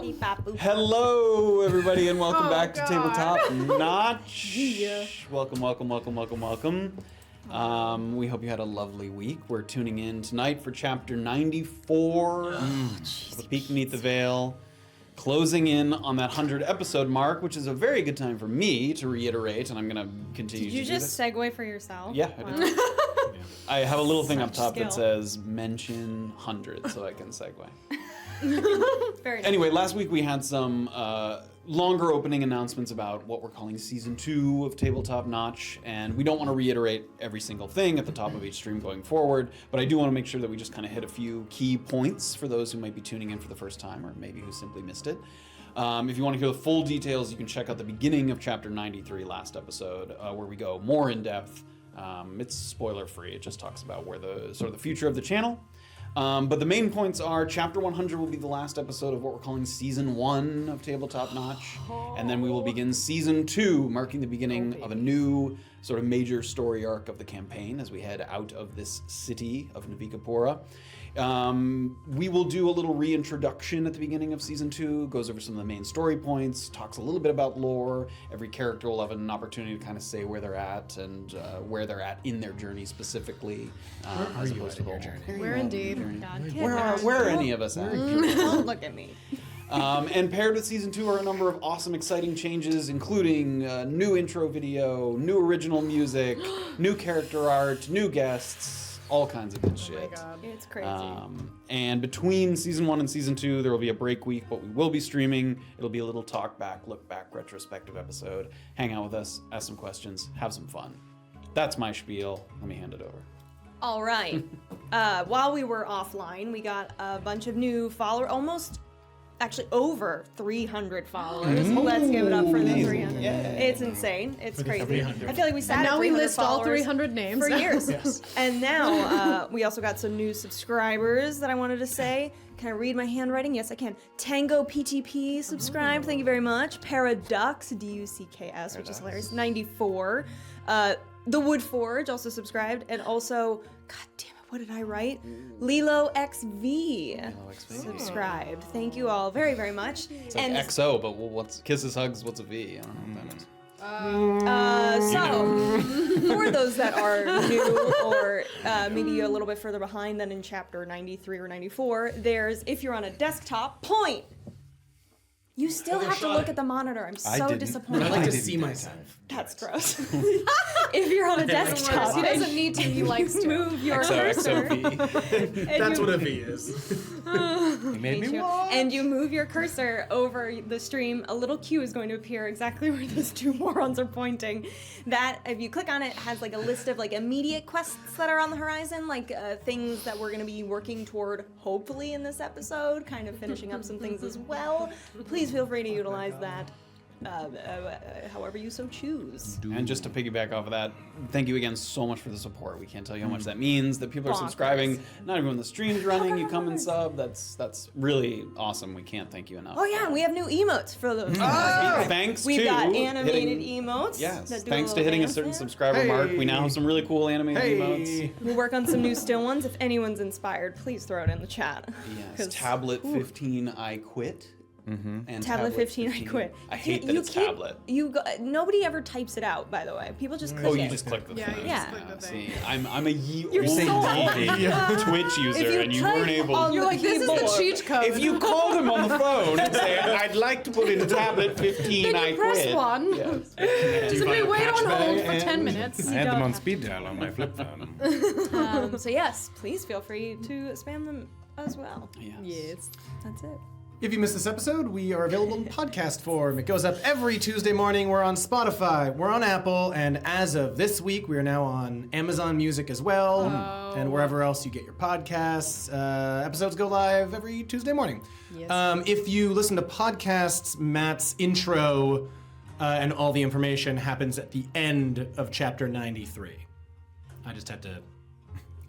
Hello, everybody, and welcome back to Tabletop Notch. Welcome. We hope you had a lovely week. We're tuning in tonight for chapter 94, The Peak Beneath the Veil, closing in on that 100 episode mark, which is a very good time for me to reiterate, and I'm going to continue to do this. Did you just segue for yourself? Yeah, I did. I have a little thing up top that says mention 100, so I can segue. Very nice. Anyway, last week we had some longer opening announcements about what we're calling Season 2 of Tabletop Notch, and we don't want to reiterate every single thing at the top of each stream going forward, but I do want to make sure that we just kind of hit a few key points for those who might be tuning in for the first time, or maybe who simply missed it. If you want to hear the full details, you can check out the beginning of Chapter 93 last episode, where we go more in depth. It's spoiler-free. It just talks about where the sort of the future of the channel. But the main points are Chapter 100 will be the last episode of what we're calling Season 1 of Tabletop Notch. And then we will begin Season 2, marking the beginning of a new sort of major story arc of the campaign as we head out of this city of Navikapura. We will do a little reintroduction at the beginning of Season 2, goes over some of the main story points, talks a little bit about lore. Every character will have an opportunity to kind of say where they're at and where they're at in their journey specifically. Where are you at in your journey? Where indeed. Where are any of us at? Don't look at me. And paired with Season 2 are a number of awesome, exciting changes, including new intro video, new original music, new character art, new guests, all kinds of good shit. Oh my god, it's crazy. And between Season 1 and Season 2, there will be a break week, but we will be streaming. It'll be a little talk back, look back, retrospective episode. Hang out with us, ask some questions, have some fun. That's my spiel. Let me hand it over. All right. While we were offline, we got a bunch of new followers, actually over 300 followers. Let's give it up for the 300. It's insane. It's crazy. I feel like we sat now at we list all 300 names for years. Yes. And now we also got some new subscribers that I wanted to say. Can I read my handwriting? Yes, I can. Tango PTP subscribed. Thank you very much. Paraducks, DUCKS, which is hilarious. 94. The Wood Forge also subscribed, and also, god damn it, what did I write? Lilo XV subscribed. Thank you all very, very much. It's like XO, but what's kisses, hugs, what's a V? I don't know what that is. So, for those that are new or maybe a little bit further behind than in chapter 93 or 94, there's, if you're on a desktop, point. You still have to look at the monitor. I'm so disappointed. I like to see myself. That's gross. If you're on a desktop, he doesn't need to. He likes to move your cursor. That's what a V is. You made me walk. And you move your cursor over the stream. A little cue is going to appear exactly where those two morons are pointing. That, if you click on it, has like a list of like immediate quests that are on the horizon, like things that we're going to be working toward, hopefully in this episode, kind of finishing up some things as well. Please feel free to utilize that. However you so choose. And just to piggyback off of that, thank you again so much for the support. We can't tell you how much that means that people are subscribing. Not even when the stream's running, you come and sub. That's really awesome. We can't thank you enough. Oh yeah, we have new emotes for those. Thanks We've to got animated hitting, emotes. Yes, that do thanks a to little hitting a dance certain there. subscriber mark. We now have some really cool animated emotes. We'll work on some new still ones. If anyone's inspired, please throw it in the chat. Yes, tablet 15 I quit. And Tablet 15 I quit. I hate that it's tablet. Nobody ever types it out, by the way. People just click it. Oh, you just click the thing. Yeah. click the thing. See, I'm a You're old so Twitch user, If you and you type weren't able. on You're like, this is the keyboard. cheat code. If you call them on the phone and say, "I'd like to put in tablet 15 then I you press quit," one. yes. Somebody wait on hold for 10 minutes. I had them on speed dial on my flip phone. So yes, please feel free to spam them as well. Yes. That's it. If you missed this episode, we are available in podcast form. It goes up every Tuesday morning. We're on Spotify, we're on Apple, and as of this week, we are now on Amazon Music as well, and wherever else you get your podcasts. Episodes go live every Tuesday morning. Yes. If you listen to podcasts, Matt's intro and all the information happens at the end of chapter 93. I just had to...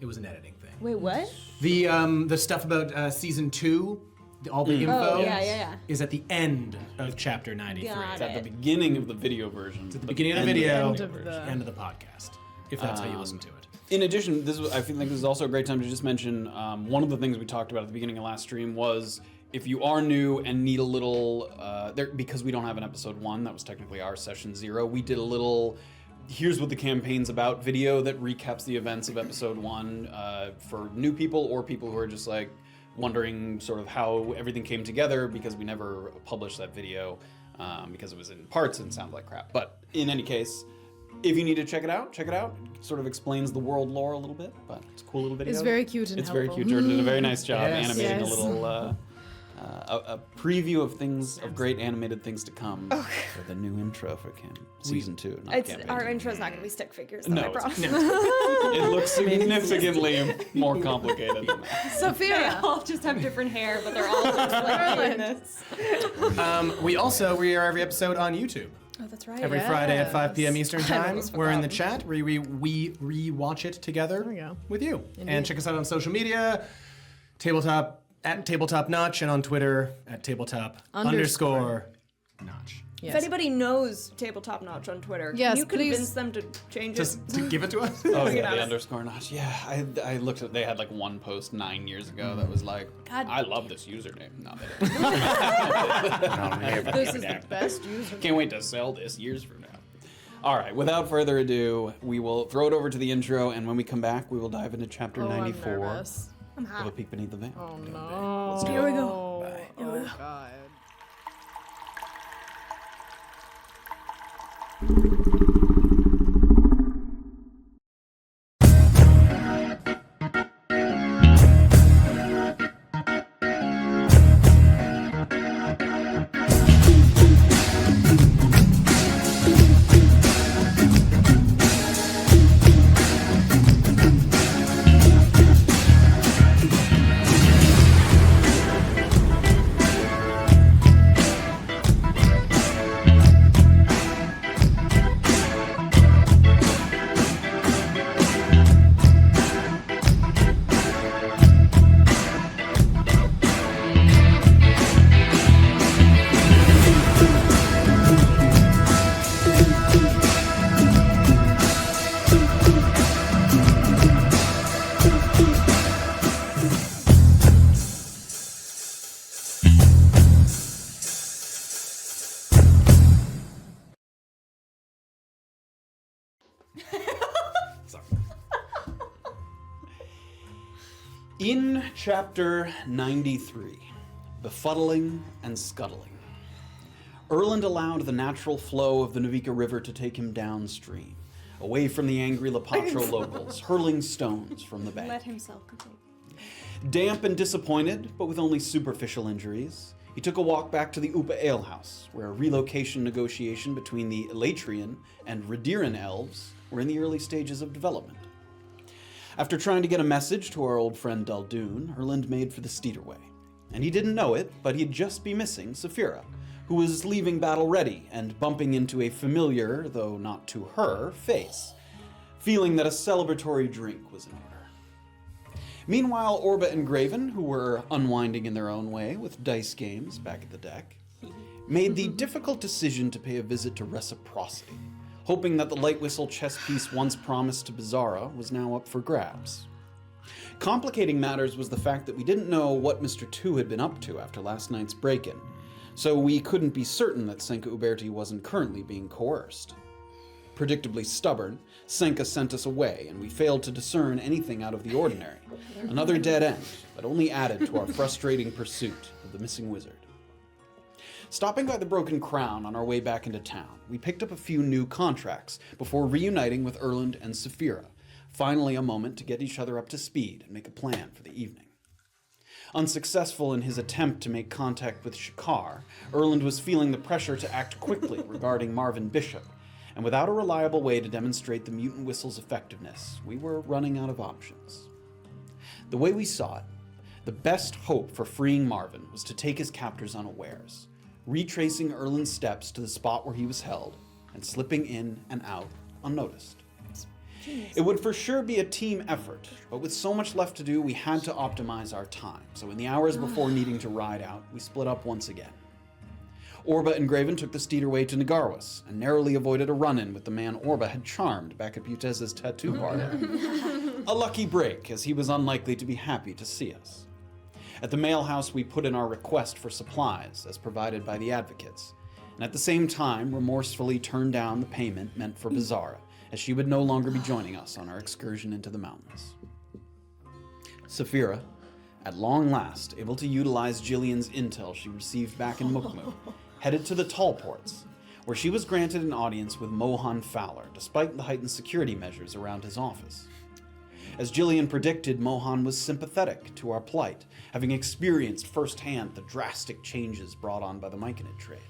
It was an editing thing. Wait, what? The stuff about season 2... all the info yeah. is at the end of chapter 93. Got It's at it. the beginning of the video version. At the beginning of the video, End of the- end of the podcast, if that's how you listen to it. In addition, I feel like this is also a great time to just mention one of the things we talked about at the beginning of last stream was if you are new and need a little, because we don't have an episode 1, that was technically our session 0, we did a little, here's what the campaign's about video that recaps the events of episode 1 for new people or people who are just like wondering sort of how everything came together, because we never published that video because it was in parts and sounded like crap. But in any case, if you need to check it out, check it out. It sort of explains the world lore a little bit, but it's a cool little video. It's very cute and It's helpful. very cute. Jordan did a very nice job Yes. animating Yes. a little a preview of things, of great animated things to come for the new intro for season 2. Not campaign Our 2. intro's not going to be stick figures, though, No, I it's- promise. It looks significantly more complicated than that. They Safira. all just have different hair, but they're all just like doing this. We are every episode on YouTube. Oh, that's right. Every Friday at 5 p.m. Eastern I Time. almost We're in the forgot. chat where we re-watch it together we go. with you. And check us out on social media, tabletop at tabletopnotch, and on Twitter at tabletop Underscore. notch. If anybody knows Tabletop Notch on Twitter, Yes, can you convince please. them to change Just it? to give it to us. Oh Get yeah, on the it. underscore notch. Yeah, I looked at. They had like one post 9 years ago that was like, God. I love this username. No, they didn't. This is the best user. Can't wait to sell this years from now. All right, without further ado, we will throw it over to the intro, and when we come back, we will dive into chapter Oh, I'm 94 nervous. I'm of A hot. Peek Beneath the Veil. Oh no. Let's do Here we it. go. Oh god. In chapter 93, Befuddling and Scuttling, Erland allowed the natural flow of the Navika River to take him downstream, away from the angry Lepatro locals, hurling stones from the bank. Let himself complete. Damp and disappointed, but with only superficial injuries, he took a walk back to the Upa Alehouse, where a relocation negotiation between the Elatrian and Radiran elves were in the early stages of development. After trying to get a message to our old friend Daldoon, Erland made for the Steederway. And he didn't know it, but he'd just be missing Safira, who was leaving battle ready and bumping into a familiar, though not to her, face, feeling that a celebratory drink was in order. Meanwhile, Orba and Graven, who were unwinding in their own way with dice games back at the deck, made the difficult decision to pay a visit to Reciprocity, hoping that the light whistle chess piece once promised to Bizarra was now up for grabs. Complicating matters was the fact that we didn't know what Mr. 2 had been up to after last night's break-in, so we couldn't be certain that Senka Uberti wasn't currently being coerced. Predictably stubborn, Senka sent us away, and we failed to discern anything out of the ordinary. Another dead end that only added to our frustrating pursuit of the missing wizard. Stopping by the Broken Crown on our way back into town, we picked up a few new contracts before reuniting with Erland and Safira, finally a moment to get each other up to speed and make a plan for the evening. Unsuccessful in his attempt to make contact with Shakar, Erland was feeling the pressure to act quickly regarding Marvyn Bishop, and without a reliable way to demonstrate the mutant whistle's effectiveness, we were running out of options. The way we saw it, the best hope for freeing Marvyn was to take his captors unawares, retracing Erland's steps to the spot where he was held, and slipping in and out unnoticed. It would for sure be a team effort, but with so much left to do, we had to optimize our time. So in the hours before needing to ride out, we split up once again. Orba and Graven took the Steederway to Nagarwas, and narrowly avoided a run-in with the man Orba had charmed back at Butez's tattoo parlor. A lucky break, as he was unlikely to be happy to see us. At the mail house, we put in our request for supplies, as provided by the advocates, and at the same time remorsefully turned down the payment meant for Bizarra, as she would no longer be joining us on our excursion into the mountains. Safira, at long last able to utilize Jillian's intel she received back in Mukmu, headed to the Tall Ports, where she was granted an audience with Mohan Fowler, despite the heightened security measures around his office. As Jillian predicted, Mohan was sympathetic to our plight, having experienced firsthand the drastic changes brought on by the myconid trade.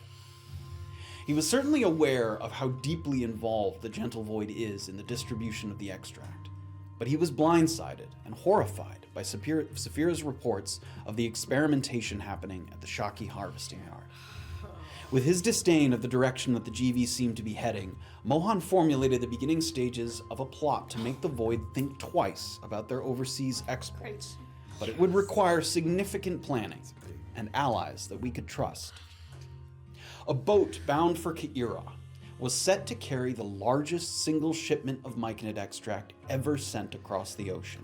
He was certainly aware of how deeply involved the Gentle Void is in the distribution of the extract, but he was blindsided and horrified by Safira's reports of the experimentation happening at the Shaki harvesting yard. With his disdain of the direction that the GV seemed to be heading, Mohan formulated the beginning stages of a plot to make the Void think twice about their overseas exploits, but it would require significant planning and allies that we could trust. A boat bound for Ka'ira was set to carry the largest single shipment of myconid extract ever sent across the ocean.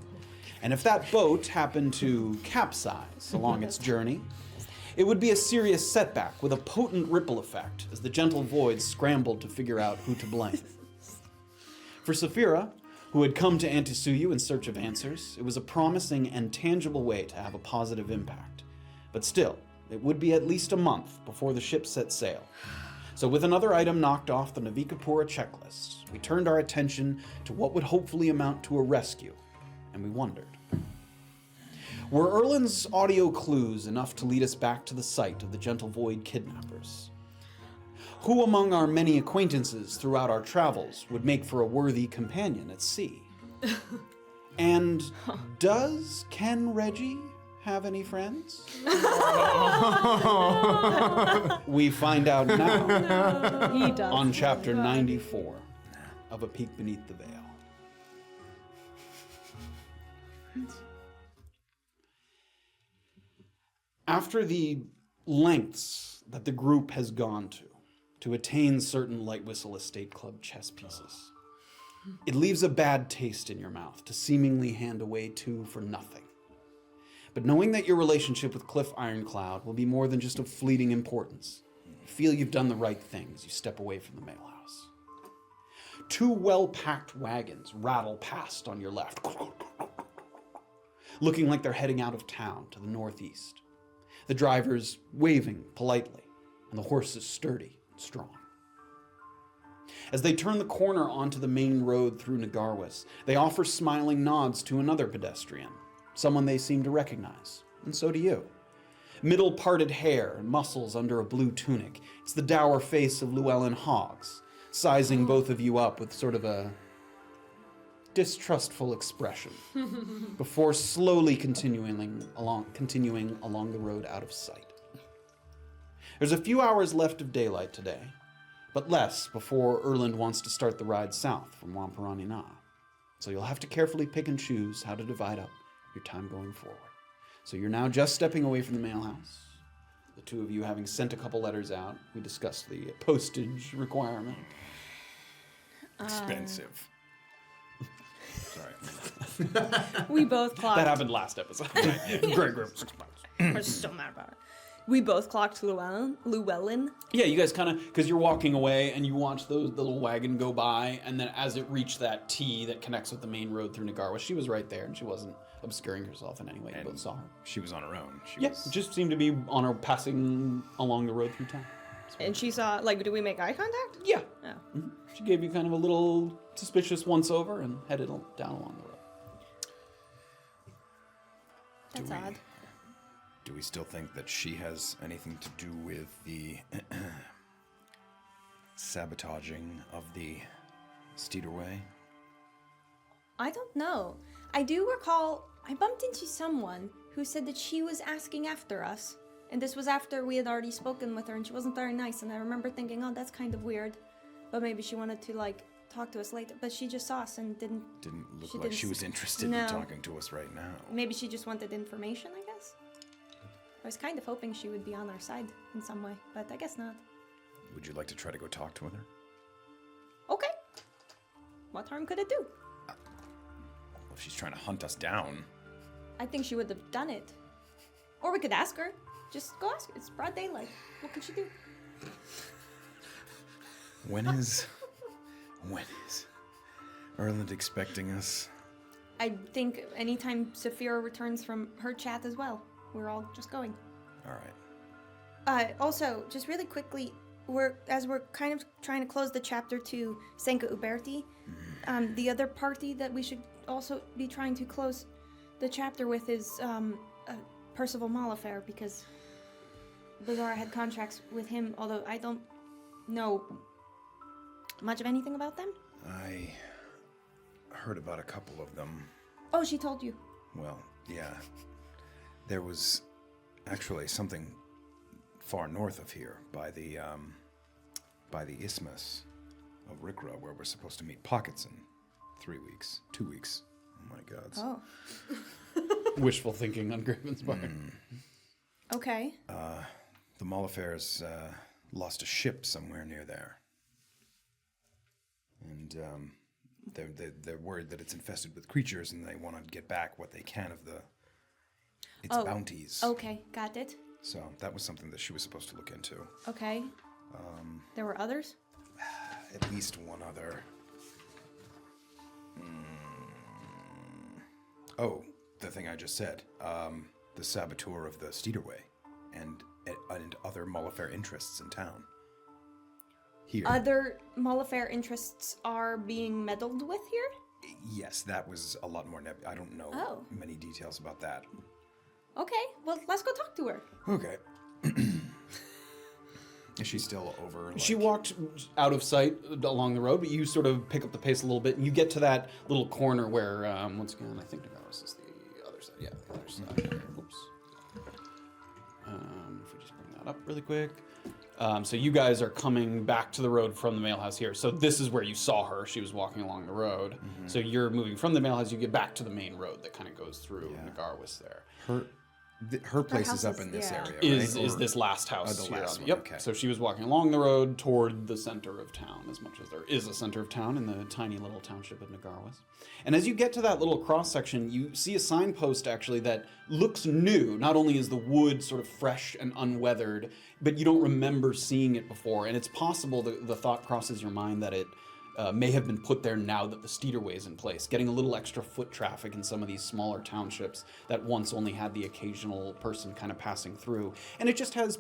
And if that boat happened to capsize along its journey, it would be a serious setback with a potent ripple effect as the Gentle Void scrambled to figure out who to blame. For Safira, who had come to Antisuyu in search of answers, it was a promising and tangible way to have a positive impact. But still, it would be at least a month before the ship set sail. So with another item knocked off the Navikapura checklist, we turned our attention to what would hopefully amount to a rescue, and we wondered. Were Erland's audio clues enough to lead us back to the site of the Gentle Void kidnappers? Who among our many acquaintances throughout our travels would make for a worthy companion at sea? And does Ken Reggie have any friends? We find out now He does. on chapter 94 of A Peek Beneath the Veil. After the lengths that the group has gone to attain certain Light Whistle Estate Club chess pieces, it leaves a bad taste in your mouth to seemingly hand away two for nothing. But knowing that your relationship with Cliff Ironcloud will be more than just of fleeting importance, you feel you've done the right thing as you step away from the mail house. Two well-packed wagons rattle past on your left, looking like they're heading out of town to the northeast. The drivers waving politely, and the horses sturdy and strong. As they turn the corner onto the main road through Nagarwas, they offer smiling nods to another pedestrian, someone they seem to recognize, and so do you. Middle-parted hair and muscles under a blue tunic, it's the dour face of Llewellyn Hoggs, sizing both of you up with sort of a distrustful expression before slowly continuing along the road out of sight. There's a few hours left of daylight today, but less before Erland wants to start the ride south from Wamparani Na. So you'll have to carefully pick and choose how to divide up your time going forward. So you're now just stepping away from the mail house. The two of you having sent a couple letters out. We discussed the postage requirement. Expensive. Sorry. We both clocked. That happened last episode. Great group. We're so mad about it. We both clocked Llewellyn. Yeah, you guys kind of, because you're walking away and you watch the little wagon go by, and then as it reached that T that connects with the main road through Nagarwa, she was right there and she wasn't obscuring herself in any way. You both saw her. She was on her own. She Yeah, was... just seemed to be on her passing along the road through town. And she saw, like, did we make eye contact? Yeah. Oh. She gave you kind of a little suspicious once over and headed down along the road. That's odd. Do we still think that she has anything to do with the sabotaging of the Steederway? I don't know. I do recall I bumped into someone who said that she was asking after us. And this was after we had already spoken with her and she wasn't very nice. And I remember thinking, oh, that's kind of weird. But maybe she wanted to, like, talk to us later. But she just saw us and didn't Look she like she didn't was interested no. in talking to us right now. Maybe she just wanted information, I guess. I was kind of hoping she would be on our side in some way, but I guess not. Would you like to try to go talk to her? Okay. What harm could it do? Well, if she's trying to hunt us down. I think she would have done it. Or we could ask her. Just go ask her. It's broad daylight. What could she do? When is Erland expecting us? I think anytime Safira returns from her chat as well. We're all just going. All right. Also, just really quickly, we're kind of trying to close the chapter to Senka Uberti. The other party that we should also be trying to close the chapter with is Percival Malafair, because Bazara had contracts with him, although I don't know much of anything about them. I heard about a couple of them. Oh, she told you. Well, yeah. There was actually something far north of here by the isthmus of Rikra, where we're supposed to meet Pockets in 3 weeks, 2 weeks. Oh my God. Oh. Wishful thinking on Graven's part. Okay. The Malafairs lost a ship somewhere near there, and they're worried that it's infested with creatures, and they want to get back what they can of its bounties. Okay, got it. So that was something that she was supposed to look into. Okay. There were others? At least one other. Oh, the thing I just said. The saboteur of the Steederway and other Malafair interests in town. Here. Other Malafair interests are being meddled with here? Yes, that was a lot more I don't know many details about that. Okay, well, let's go talk to her. Okay. Is she still over? She walked out of sight along the road, but you sort of pick up the pace a little bit, and you get to that little corner where, once again, I think Nagarwas is the other side. Yeah, the other side. Oops. If we just bring that up really quick. So you guys are coming back to the road from the mail house here. So this is where you saw her. She was walking along the road. Mm-hmm. So you're moving from the mail house. You get back to the main road that kind of goes through Nagarwas there. Her place is up in this area, right? Is this last house the here? last one, Yep. okay. So she was walking along the road toward the center of town, as much as there is a center of town in the tiny little township of Nagarwas. And as you get to that little cross section, you see a signpost actually that looks new. Not only is the wood sort of fresh and unweathered, but you don't remember seeing it before. And it's possible the thought crosses your mind that it may have been put there now that the Steederway is in place, getting a little extra foot traffic in some of these smaller townships that once only had the occasional person kind of passing through. And it just has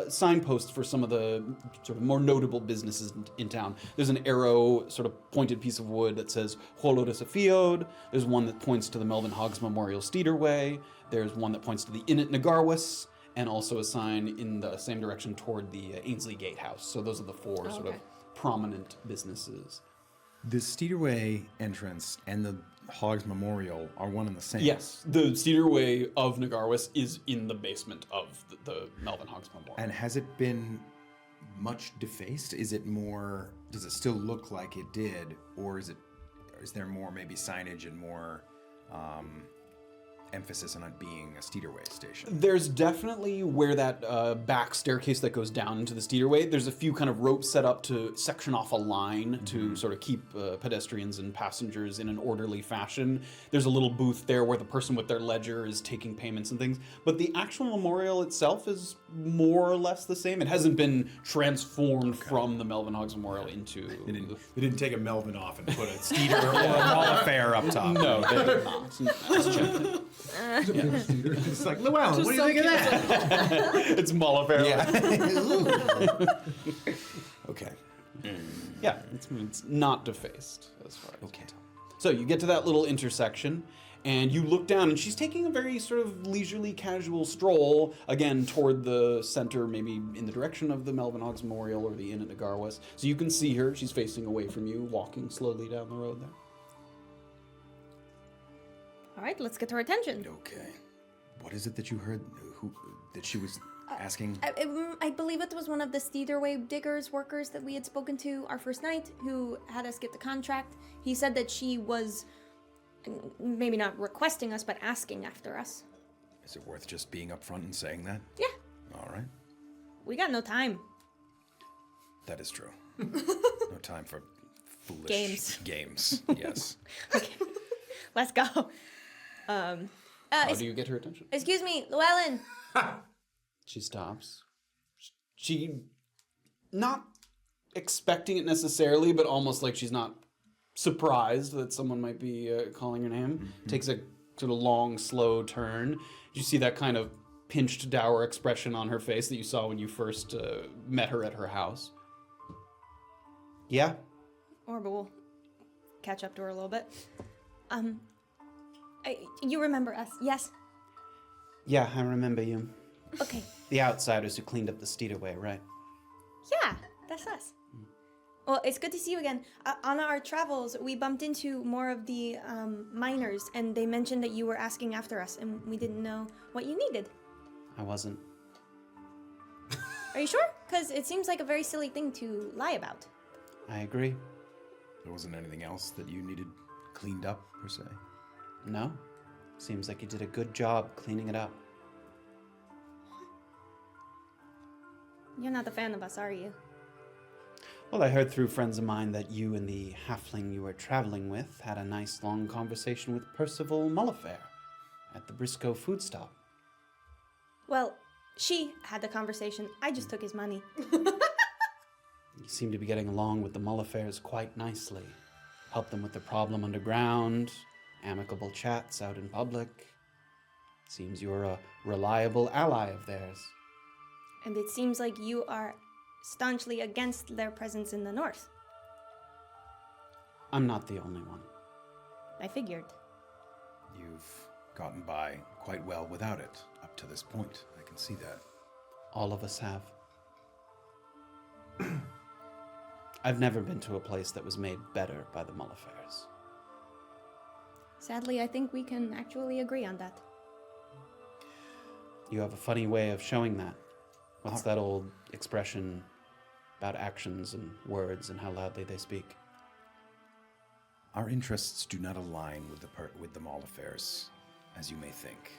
signposts for some of the sort of more notable businesses in town. There's an arrow, sort of pointed piece of wood that says Holo de Safiod. There's one that points to the Melvin Hoggs Memorial Steederway. There's one that points to the Inn at Nagarwas, and also a sign in the same direction toward the Ainsley Gatehouse. So those are the four sort of prominent businesses. The Steederway entrance and the Hoggs Memorial are one and the same. Yes, the Steederway of Nagarwas is in the basement of the Melvin Hoggs Memorial. And has it been much defaced? Is it more? Does it still look like it did, or is there more maybe signage and more emphasis on it being a Steederway station? There's definitely where that back staircase that goes down into the Steederway, there's a few kind of ropes set up to section off a line to sort of keep pedestrians and passengers in an orderly fashion. There's a little booth there where the person with their ledger is taking payments and things. But the actual memorial itself is more or less the same. It hasn't been transformed from the Melvin Hoggs Memorial into... They didn't take a Melvin off and put a Steeder or a Malafair up top. No, they did not. Just checking. It's like, Llewellyn, what do you think of that? It's Malafair. Okay. Yeah, it's not defaced as far as I can tell. So you get to that little intersection, and you look down, and she's taking a very sort of leisurely, casual stroll, again, toward the center, maybe in the direction of the Melvin Hoggs Memorial or the Inn at Nagarwas. So you can see her. She's facing away from you, walking slowly down the road there. All right, let's get her attention. Okay. What is it that you heard? That she was asking? I believe it was one of the Steederway diggers workers that we had spoken to our first night who had us get the contract. He said that she was maybe not requesting us, but asking after us. Is it worth just being upfront and saying that? Yeah. All right. We got no time. That is true. No time for foolish games. Yes. Okay. Let's go. How do you get her attention? Excuse me, Llewellyn. She stops. She, not expecting it necessarily, but almost like she's not surprised that someone might be calling her name. Takes a sort of long, slow turn. You see that kind of pinched, dour expression on her face that you saw when you first met her at her house. Yeah? Orba will catch up to her a little bit. You remember us, yes? Yeah, I remember you. Okay. The outsiders who cleaned up the Steederway, right? Yeah, that's us. Well, it's good to see you again. On our travels, we bumped into more of the miners, and they mentioned that you were asking after us, and we didn't know what you needed. I wasn't. Are you sure? Because it seems like a very silly thing to lie about. I agree. There wasn't anything else that you needed cleaned up, per se? No. Seems like you did a good job cleaning it up. You're not a fan of us, are you? Well, I heard through friends of mine that you and the halfling you were traveling with had a nice long conversation with Percival Mullifair at the Briscoe food stop. Well, she had the conversation. I just took his money. You seem to be getting along with the Mullifairs quite nicely. Help them with the problem underground, amicable chats out in public. Seems you're a reliable ally of theirs. And it seems like you are staunchly against their presence in the north. I'm not the only one. I figured. You've gotten by quite well without it up to this point. I can see that. All of us have. I've never been to a place that was made better by the Mullifairs. Sadly, I think we can actually agree on that. You have a funny way of showing that. What's that old expression about actions and words and how loudly they speak? Our interests do not align with the Mall affairs, as you may think.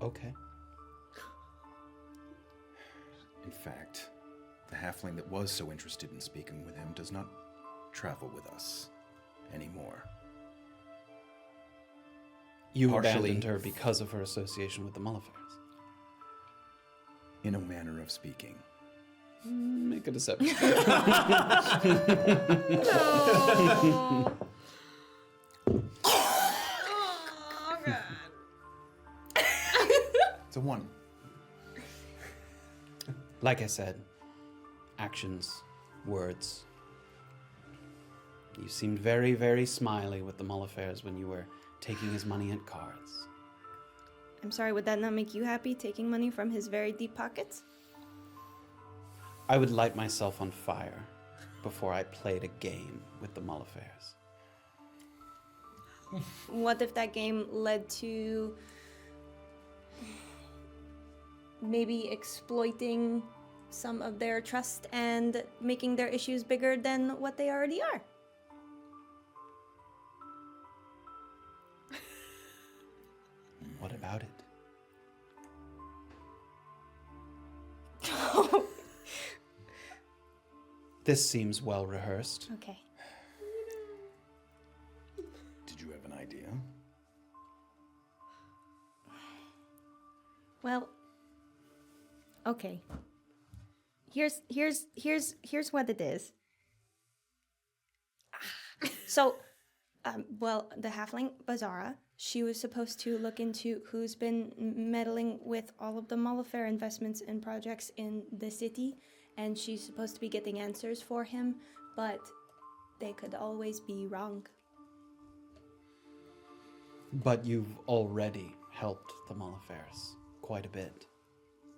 Okay. In fact, the halfling that was so interested in speaking with him does not travel with us anymore. You Partially- abandoned her because of her association with the Mullifairs. In a manner of speaking. Make a deception. It's a 1. Like I said, actions, words. You seemed very, very smiley with the Mullifairs when you were taking his money at cards. I'm sorry, would that not make you happy, taking money from his very deep pockets? I would light myself on fire before I played a game with the Mullifairs. What if that game led to maybe exploiting some of their trust and making their issues bigger than what they already are? What about it? This seems well rehearsed. Okay. Did you have an idea? Well, okay. Here's what it is. So, the halfling Bazara, she was supposed to look into who's been meddling with all of the Mullifair investments and projects in the city, and she's supposed to be getting answers for him, but they could always be wrong. But you've already helped the Mullifairs quite a bit.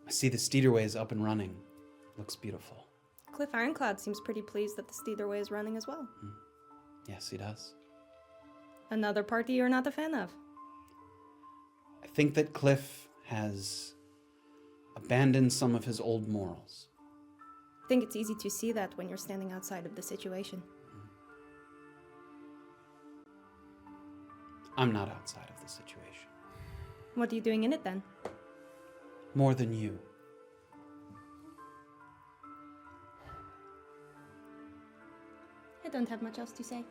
I see the Steederway is up and running. Looks beautiful. Cliff Ironclad seems pretty pleased that the Steederway is running as well. Yes, he does. Another party you're not a fan of. I think that Cliff has abandoned some of his old morals. I think it's easy to see that when you're standing outside of the situation. I'm not outside of the situation. What are you doing in it then? More than you. I don't have much else to say.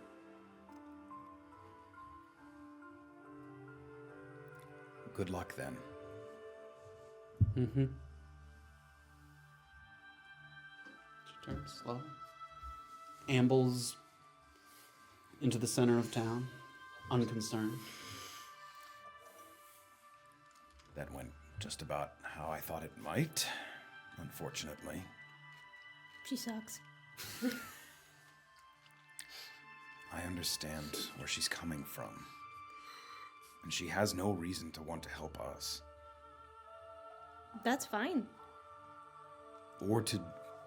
Good luck then. Mm-hmm. She turns slow. Ambles into the center of town, unconcerned. That went just about how I thought it might, unfortunately. She sucks. I understand where she's coming from. And she has no reason to want to help us. That's fine. Or to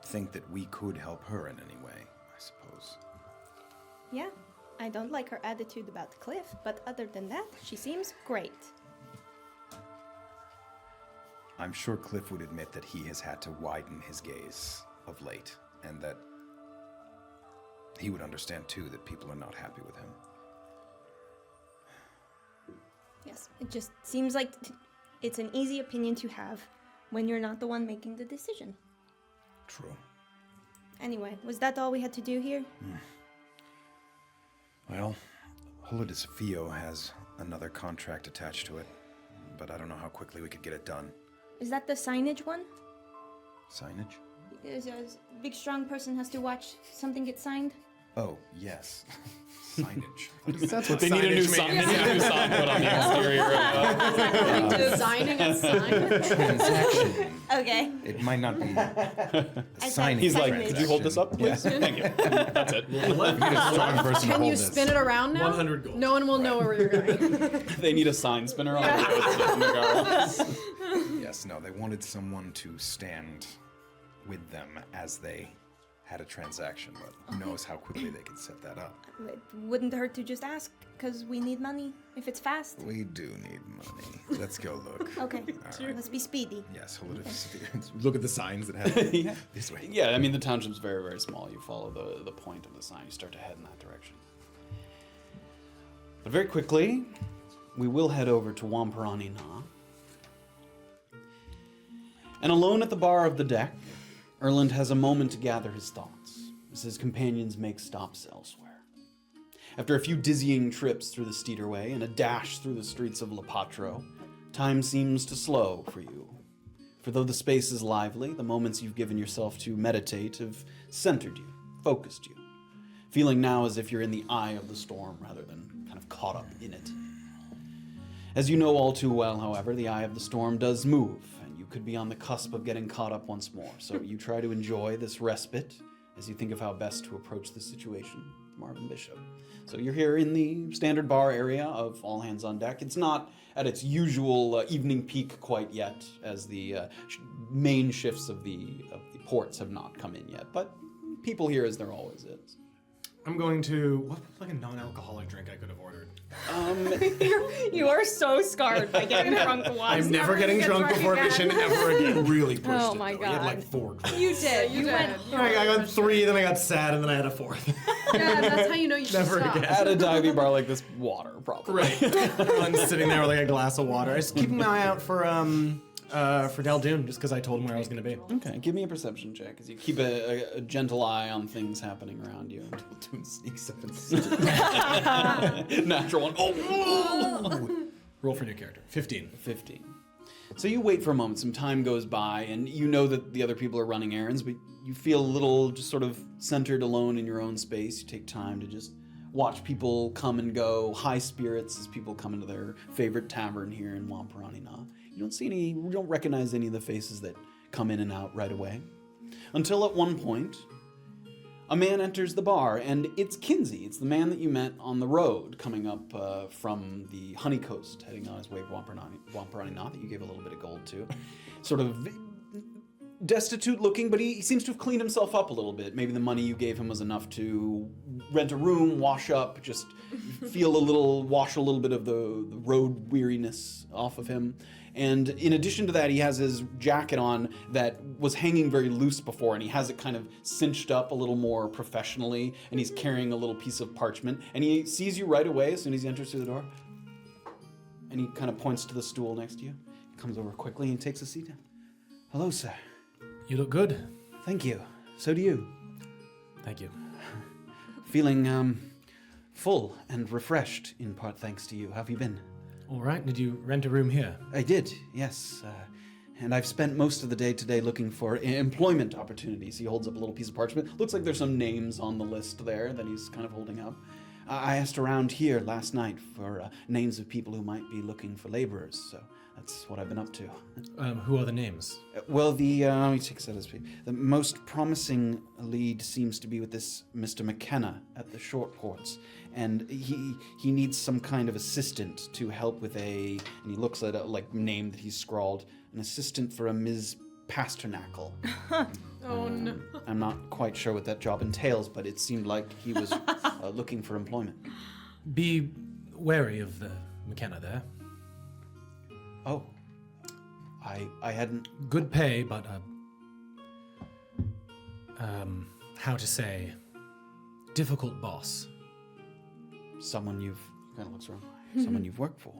think that we could help her in any way, I suppose. Yeah, I don't like her attitude about Cliff, but other than that, she seems great. I'm sure Cliff would admit that he has had to widen his gaze of late, and that he would understand too that people are not happy with him. Yes, it just seems like it's an easy opinion to have when you're not the one making the decision. True. Anyway, was that all we had to do here? Well, Hula Safio has another contract attached to it, but I don't know how quickly we could get it done. Is that the signage one? Signage? There's a big strong person has to watch something get signed? Oh, yes. Signage. That's what They need a new signage sign. means. They need a new sign put on the exterior. Designing a sign. Transaction. Okay. It might not be a signing. He's like, Signage. could you hold this up, please? Thank you. That's it. Strong person to Can hold you this. spin it around now? 100 gold. No one will know where you're going. They need a sign spinner on the Nagarwas. Yes, no, they wanted someone to stand with them as they had a transaction, but who knows how quickly they could set that up. It wouldn't hurt to just ask, because we need money, if it's fast. We do need money. Let's go look. Okay, All right. let's be speedy. Yes, hold it. Look at the signs that have Yeah. this way. Yeah, I mean, the township's very, very small. You follow the point of the sign. You start to head in that direction. But very quickly, we will head over to Wamparani Na. And alone at the bar of the deck, Erland has a moment to gather his thoughts as his companions make stops elsewhere. After a few dizzying trips through the Steederway and a dash through the streets of Lepatro, time seems to slow for you. For though the space is lively, the moments you've given yourself to meditate have centered you, focused you, feeling now as if you're in the eye of the storm rather than kind of caught up in it. As you know all too well, however, the eye of the storm does move, and you could be on the cusp of getting caught up once more. So you try to enjoy this respite as you think of how best to approach the situation, Marvyn Bishop. So you're here in the standard bar area of All Hands on Deck. It's not at its usual evening peak quite yet, as the main shifts of the ports have not come in yet. But people here as there always is. I'm going to. What's like a non-alcoholic drink I could have ordered? You are so scarred by getting drunk once. I'm never getting drunk before mission ever again. Really pushed Oh it, my though. He had like God. 4 drinks. You did. You went. I got 3, then I got sad, and then I had a 4th. Yeah, that's how you know you should Never stop. again. At a diving bar like this, water, probably. I'm sitting there with like a glass of water. I was keeping my eye out for Daldune, just because I told him where I was going to be. Okay, give me a perception check as you keep a gentle eye on things happening around you. Dude sneaks up and Natural one. Oh! Roll for new character. 15. 15. So you wait for a moment, some time goes by, and you know that the other people are running errands, but you feel a little just sort of centered alone in your own space. You take time to just watch people come and go, high spirits as people come into their favorite tavern here in Wamparani Na. You don't recognize any of the faces that come in and out right away. Until at one point, a man enters the bar, and it's Kinsey. It's the man that you met on the road coming up from the Honey Coast, heading on his way to Wamparani Na, that you gave a little bit of gold to. Sort of destitute looking, but he seems to have cleaned himself up a little bit. Maybe the money you gave him was enough to rent a room, wash up, just wash a little bit of the road weariness off of him. And in addition to that, he has his jacket on that was hanging very loose before, and he has it kind of cinched up a little more professionally, and he's carrying a little piece of parchment, and he sees you right away as soon as he enters through the door. And he kind of points to the stool next to you. He comes over quickly and takes a seat down. Hello, sir. You look good. Thank you. So do you. Thank you. Feeling full and refreshed, in part thanks to you. How have you been? All right. Did you rent a room here? I did, yes. And I've spent most of the day today looking for employment opportunities. He holds up a little piece of parchment. Looks like there's some names on the list there that he's kind of holding up. I asked around here last night for names of people who might be looking for laborers, so that's what I've been up to. Who are the names? Well, let me take a set of speed. The most promising lead seems to be with this Mr. McKenna at the short ports. And he needs some kind of assistant to help with and he looks at a name that he's scrawled, an assistant for a Ms. Pasternacle. Oh no. I'm not quite sure what that job entails, but it seemed like he was looking for employment. Be wary of the McKenna there. Oh, I hadn't. Good pay, but how to say, difficult boss. Someone you've kind of looks around. Someone you've worked for.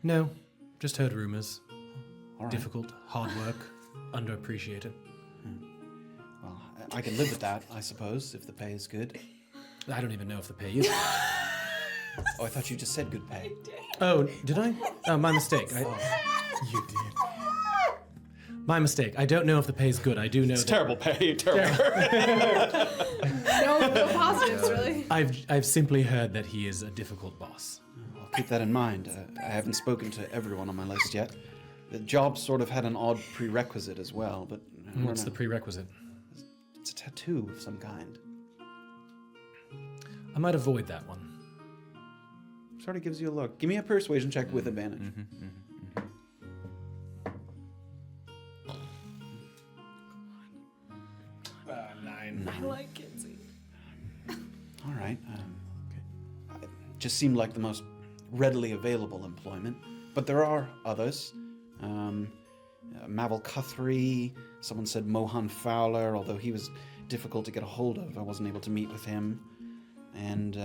No, just heard rumors. All right. Difficult, hard work, underappreciated. Well, I can live with that, I suppose, if the pay is good. I don't even know if the pay is. Oh, I thought you just said good pay. Oh, did I? Oh, my mistake. You did. My mistake. I don't know if the pay is good. I do know It's that terrible pay. Terrible. No positives, really. I've simply heard that he is a difficult boss. I'll keep that in mind. I haven't spoken to everyone on my list yet. The job sort of had an odd prerequisite as well, but What's the prerequisite? It's a tattoo of some kind. I might avoid that one. Sort of gives you a look. Give me a persuasion check with advantage. I like Kinsey. All right. It just seemed like the most readily available employment, but there are others. Mavil Guthrie. Someone said Mohan Fowler, although he was difficult to get a hold of. I wasn't able to meet with him. And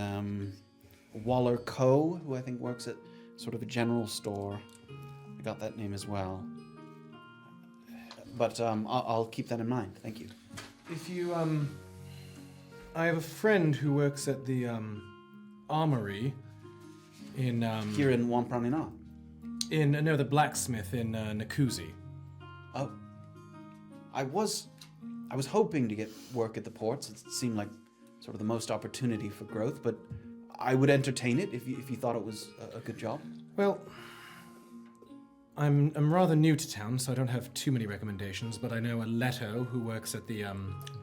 Waller Coe, who I think works at sort of a general store. I got that name as well. But I'll keep that in mind. Thank you. If you, I have a friend who works at the, armory in, Here in Wampranina. the blacksmith in, Nakuzi. Oh. I was hoping to get work at the ports. It seemed like sort of the most opportunity for growth, but I would entertain it if you thought it was a good job. Well, I'm rather new to town, so I don't have too many recommendations, but I know a Leto who works at the,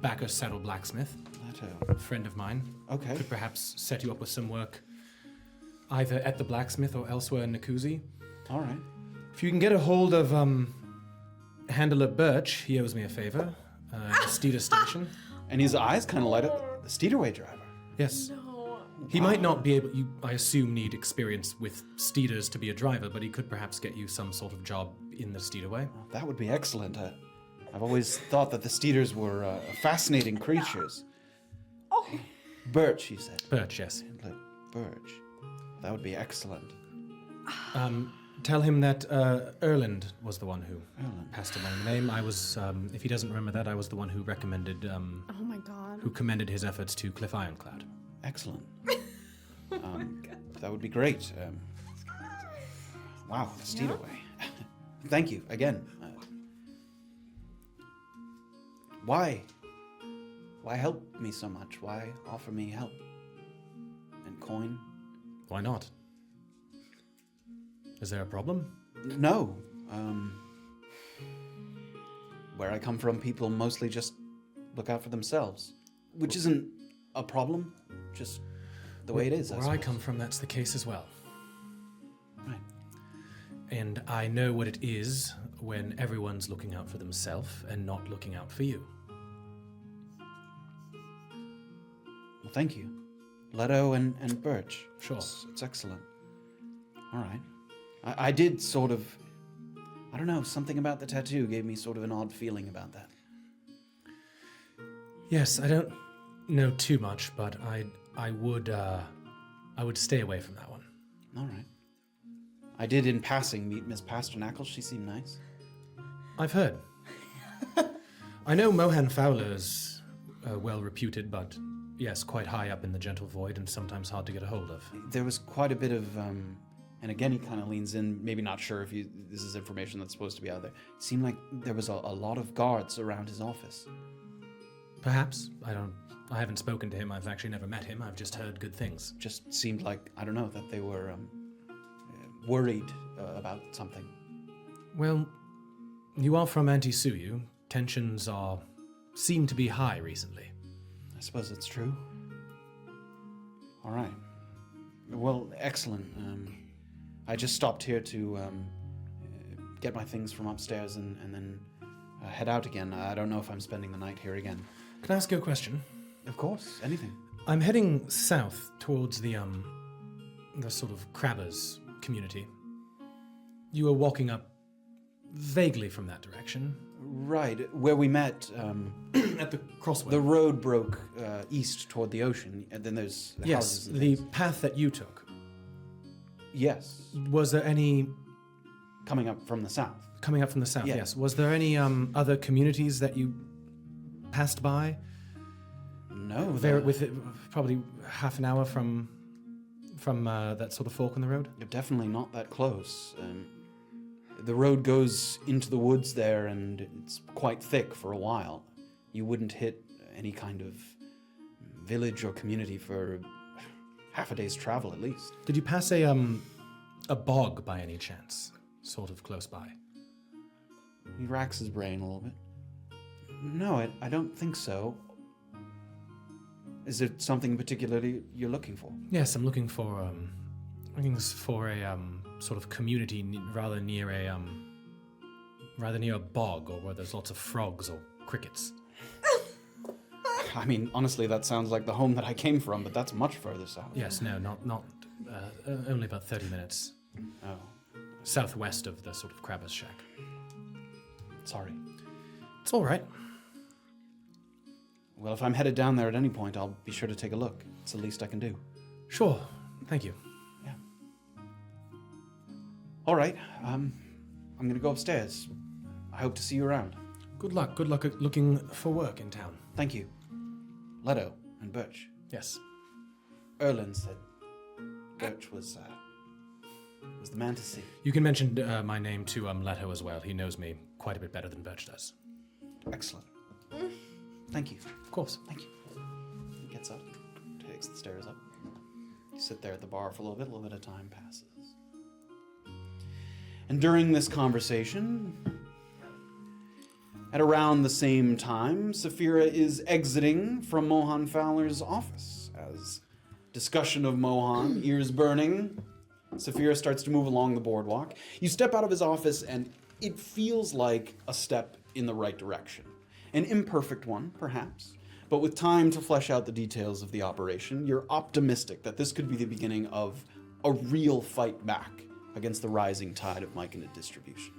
Backer Saddle Blacksmith. Leto. A friend of mine. Okay. Could perhaps set you up with some work either at the blacksmith or elsewhere in Nakuzi. All right. If you can get a hold of Handler Birch, he owes me a favor. Steeder Station. And his eyes kind of light up. The Steederway driver. Yes. No. He might not be able, I assume, need experience with Steeders to be a driver, but he could perhaps get you some sort of job in the Steederway. That would be excellent. I've always thought that the Steeders were fascinating creatures. Oh. Birch, you said. Birch, yes. Birch. That would be excellent. Tell him that Erland was the one who Erland. passed along the name. I was, if he doesn't remember that, I was the one who recommended, Oh my god. who commended his efforts to Cliff Ironclad. Excellent. That would be great. Wow, the Steederway. Thank you again. Why help me so much? Why offer me help? And coin? Why not? Is there a problem? No. Where I come from, people mostly just look out for themselves, which isn't a problem, just the way it is. Where I come from, that's the case as well. Right. And I know what it is when everyone's looking out for themselves and not looking out for you. Well, thank you. Leto and Birch. Sure. It's excellent. All right. I did sort of, I don't know, something about the tattoo gave me sort of an odd feeling about that. Yes, I don't know too much, but I would stay away from that one. All right. I did in passing meet Miss Pasternacle. She seemed nice. I've heard. I know Mohan Fowler's well reputed, but yes, quite high up in the gentle void and sometimes hard to get a hold of. There was quite a bit of And again, he kind of leans in, maybe not sure if this is information that's supposed to be out there. It seemed like there was a lot of guards around his office. Perhaps. I haven't spoken to him. I've actually never met him. I've just heard good things. Just seemed like, I don't know, that they were worried about something. Well, you are from Antisuyu. Tensions seem to be high recently. I suppose it's true. All right. Well, excellent. I just stopped here to get my things from upstairs and then head out again. I don't know if I'm spending the night here again. Can I ask you a question? Of course, anything. I'm heading south towards the sort of crabbers community. You were walking up vaguely from that direction. Right, where we met. At the crossway. The road broke east toward the ocean, and then there's houses. Yes, and the things. path that you took. Yes, Was there any coming up from the south. coming up from the south? Yeah. Yes. Was there any other communities that you passed by? No, There, with it, probably half an hour from that sort of fork in the road. You're definitely not that close. The road goes into the woods there, and it's quite thick for a while. You wouldn't hit any kind of village or community for half a day's travel at least. Did you pass a bog by any chance? Sort of close by. He racks his brain a little bit. No, I don't think so. Is it something particularly you're looking for? Yes, I'm looking for a sort of community rather near a bog, or where there's lots of frogs or crickets. I mean, honestly, that sounds like the home that I came from, but that's much further south. Yes, no, not only about 30 minutes Oh, southwest of the sort of crabber's shack. sorry. It's all right. Well, if I'm headed down there at any point, I'll be sure to take a look. It's the least I can do. Sure, thank you. Yeah. All right. I'm going to go upstairs. I hope to see you around. Good luck. Good luck at looking for work in town. Thank you. Leto and Birch. Yes. Erland said Birch was the man to see. You can mention my name to Leto as well. He knows me quite a bit better than Birch does. Excellent. Thank you. Of course. Thank you. He gets up, takes the stairs up. You sit there at the bar for a little bit of time passes. And during this conversation, at around the same time, Safira is exiting from Mohan Fowler's office. As discussion of Mohan, ears burning, Safira starts to move along the boardwalk. You step out of his office and it feels like a step in the right direction. An imperfect one, perhaps, but with time to flesh out the details of the operation, you're optimistic that this could be the beginning of a real fight back against the rising tide of myconid distribution.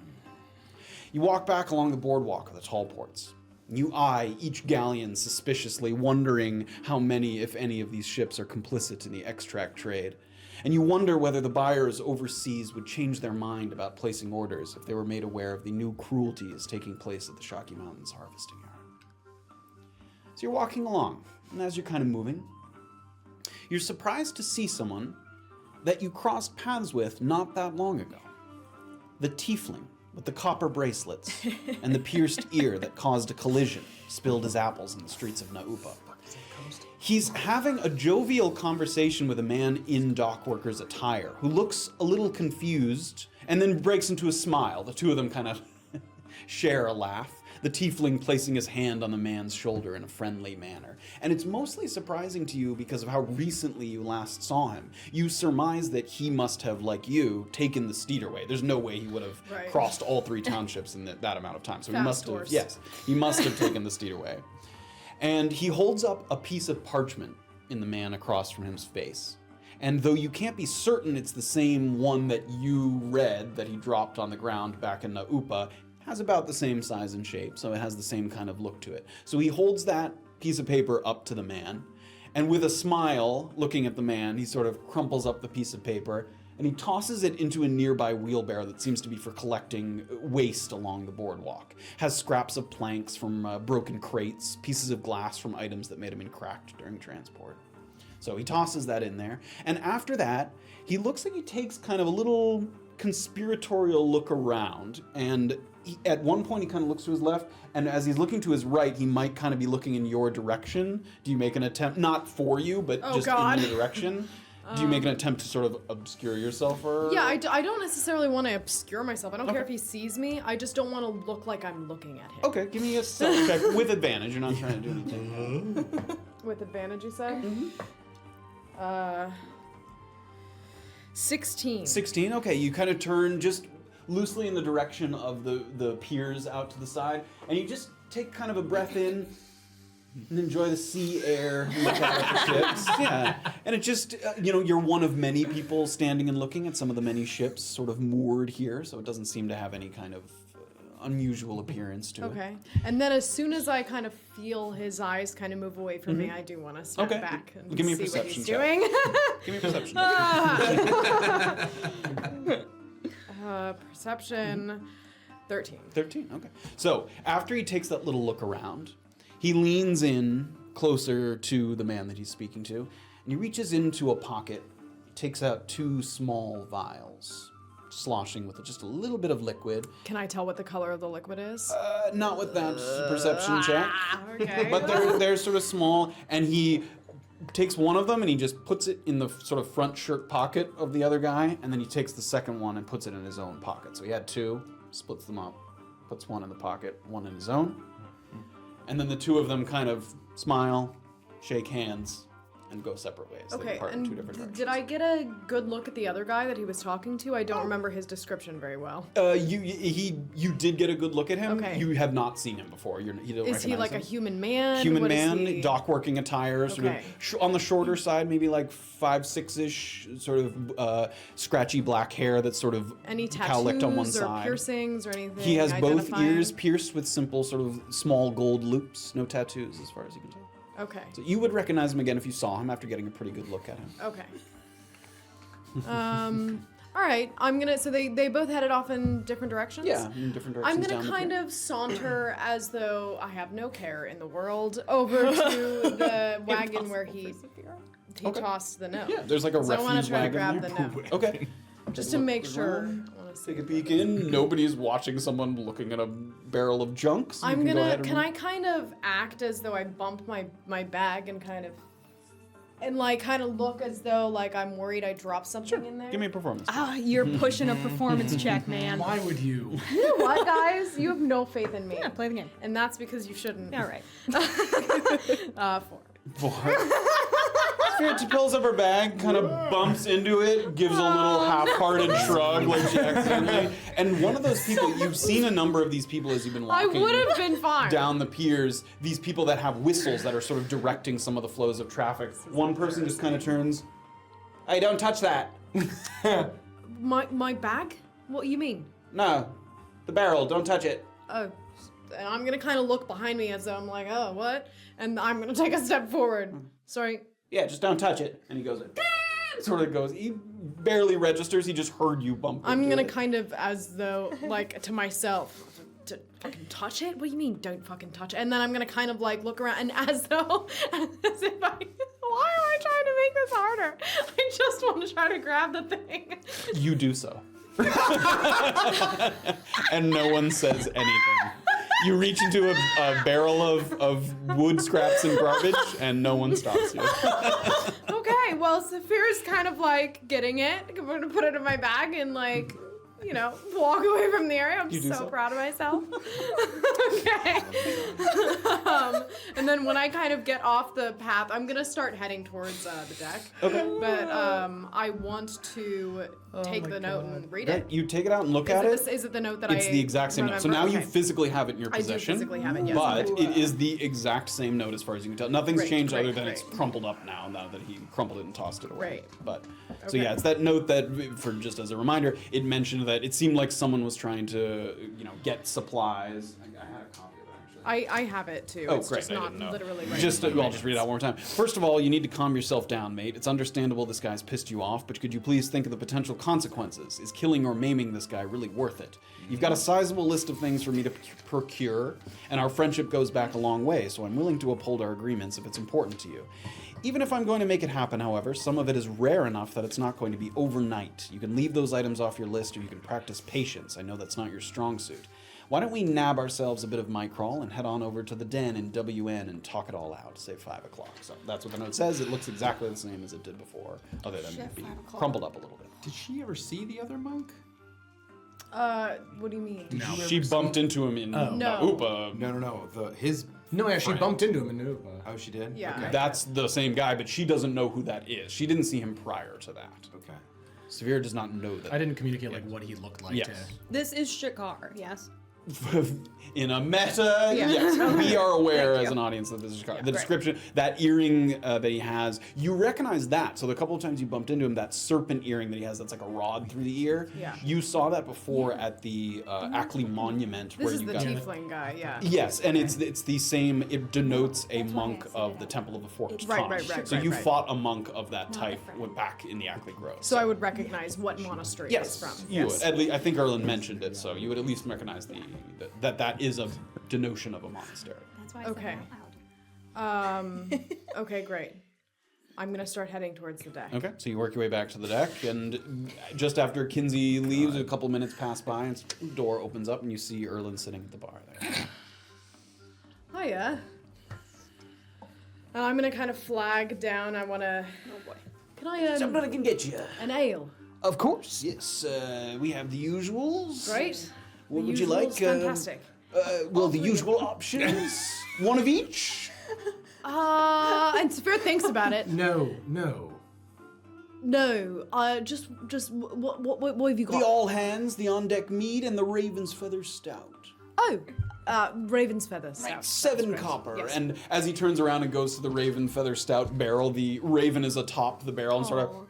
You walk back along the boardwalk of the tall ports. You eye each galleon suspiciously, wondering how many, if any, of these ships are complicit in the extract trade. And you wonder whether the buyers overseas would change their mind about placing orders if they were made aware of the new cruelties taking place at the Shocky Mountains harvesting yard. So you're walking along, and as you're kind of moving, you're surprised to see someone that you crossed paths with not that long ago. The Tiefling with the copper bracelets and the pierced ear that caused a collision, spilled his apples in the streets of Naupa. He's having a jovial conversation with a man in dockworker's attire who looks a little confused and then breaks into a smile. The two of them kind of share a laugh, the Tiefling placing his hand on the man's shoulder in a friendly manner. And it's mostly surprising to you because of how recently you last saw him. You surmise that he must have, like you, taken the Steederway. There's no way he would have Right. crossed all three townships in that amount of time. So he Fast must have, horse. yes, he must have taken the Steederway. And he holds up a piece of parchment in the man across from him's face. And though you can't be certain it's the same one that you read that he dropped on the ground back in Naupa, has about the same size and shape, so it has the same kind of look to it. So he holds that piece of paper up to the man, and with a smile, looking at the man, he sort of crumples up the piece of paper, and he tosses it into a nearby wheelbarrow that seems to be for collecting waste along the boardwalk. Has scraps of planks from broken crates, pieces of glass from items that may have been cracked during transport. So he tosses that in there. And after that, he looks like he takes kind of a little conspiratorial look around. And at one point, he kind of looks to his left. And as he's looking to his right, he might kind of be looking in your direction. Do you make an attempt, not for you, but just in your direction? Do you make an attempt to sort of obscure yourself? Or Yeah, I don't necessarily want to obscure myself. I don't care if he sees me. I just don't want to look like I'm looking at him. Okay, give me a stealth check with advantage. You're not trying to do anything. With advantage, you say? 16. 16, okay. You kind of turn just loosely in the direction of the piers out to the side, and you just take kind of a breath in and enjoy the sea air, look out at the ships. Yeah, and it just, you're one of many people standing and looking at some of the many ships sort of moored here, so it doesn't seem to have any kind of unusual appearance to it. Okay. And then as soon as I kind of feel his eyes kind of move away from me, I do want to step back and Give me a see what perception he's check. doing. Give me a perception check. Perception 13. 13, okay. So, after he takes that little look around, he leans in closer to the man that he's speaking to, and he reaches into a pocket, takes out 2 small vials, sloshing with just a little bit of liquid. Can I tell what the color of the liquid is? Not with that perception check, Okay. but they're sort of small, and he takes one of them and he just puts it in the sort of front shirt pocket of the other guy, and then he takes the second one and puts it in his own pocket. So he had 2, splits them up, puts one in the pocket, one in his own. And then the 2 of them kind of smile, shake hands, and go separate ways. They Okay, depart in and 2 different directions. did I get a good look at the other guy that he was talking to? I don't remember his description very well. You did get a good look at him. Okay. You have not seen him before. You don't Is recognize he like him. a human man? Human What is man, he? dock working attire, sort Okay. of on the shorter side, maybe like 5'6"-ish, sort of scratchy black hair that's sort of Any cowlicked on one tattoos or side. piercings or anything? He has both identifying? ears pierced with simple sort of small gold loops, no tattoos as far as you can tell. Okay. So you would recognize him again if you saw him after getting a pretty good look at him. Okay. All right. I'm gonna. So they both headed off in different directions. Yeah, in different directions. I'm down gonna the kind pier. of saunter as though I have no care in the world over to the wagon where he tossed the note. Yeah, there's like a So I want refuse to try to wagon grab there. the note Okay. just to make sure. I wanna see Take a what peek that is. in. Nobody's watching someone looking at a barrel of junk. So you I'm can go gonna. ahead and Can I kind of act as though I bump my bag and kind of look as though like I'm worried I dropped something in there? Give me a performance. Ah, you're pushing a performance check, man. Why would you? You know what, guys? You have no faith in me. Yeah, play the game. And that's because you shouldn't. All right. 4. Spirit pulls up her bag, kind of bumps into it, gives a little half-hearted shrug like she accidentally. And one of those people, you've seen a number of these people as you've been I walking would have been fine. down the piers, these people that have whistles that are sort of directing some of the flows of traffic. One person just kind of turns, "Hey, don't touch that." My bag? What do you mean? No, the barrel, don't touch it. Oh, and I'm gonna kind of look behind me as though I'm like, oh, what? And I'm gonna take a step forward. Sorry. Yeah, just don't touch it. And he goes, sort of goes, he barely registers, he just heard you bump I'm into gonna it. kind of as though, like, to myself, to fucking touch it? What do you mean, don't fucking touch it? And then I'm gonna kind of like look around and as though, as if I, why am I trying to make this harder? I just want to try to grab the thing. You do so. And no one says anything. You reach into a barrel of wood scraps and garbage, and no one stops you. Okay, well, Safira's kind of like getting it. I'm gonna put it in my bag and like, you know, walk away from the area. I'm You do so so. proud of myself. Okay. And then when I kind of get off the path, I'm gonna start heading towards the deck. Okay. But I want to take the note and read it. You take it out and look at it. Is it the note that It's the exact same note. So now remember? you physically have it in your I do possession. physically have it, yes. But Okay. it is the exact same note as far as you can tell. Nothing's Great, changed great, other than great. it's crumpled up now that he crumpled it and tossed it away. Right. But so Okay. yeah, it's that note that, for just as a reminder, it mentioned that it seemed like someone was trying to, get supplies. I had a copy of it actually. I have it too. Oh, it's great. just I not didn't know. literally right. I'll just read it out one more time. First of all, you need to calm yourself down, mate. It's understandable this guy's pissed you off, but could you please think of the potential consequences? Is killing or maiming this guy really worth it? You've got a sizable list of things for me to procure, and our friendship goes back a long way, so I'm willing to uphold our agreements if it's important to you. Even if I'm going to make it happen, however, some of it is rare enough that it's not going to be overnight. You can leave those items off your list, or you can practice patience. I know that's not your strong suit. Why don't we nab ourselves a bit of Microl and head on over to the den in WN and talk it all out, say 5 o'clock. So that's what the note says. It looks exactly the same as it did before, other than it being crumpled up a little bit. Did she ever see the other monk? What do you mean? No, she bumped into him in Upa. No. No, yeah, she friend. bumped into him in Upa. Oh, she did? Yeah. Okay. That's the same guy, but she doesn't know who that is. She didn't see him prior to that. Okay. Safira does not know that. I didn't communicate like what he looked like. Yes. This is Shakar, yes. In a meta, yes, we are aware as an audience that this is the description, that earring that he has, you recognize that. So the couple of times you bumped into him, that serpent earring that he has, that's like a rod through the ear. Yeah. You saw that before at the Ackley Monument, This where is you the got. Tiefling guy, yeah. Yes, and it's the same. It denotes a monk of the Temple of the Forged Right, Tongue. right, So right, you right. fought a monk of that type back in the Ackley Grove. So I would recognize what monastery Yes, it's from. you would. At least, I think Erland mentioned it, so you would at least recognize that is a denotion of a monastery. That's why I Okay. said it out loud. Okay, great. I'm gonna start heading towards the deck. Okay, so you work your way back to the deck, and just after Kinsey leaves, a couple minutes pass by, and the door opens up, and you see Erland sitting at the bar there. Hiya. And I'm gonna kind of flag down. I wanna. Oh boy. Can I Something I can get you. an ale? Of course, yes. We have the usuals. Great. What The would you usual's like? Fantastic. Well, the usual options. One of each. And Safira thinks about it. No. No, just what have you got? The all hands, the on deck mead, and the Raven's Feather Stout. Oh, Raven's Feather Stout. 7 That's copper. correct, yes. And as he turns around and goes to the Raven Feather Stout barrel, the Raven is atop the barrel and sort of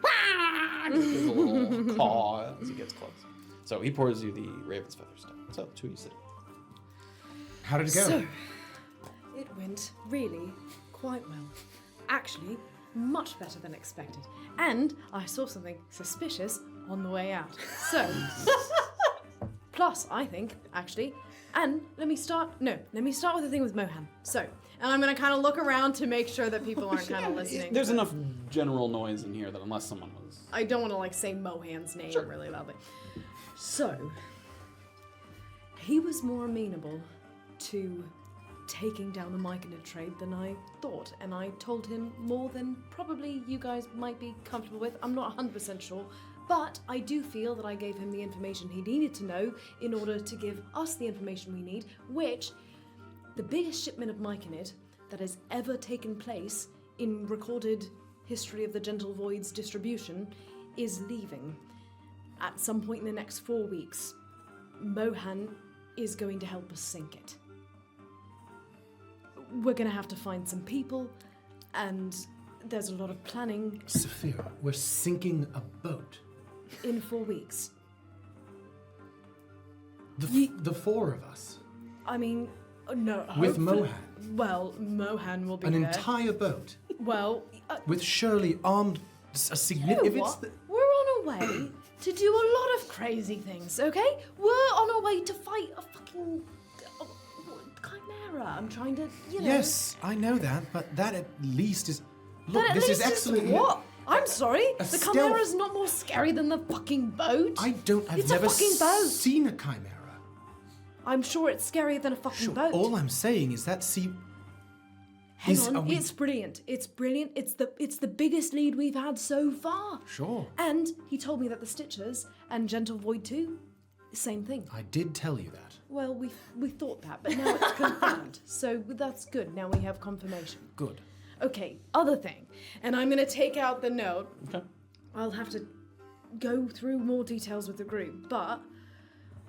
gives a little caw as he gets close. So he pours you the Raven's Feather Stout. So, 2 you sit. How did it go? So, it went really quite well. Actually, much better than expected. And I saw something suspicious on the way out. So, plus, I think, actually, and let me start with the thing with Mohan. So, and I'm going to kind of look around to make sure that people aren't kind of listening. There's enough general noise in here that unless someone was... I don't want to, like, say Mohan's name really loudly. So, he was more amenable to taking down the Myconid trade than I thought, and I told him more than probably you guys might be comfortable with. I'm not 100% sure, but I do feel that I gave him the information he needed to know in order to give us the information we need, which the biggest shipment of Myconid that has ever taken place in recorded history of the Gentle Void's distribution is leaving. At some point in the next 4 weeks, Mohan is going to help us sink it. We're going to have to find some people, and there's a lot of planning Safira, we're sinking a boat. in 4 weeks. The 4 of us. I mean, no. With hopefully- Mohan. Well, Mohan will be An there. entire boat. Well, With Shirley armed. A you know significant. what? We're on our way to do a lot of crazy things, okay? We're on our way to fight a fucking chimera. I'm trying to, you know. Yes, I know that, but that at least is. That Look, at this least is excellent. What? I'm sorry. A The stealth- chimera's not more scary than the fucking boat. I've It's never a fucking boat. seen a chimera. I'm sure it's scarier than a fucking Sure, boat. all I'm saying is that Hang is- on, are we- it's brilliant. It's brilliant. It's the biggest lead we've had so far. Sure. And he told me that the Stitchers and Gentle Void too, same thing. I did tell you that. Well, we thought that, but now it's confirmed. So that's good. Now we have confirmation. Good. Okay, other thing. And I'm going to take out the note. Okay. I'll have to go through more details with the group, but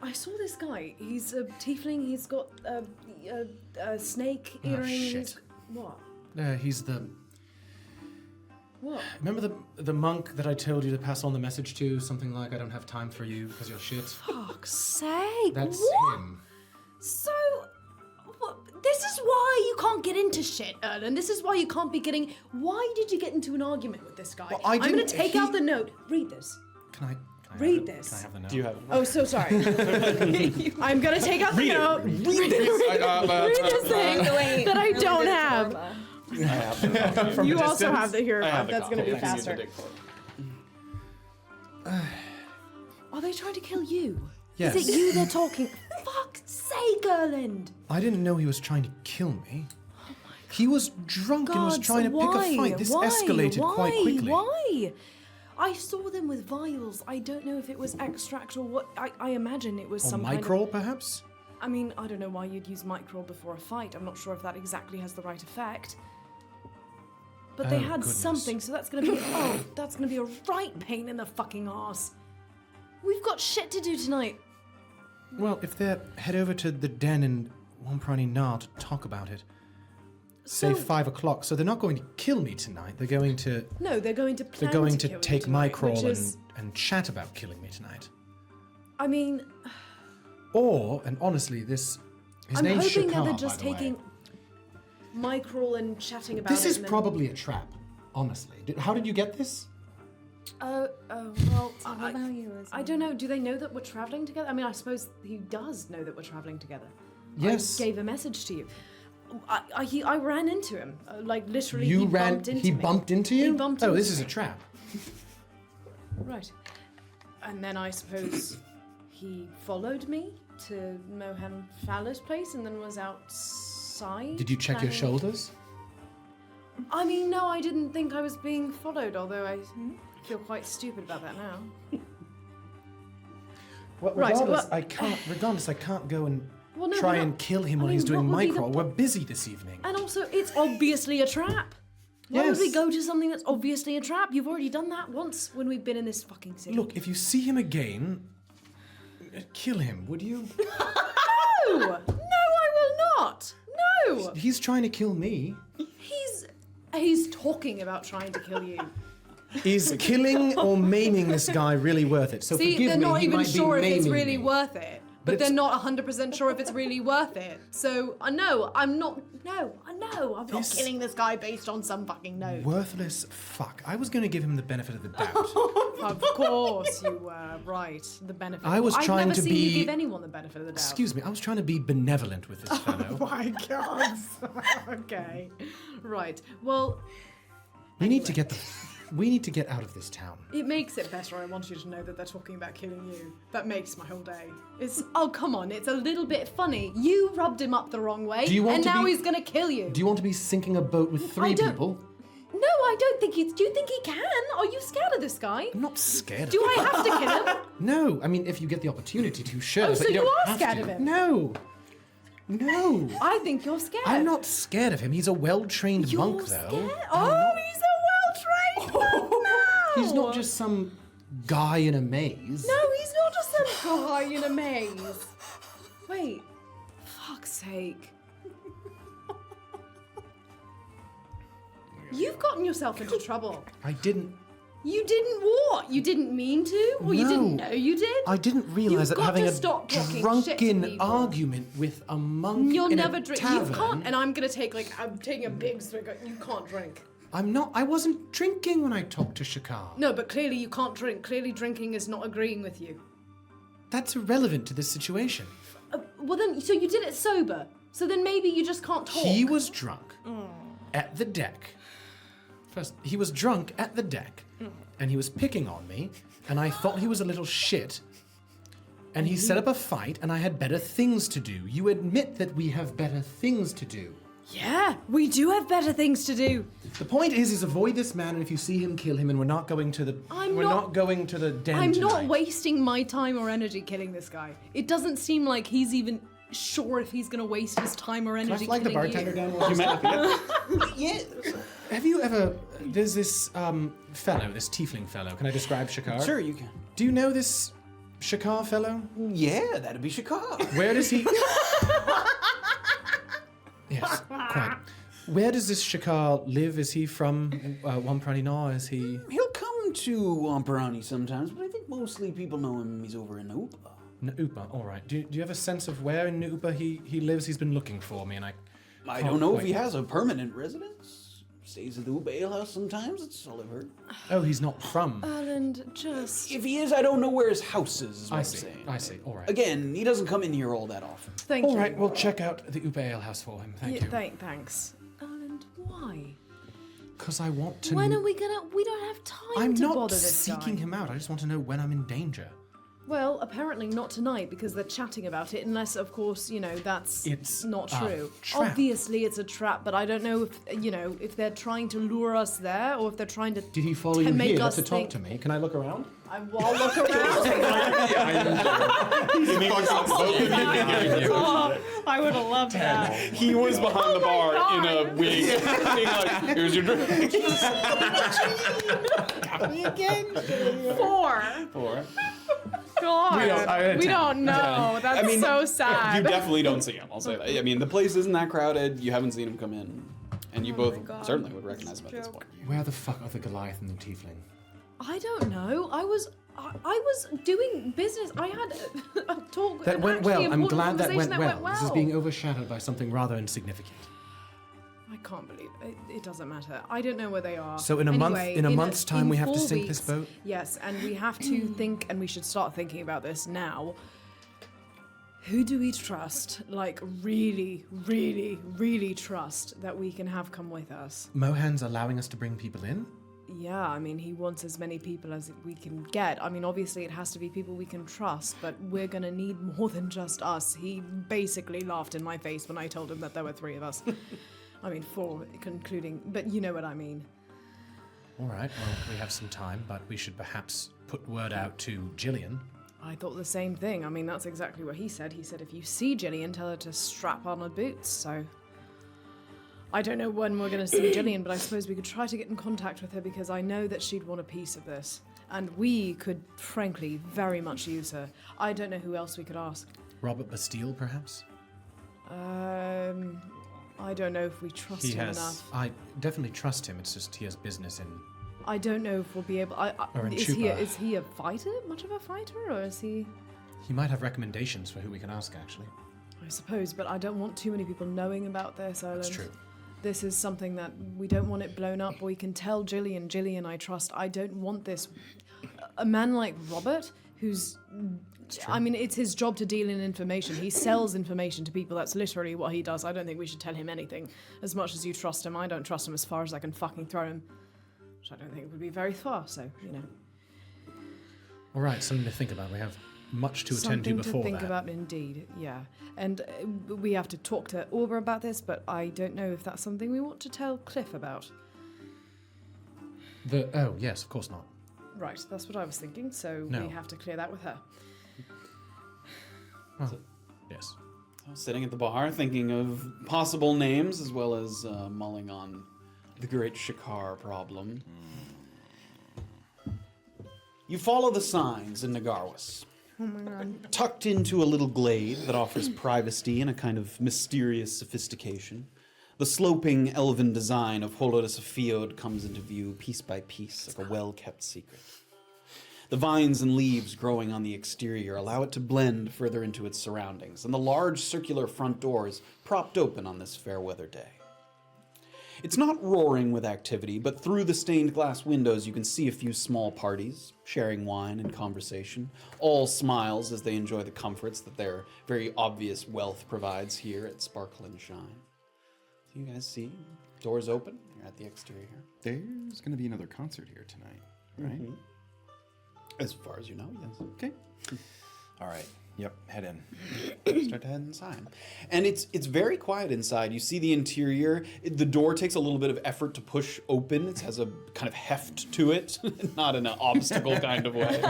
I saw this guy. He's a tiefling. He's got a snake Oh, earring. shit. What? He's the. What? Remember the monk that I told you to pass on the message to? Something like, I don't have time for you because you're shit. Fuck's sake. That's what? him. So, this shit, Erland. This is why you can't be getting... Why did you get into an argument with this guy? Well, I I'm going to didn't- take out the note. Read this. Can I Read have this. Can I have the note? Do you have it? Oh, so sorry. I'm going to take out the note. Read this thing Wait, that I really don't did have. Orba. I have the You also have the hero. I have the That's going to copy. be I can use the faster. dig for it. Are they trying to kill you? Yes. Is it you they're talking? Fuck's sake, Erland. I didn't know he was trying to kill me. He was drunk and was Gods, trying to pick a fight. This escalated quite quickly. Why? I saw them with vials. I don't know if it was extract or what. I imagine it was Or some microl, perhaps? I mean, I don't know why you'd use microl before a fight. I'm not sure if that exactly has the right effect. But they Oh, had goodness. something, so that's gonna be that's gonna be a right pain in the fucking arse. We've got shit to do tonight. Well, if they head over to the den in Wamprani Na to talk about it, say So- 5 o'clock. So they're not going to kill me tonight. They're going to No, they're going to plan kill you take tonight, microl which is, and chat about killing me tonight. I mean, Or, and honestly, his I'm name's hoping Shakar, that they're just by the way. taking microl and chatting about This it. is and then- probably a trap, honestly. How did you get this? well, What about you? I don't know. Do they know that we're traveling together? I mean, I suppose he does know that we're traveling together. Yes. I gave a message to you. I ran into him. Like, literally, You he ran. bumped into He me. bumped into you. He bumped oh, into this is me. a trap. Right. And then I suppose he followed me to Mohan Fowler's place and then was outside. Did you check your planning- shoulders? I mean, no, I didn't think I was being followed, although I feel quite stupid about that now. Well, Right, regardless, well- I can't go and Well, no, try we're not- and kill him I while mean, he's doing what would be the micro. We're busy this evening. And also, it's obviously a trap. Why would we Yes. go to something that's obviously a trap? You've already done that once when we've been in this fucking city. Look, if you see him again, kill him, would you? No! No, I will not! No! He's trying to kill me. He's talking about trying to kill you. Is killing or maiming this guy really worth it? So See, forgive they're me, not he even might be sure if it's maiming really me. worth it. But it's- they're not 100% sure if it's really worth it. So, no, I'm not. No, I'm not This- killing this guy based on some fucking note. Worthless fuck. I was going to give him the benefit of the doubt. Of course you were, right. The benefit. I was trying I've never to seen you be- give anyone the benefit of the doubt. Excuse me, I was trying to be benevolent with this fellow. My God. Okay. Right. Well, We need to get out of this town. it makes it better. I want you to know that they're talking about killing you. That makes my whole day. Oh, come on. It's a little bit funny. You rubbed him up the wrong way, Do you want and to now be- he's gonna kill you. Do you want to be sinking a boat with 3 don't- people? No, I don't think he's. Do you think he can? Are you scared of this guy? I'm not scared Do of him. I have to kill him? No, I mean, if you get the opportunity to, sure. Oh, but so you you don't are have scared to. of him? No. No. I think you're scared. I'm not scared of him. He's a well-trained You're monk, scared? though. Oh, he's a well-trained monk now. He's not just some guy in a maze. No, he's not just some guy in a maze. Wait, fuck's sake. You've gotten yourself into trouble. I didn't. You didn't what? You didn't mean to? Or you didn't No. know you did? I didn't realize You've that got having to a stop talking shit to drunken people. argument with a monk You'll in never a drink. tavern. You can't. And I'm gonna take I'm taking a big swig. You can't drink. I'm not. I wasn't drinking when I talked to Shakar. No, but clearly you can't drink. Clearly drinking is not agreeing with you. That's irrelevant to this situation. Well then, so you did it sober. So then maybe you just can't talk. He was drunk at the deck. First, he was drunk at the deck, and he was picking on me, and I thought he was a little shit. And he set up a fight, and I had better things to do. You admit that we have better things to do. Yeah, we do have better things to do. The point is avoid this man, and if you see him, kill him. And we're not going to the. I'm we're not- not going to the den I'm tonight. not wasting my time or energy killing this guy. It doesn't seem like he's even sure if he's gonna waste his time or Can I energy flag the killing bartender you. down? While Yeah. Have you ever? There's this fellow, this tiefling fellow. Can I describe Shakar? Sure, you can. Do you know this Shakar fellow? Yeah, that'd be Shakar. Where does he? Yes, quite. Where does this Shakar live? Is he from Wamprani Na? Is he? He'll come to Wamparani sometimes, but I think mostly people know him. He's over in Orba. Nuupa, all right. Do you have a sense of where in Nuupa he lives? He's been looking for me, and I I don't know if he has a permanent residence. Stays at the Ube Ale House sometimes, that's all I've heard. Oh, he's not from. Erland, just... If he is, I don't know where his house is what I I'm see. saying. I see. All right. Again, he doesn't come in here all that often. Thank you. All right, we'll check out the Ube Ale House for him. Thank you. Thanks. Erland, why? Because I want to. When are we gonna... We don't have time I'm to not bother this seeking guy. him out. I just want to know when I'm in danger. Well, apparently not tonight because they're chatting about it, unless, of course, that's It's not a true. trap. Obviously, it's a trap, but I don't know if, if they're trying to lure us there or if they're trying to Did he follow to you make here us to talk think- to me? Can I look around? I'll look around. I would have loved that. He was behind the bar in a God. wig, being like, here's your drink. Four. God. We don't- don't know. That's so sad. You definitely don't see him, I'll say that. I mean, the place isn't that crowded, you haven't seen him come in, and you both God. certainly would recognize him at this Joke. point. Where the fuck are the Goliath and the Tiefling? I don't know. I was doing business. I had a talk. That an went actually well. I'm important glad that went conversation well. This is being overshadowed by something rather insignificant. I can't believe it. It doesn't matter. I don't know where they are. So in a month's time, we have to sink this boat? Yes, and we have to think, and we should start thinking about this now. Who do we trust? Like, really, really, really trust that we can have come with us? Mohan's allowing us to bring people in? Yeah, I mean, he wants as many people as we can get. I mean, obviously, it has to be people we can trust, but we're gonna need more than just us. He basically laughed in my face when I told him that there were 3 of us. I mean, 4, including, but you know what I mean. All right, well, we have some time, but we should perhaps put word out to Jillian. I thought the same thing. I mean, that's exactly what he said. He said, if you see Jillian, tell her to strap on her boots. So, I don't know when we're going to see Jillian, but I suppose we could try to get in contact with her because I know that she'd want a piece of this. And we could, frankly, very much use her. I don't know who else we could ask. Robert Bastille, perhaps? I don't know if we trust him enough. I definitely trust him. It's just he has business in. I don't know if we'll be able. Or in is Chupa. he a fighter? Much of a fighter, or is he? He might have recommendations for who we can ask, actually. I suppose, but I don't want too many people knowing about this, Erland. That's true. This is something that we don't want it blown up. We can tell Jillian, I trust. I don't want this. A man like Robert, who's. I mean, it's his job to deal in information. He sells information to people. That's literally what he does. I don't think we should tell him anything. As much as you trust him, I don't trust him as far as I can fucking throw him. Which I don't think would be very far, so, All right, something to think about. We have much to attend to Something before to think that. about, indeed, yeah. And we have to talk to Orba about this, but I don't know if that's something we want to tell Cliff about. Oh, yes, of course not. Right, that's what I was thinking, so No. we have to clear that with her. Well, yes. I was sitting at the bar thinking of possible names as well as mulling on the great Shikar problem. You follow the signs in Nagarwas. Oh my god. Tucked into a little glade that offers privacy and a kind of mysterious sophistication, the sloping elven design of Holodus Fiod comes into view piece by piece like a well-kept secret. The vines and leaves growing on the exterior allow it to blend further into its surroundings, and the large circular front door is propped open on this fair weather day. It's not roaring with activity, but through the stained glass windows you can see a few small parties, sharing wine and conversation, all smiles as they enjoy the comforts that their very obvious wealth provides here at Sparkle and Shine. So you guys see, doors open, you're at the exterior. There's going to be another concert here tonight, right? Mhm. As far as you know, yes. Okay. All right. Yep. Head in. Start to head inside. And it's very quiet inside. You see the interior. The door takes a little bit of effort to push open. It has a kind of heft to it, not in an obstacle kind of way.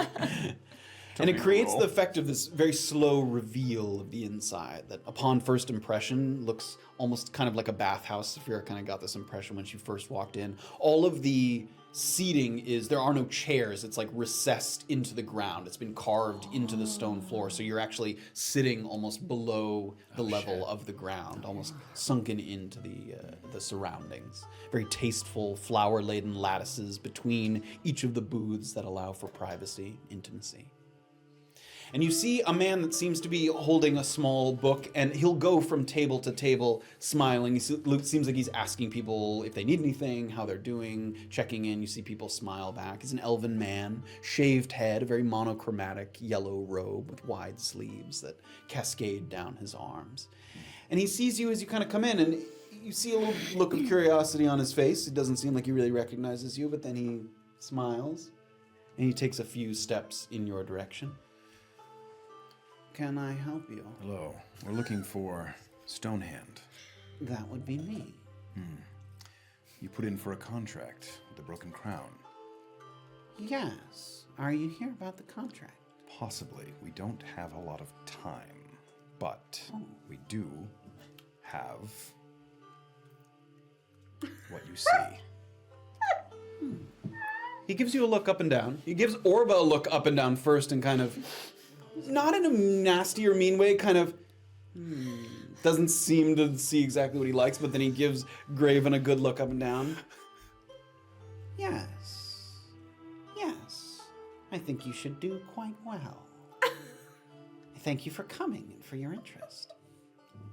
And it creates the effect of this very slow reveal of the inside that upon first impression looks almost kind of like a bathhouse. Safira kind of got this impression when she first walked in. All of the seating there are no chairs. It's like recessed into the ground. It's been carved into the stone floor. So you're actually sitting almost below the level of the ground, almost sunken into the surroundings. Very tasteful, flower-laden lattices between each of the booths that allow for privacy, intimacy. And you see a man that seems to be holding a small book, and he'll go from table to table smiling. He seems like he's asking people if they need anything, how they're doing, checking in. You see people smile back. He's an elven man, shaved head, a very monochromatic yellow robe with wide sleeves that cascade down his arms. And he sees you as you kind of come in, and you see a little look of curiosity on his face. It doesn't seem like he really recognizes you, but then he smiles, and he takes a few steps in your direction. Can I help you? Hello. We're looking for Stonehand. That would be me. You put in for a contract with the Broken Crown. Yes. Are you here about the contract? Possibly. We don't have a lot of time, but we do have what you see. He gives you a look up and down. He gives Orba a look up and down first and kind of, not in a nasty or mean way, kind of doesn't seem to see exactly what he likes, but then he gives Graven a good look up and down. Yes. Yes. I think you should do quite well. Thank you for coming and for your interest.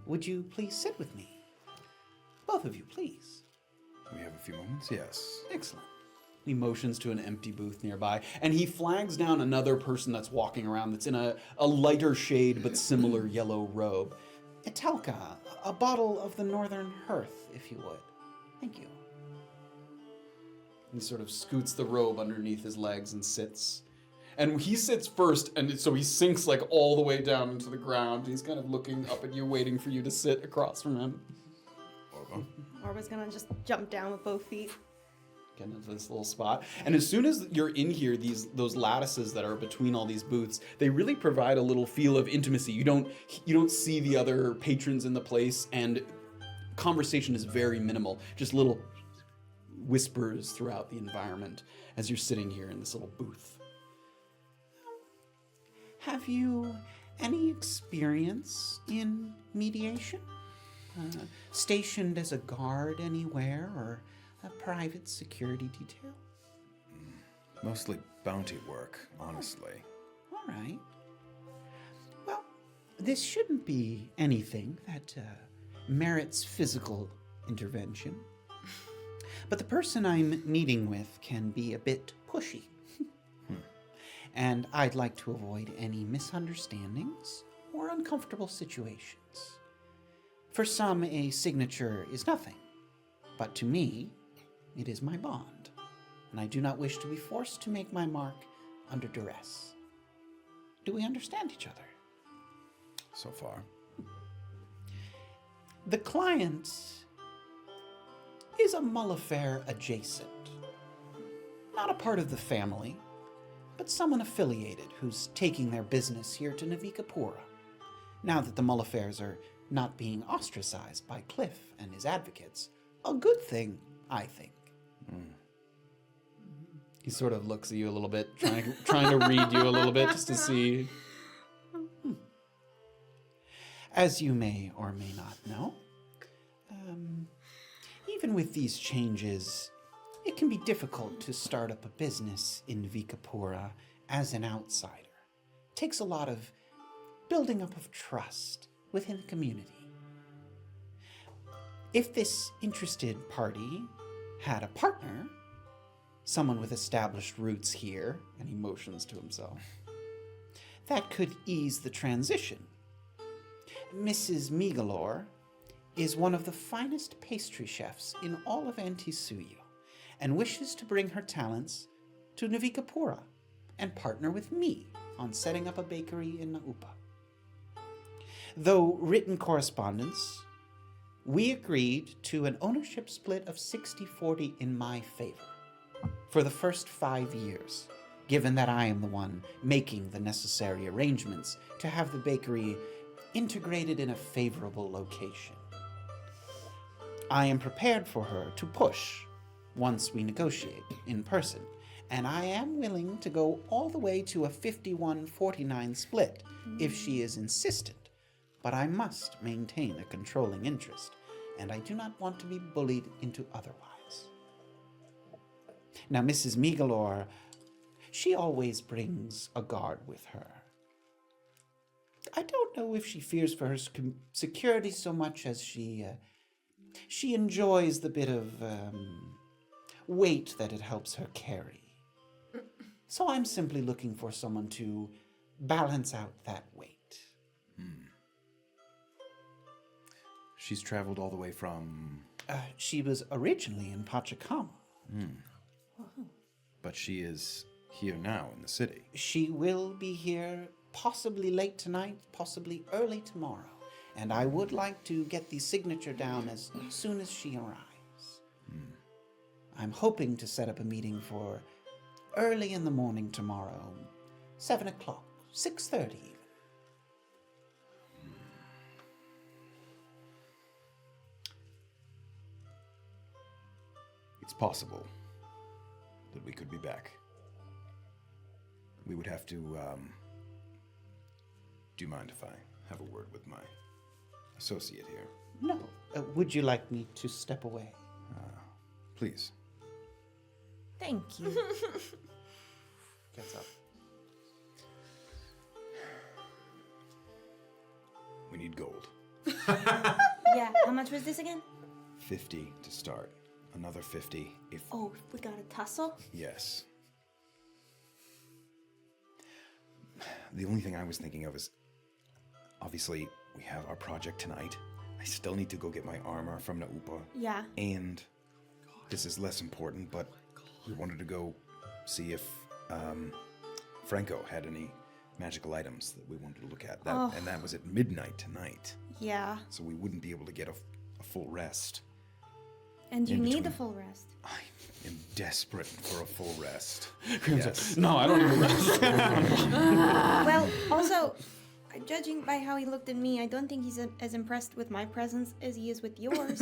Would you please sit with me? Both of you, please. We have a few moments? Yes. Excellent. He motions to an empty booth nearby, and he flags down another person that's walking around that's in a lighter shade but similar yellow robe. Etelka, a bottle of the Northern Hearth, if you would. Thank you. He sort of scoots the robe underneath his legs and sits. And he sits first, and so he sinks like all the way down into the ground. He's kind of looking up at you, waiting for you to sit across from him. Orba. Orba's gonna just jump down with both feet. Get into this little spot. And as soon as you're in here, those lattices that are between all these booths, they really provide a little feel of intimacy. You don't see the other patrons in the place, and conversation is very minimal. Just little whispers throughout the environment as you're sitting here in this little booth. Have you any experience in mediation? Stationed as a guard anywhere, or a private security detail? Mostly bounty work, honestly. All right. Well, this shouldn't be anything that merits physical intervention. But the person I'm meeting with can be a bit pushy. And I'd like to avoid any misunderstandings or uncomfortable situations. For some, a signature is nothing. But to me, it is my bond, and I do not wish to be forced to make my mark under duress. Do we understand each other? So far. The client is a Mullafair adjacent. Not a part of the family, but someone affiliated who's taking their business here to Navikapura, now that the Mullafairs are not being ostracized by Cliff and his advocates. A good thing, I think. He sort of looks at you a little bit, trying to read you a little bit just to see. As you may or may not know, even with these changes, it can be difficult to start up a business in Vikapura as an outsider. It takes a lot of building up of trust within the community. If this interested party had a partner, someone with established roots here, and he motions to himself, that could ease the transition. Mrs. Migalore is one of the finest pastry chefs in all of Antisuyu, and wishes to bring her talents to Navikapura and partner with me on setting up a bakery in Naupa. Though written correspondence, we agreed to an ownership split of 60-40 in my favor for the first 5 years, given that I am the one making the necessary arrangements to have the bakery integrated in a favorable location. I am prepared for her to push once we negotiate in person, and I am willing to go all the way to a 51-49 split if she is insistent, but I must maintain a controlling interest, and I do not want to be bullied into otherwise. Now, Mrs. Migalore, she always brings a guard with her. I don't know if she fears for her security so much as she enjoys the bit of weight that it helps her carry. So I'm simply looking for someone to balance out that weight. She's traveled all the way from... She was originally in Pachacama. But she is here now in the city. She will be here possibly late tonight, possibly early tomorrow. And I would like to get the signature down as soon as she arrives. I'm hoping to set up a meeting for early in the morning tomorrow, 7 o'clock, 6:30 even. It's possible that we could be back. We would have to, do you mind if I have a word with my associate here? No. Would you like me to step away? Please. Thank you. Gets up. We need gold. Yeah, how much was this again? 50 to start. Another 50 if... Oh, we got a tussle? Yes. The only thing I was thinking of is, obviously, we have our project tonight. I still need to go get my armor from Naupa. Yeah. And this is less important, but we wanted to go see if Franco had any magical items that we wanted to look at. And that was at midnight tonight. Yeah. So we wouldn't be able to get a full rest. And you In need between. a full rest. I am desperate for a full rest. No, I don't need to rest. Well, also, judging by how he looked at me, I don't think he's as impressed with my presence as he is with yours.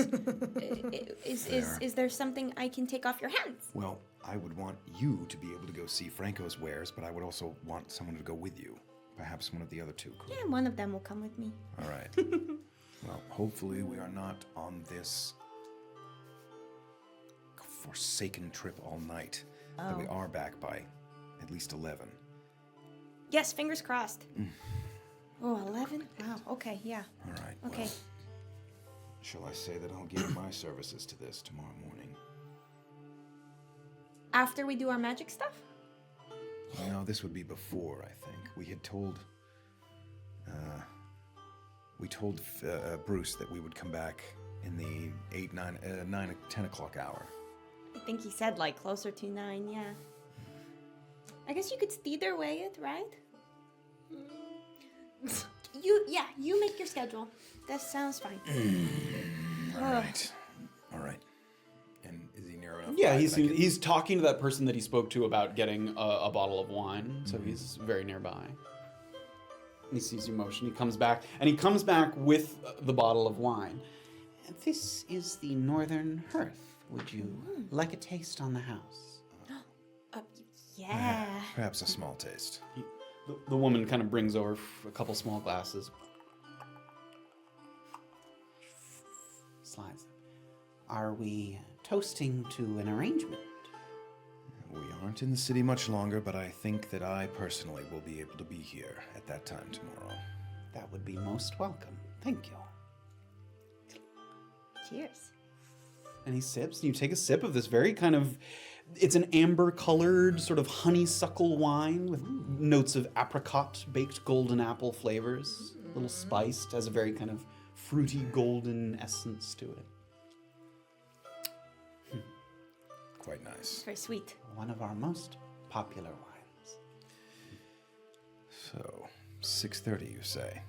Is there something I can take off your hands? Well, I would want you to be able to go see Franco's wares, but I would also want someone to go with you. Perhaps one of the other two could. Yeah, one of them will come with me. All right. Well, hopefully we are not on this forsaken trip all night. That we are back by at least 11. Yes, fingers crossed. Oh, 11? Wow, okay, yeah. All right. Okay. Well, shall I say that I'll give my services to this tomorrow morning? After we do our magic stuff? No, this would be before, I think. We had told... we told Bruce that we would come back in the 10 o'clock hour. I think he said like closer to 9, yeah. I guess you could either way it, right? You make your schedule. That sounds fine. All right. And is he near enough? Yeah, he's talking to that person that he spoke to about getting a bottle of wine, so he's very nearby. He sees you motion. He comes back, with the bottle of wine. And this is the Northern Hearth. Would you like a taste on the house? Yeah. Perhaps a small taste. The woman kind of brings over a couple small glasses. Slides them. Are we toasting to an arrangement? We aren't in the city much longer, but I think that I personally will be able to be here at that time tomorrow. That would be most welcome. Thank you. Cheers. And he sips, and you take a sip of this very kind of, it's an amber-colored sort of honeysuckle wine with notes of apricot, baked golden apple flavors, a little spiced, has a very kind of fruity golden essence to it. Quite nice. Very sweet. One of our most popular wines. So, 6:30, you say?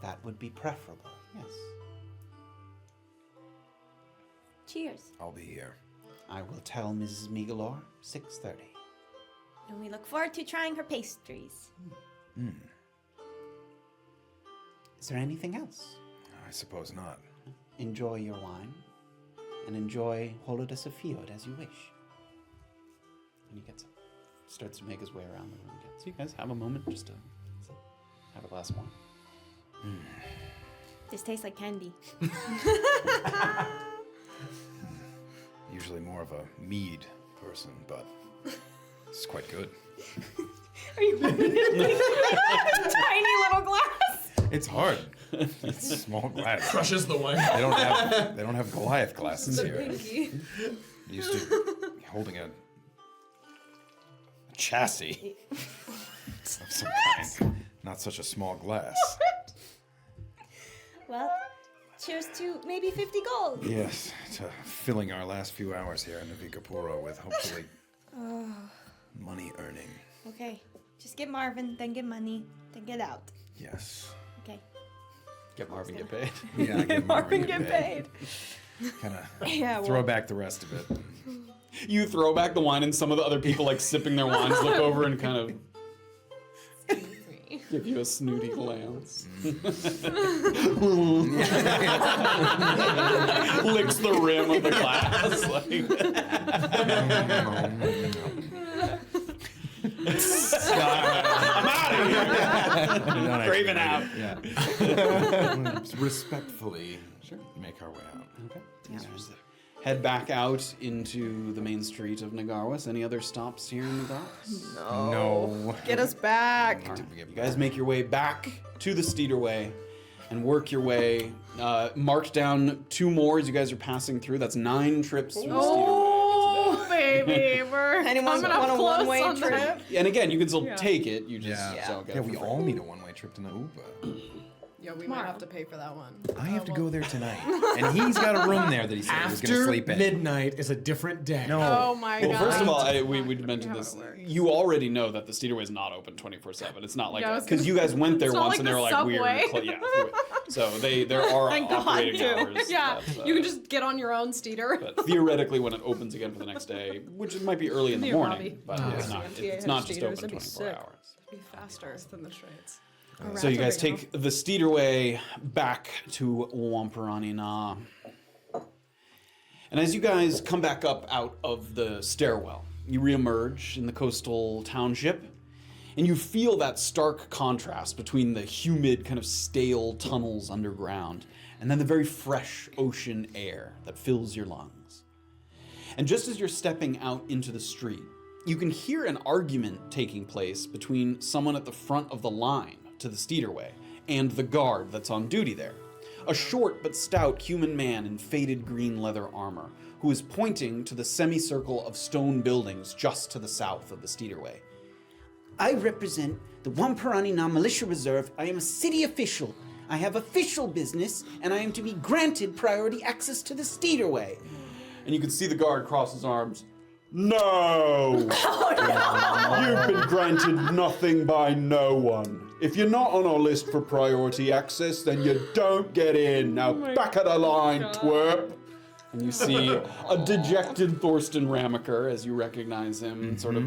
That would be preferable, yes. Cheers. I'll be here. I will tell Mrs. Migalore 6:30. And we look forward to trying her pastries. Is there anything else? I suppose not. Enjoy your wine, and enjoy Holodas of Fiod as you wish. And he starts to make his way around the room again. So you guys have a moment just to have a glass of wine. This tastes like candy. Usually more of a mead person, but it's quite good. Are you holding it like a tiny little glass? It's hard. It's a small glass. Crushes the wine. They don't have Goliath glasses here. Pinky. Used to holding a chassis of some kind. Not such a small glass. Well, cheers to maybe 50 gold. Yes, to filling our last few hours here in Navikapuro with hopefully money earning. Okay, just get Marvin, then get money, then get out. Yes. Okay. Get Marvin, get paid. Yeah, get Marvin get paid. Kind of Yeah, throw back the rest of it. You throw back the wine, and some of the other people, like sipping their wines, look over and kind of give you a snooty glance. Licks the rim of the glass. I'm out of here. Graven out. Yeah. Respectfully make our way out. Okay. Head back out into the main street of Nagarwas. Any other stops here in Nagarwas? No. Get us back. All right. You guys make your way back to the Steederway and work your way. Mark down 2 more as you guys are passing through. That's 9 trips through the Oh, baby, we're Anyone coming up want a close one-way on trip? that. Steederway. And again, you can still take it. You just don't get Yeah, it for we free. all need a one-way trip to Nauba. Yeah, we might have to pay for that one. I have to go there tonight. And he's got a room there that he said he was going to After sleep in. midnight is a different day. No. Oh my god. Well, first of all, we mentioned how this. it works. You already know that the Steederway is not open 24/7. It's not like Yeah, I was because gonna- you guys went there It's not once like and they the were like subway. weird. So there are Thank God, operating too. hours. Yeah, that, you can just get on your own steeder. But theoretically, when it opens again for the next day, which it might be early in the Near morning, Bobby. but it's not. MTA It's not had just Steeders, open that'd be 24 sick. hours. Be faster than the trains. So you guys take the Steederway back to Wampiranina. And as you guys come back up out of the stairwell, you reemerge in the coastal township, and you feel that stark contrast between the humid, kind of stale tunnels underground and then the very fresh ocean air that fills your lungs. And just as you're stepping out into the street, you can hear an argument taking place between someone at the front of the line to the Steederway and the guard that's on duty there. A short but stout human man in faded green leather armor who is pointing to the semicircle of stone buildings just to the south of the Steederway. I represent the Wampiranina Militia Reserve. I am a city official. I have official business, and I am to be granted priority access to the Steederway. And you can see the guard cross his arms. No! You've been granted nothing by no one. If you're not on our list for priority access, then you don't get in. Now back of the line, twerp. And you see a dejected Thorsten Ramaker, as you recognize him, sort of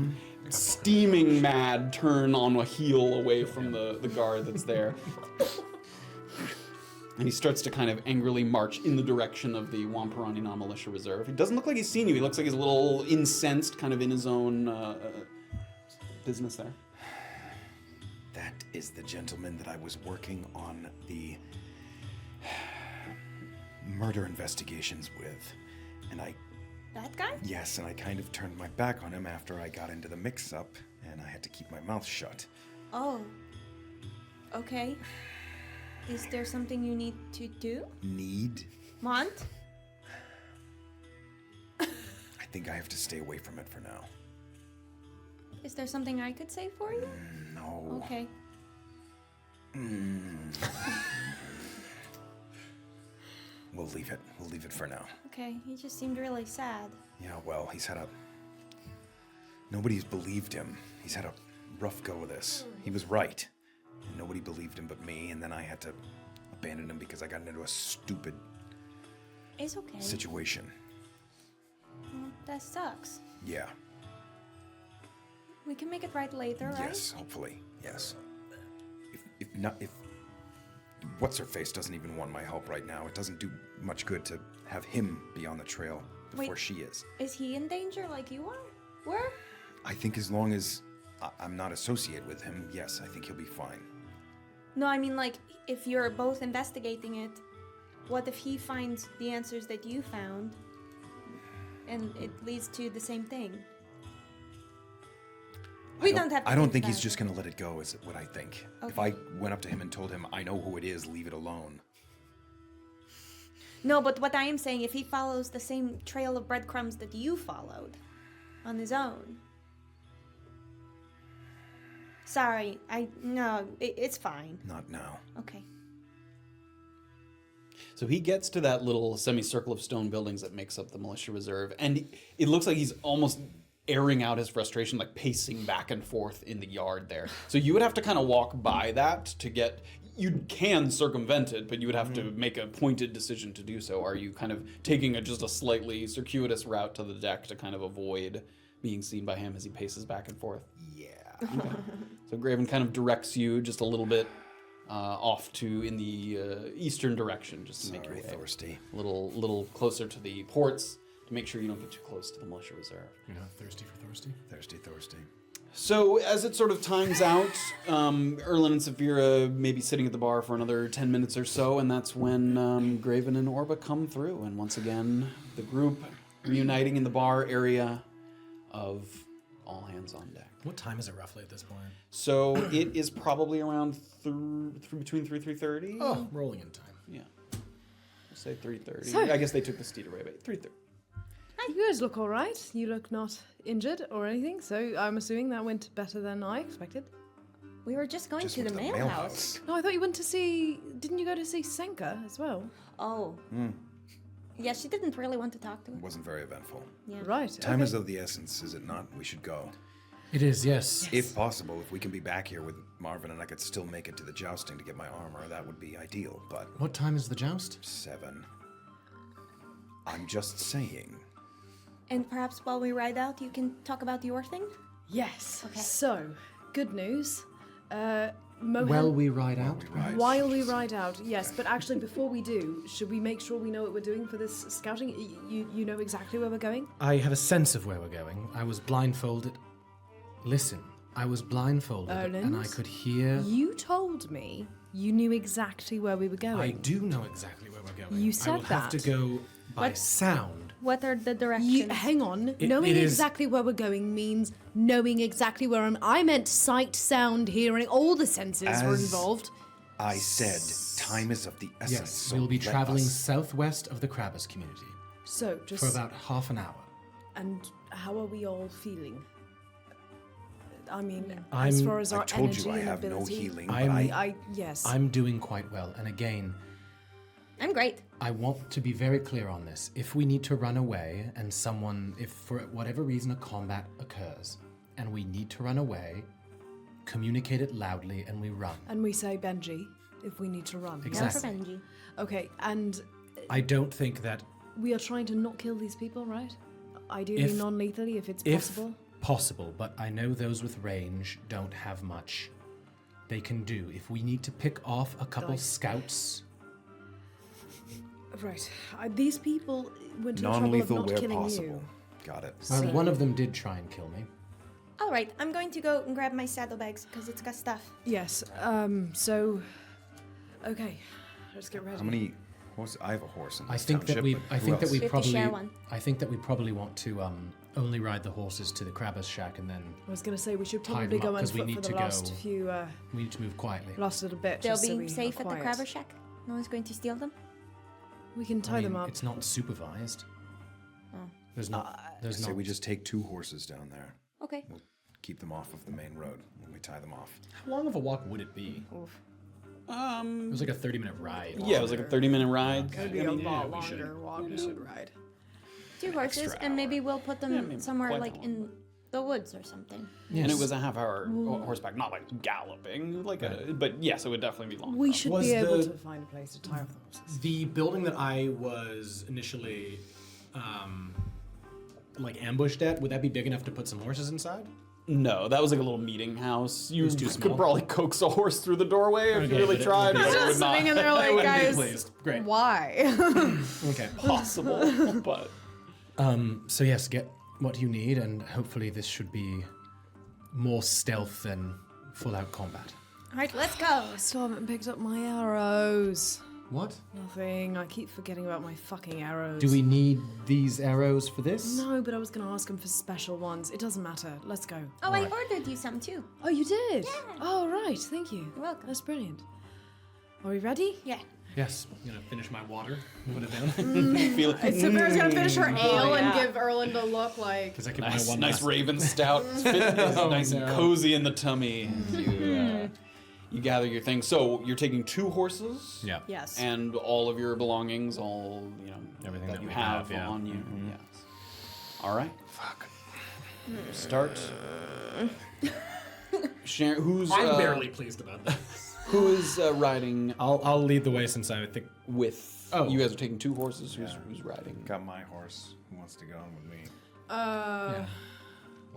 steaming mad, turn on a heel away from the guard that's there. And he starts to kind of angrily march in the direction of the Wampiranina Militia Reserve. He doesn't look like he's seen you. He looks like he's a little incensed, kind of in his own business there. That is the gentleman that I was working on the murder investigations with. And That guy? yes, and I kind of turned my back on him after I got into the mix-up, and I had to keep my mouth shut. Oh. Okay. Is there something you need to do? Need? Want? I think I have to stay away from it for now. Is there something I could say for you? No. Okay. We'll leave it. We'll leave it for now. Okay. He just seemed really sad. Yeah, well, he's had a... Nobody's believed him. He's had a rough go of this. He was right. And nobody believed him but me, and then I had to abandon him because I got into a stupid It's okay. situation. Well, that sucks. Yeah. We can make it right later, right? Yes, hopefully. Yes. If not, if what's her face doesn't even want my help right now, it doesn't do much good to have him be on the trail before Wait. she is. Is he in danger like you are? Where? I think as long as I'm not associated with him, yes, I think he'll be fine. No, I mean, like, if you're both investigating it, what if he finds the answers that you found and it leads to the same thing? We don't have to I don't think think he's about just going to let it go, is what I think. If Okay. I went up to him and told him, I know who it is, leave it alone. No, but what I am saying, if he follows the same trail of breadcrumbs that you followed on his own. Sorry, it's fine. Not now. Okay. So he gets to that little semicircle of stone buildings that makes up the militia reserve, and it looks like he's almost airing out his frustration, like pacing back and forth in the yard there. So you would have to kind of walk by that to get. You can circumvent it, but you would have to make a pointed decision to do so. Are you kind of taking just a slightly circuitous route to the deck to kind of avoid being seen by him as he paces back and forth? Yeah. Okay. So Graven kind of directs you just a little bit off to in the eastern direction, just to make your way thirsty. a little closer to the ports to make sure you don't get too close to the militia reserve. You're not thirsty for thirsty? Thirsty. So as it sort of times out, Erland and Safira may be sitting at the bar for another 10 minutes or so, and that's when Graven and Orba come through, and once again the group reuniting in the bar area of all hands on deck. What time is it roughly at this point? So it is probably around between 3:30. Oh, rolling in time. Yeah. We'll say 3:30. So- I guess they took the steed away, but 3:30. You guys look all right. You look not injured or anything, so I'm assuming that went better than I expected. We were just going Just to went the to the mail mail house. No, I thought you went to see. Didn't you go to see Senka as well? Oh. Yeah, she didn't really want to talk to It us. wasn't very eventful. Yeah. Right. Time okay. is of the essence, is it not? We should go. It is, yes. If possible, if we can be back here with Marvyn and I could still make it to the jousting to get my armor, that would be ideal, but What time is the joust? 7. I'm just saying. And perhaps while we ride out, you can talk about your thing? Yes. Okay. So, good news. Mohan, Well, we ride out. Right. while we ride out, yes. But actually, before we do, should we make sure we know what we're doing for this scouting? You know exactly where we're going? I have a sense of where we're going. I was blindfolded. Listen, I was blindfolded and I Erland? could hear. You told me you knew exactly where we were going. I do know exactly where we're going. You I said will have to that. go by What? sound. What are the directions? You, hang on. Knowing it is- exactly where we're going means knowing exactly where I meant sight, sound, hearing. All the senses were As- involved. I said, time is of the essence. Yes, so we'll be let traveling us- southwest of the Krabbers community So just for about half an hour. and how are we all feeling? I mean, as I'm- far as I our told energy you I and have no ability. healing, but I'm- Yes. I'm doing quite well, and again, I'm great. I want to be very clear on this. If we need to run away and if for whatever reason a combat occurs and we need to run away, communicate it loudly and we run. and we say Benji if we need to run. Not for Exactly. Benji. Okay, and I don't think that we are trying to not kill these people, right? Ideally If- non-lethally if it's if possible. possible, but I know those with range don't have much they can do. If we need to pick off a couple Dice. scouts, Right. These people went to the trouble of non-lethal not where killing possible. you. Got it. well, one of them did try and kill me. All right, I'm going to go and grab my saddlebags because it's got stuff. Yes. So. Okay. Let's get ready. How many horses? I have a horse in this I think that township, we but I who think that else? we 50 probably share one. I think that we probably want to only ride the horses to the Krabbers shack and then I was going to say we should Tie probably them up go on 'cause we foot need for the to last go. few, we need to move quietly. last little bit. They'll just so we be are safe at the quiet. crabber shack. No one's going to steal them. We can tie I mean, them up. It's not supervised. There's not. There's Say not. we just take 2 horses down there. Okay. We'll keep them off of the main road when we tie them off. How long of a walk would it be? It was like a 30-minute ride. Yeah, it was like a 30-minute ride. It'd be I a mean, lot we should- longer walk we should ride. 2 horses, extra and maybe hour. we'll put them Yeah, maybe somewhere quite like that in the woods or something. And it was a half-hour horseback, not like galloping, like but yes, it would definitely be long. We should Was be able the- to find a place to tie off the horses. The building that I was initially, like ambushed at, would that be big enough to put some horses inside? No, that was like a little meeting house. You too could small? probably coax a horse through the doorway if Okay, you really but it tried. would be- but it Just would not- sitting in there I like, wouldn't be guys, pleased. Great. why? Okay. possible, but So yes, get what you need, and hopefully this should be more stealth than full-out combat. All right, let's go. Still haven't picked up my arrows. What? Nothing. I keep forgetting about my fucking arrows. Do we need these arrows for this? No, but I was going to ask him for special ones. It doesn't matter. Let's go. Oh, I ordered you some too. Oh, you did? Yeah. Oh, right. Thank you. You're welcome. That's brilliant. Are we ready? Yeah. Yes. I'm gonna finish my water. Put it down. Savira's going to finish her ale and yeah. give Erland a look like... Because I can Nice, buy one nice last. Raven stout. It's nice and cozy in the tummy. You gather your things. So you're taking 2 horses. Yeah. Yes. And all of your belongings, all Everything that that you we have have, yeah. on you. Yes. All right. Fuck. Start. Sharon, who's I'm barely pleased about that. who is riding I'll lead the way since I think. with? Oh. You guys are taking 2 horses. Who's riding? Got my horse. Who wants to go on with me? Yeah.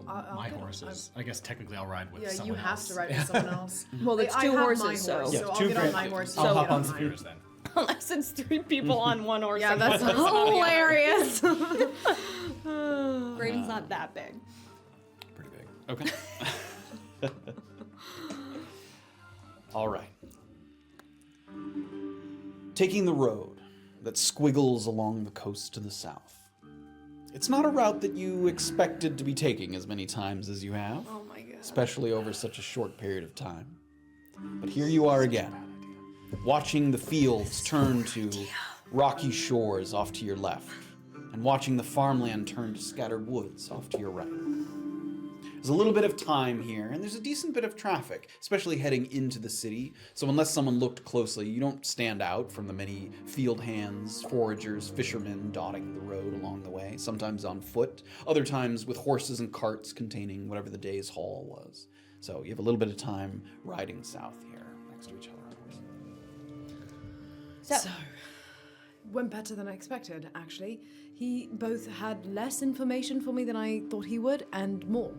I'll My get- horses. I guess technically I'll ride with Yeah, someone you have else. to ride with someone else. Well, it's I 2 have horses, my so horse, Yeah, so I'll 2 get on for- my horse. I'll you hop get on mine. Safira's then. Unless it's 3 people on one horse. Yeah, and that's one person on the other. hilarious. Graven's not that big. Pretty big. Okay. All right. Taking the road that squiggles along the coast to the south. It's not a route that you expected to be taking as many times as you have, Oh my god. especially over such a short period of time. But here you are again, watching the fields turn to rocky shores off to your left, and watching the farmland turn to scattered woods off to your right. There's a little bit of time here, and there's a decent bit of traffic, especially heading into the city. So unless someone looked closely, you don't stand out from the many field hands, foragers, fishermen dotting the road along the way, sometimes on foot, other times with horses and carts containing whatever the day's haul was. So you have a little bit of time riding south here, next to each other on horses. So, Went better than I expected, actually. He both had less information for me than I thought he would, and more.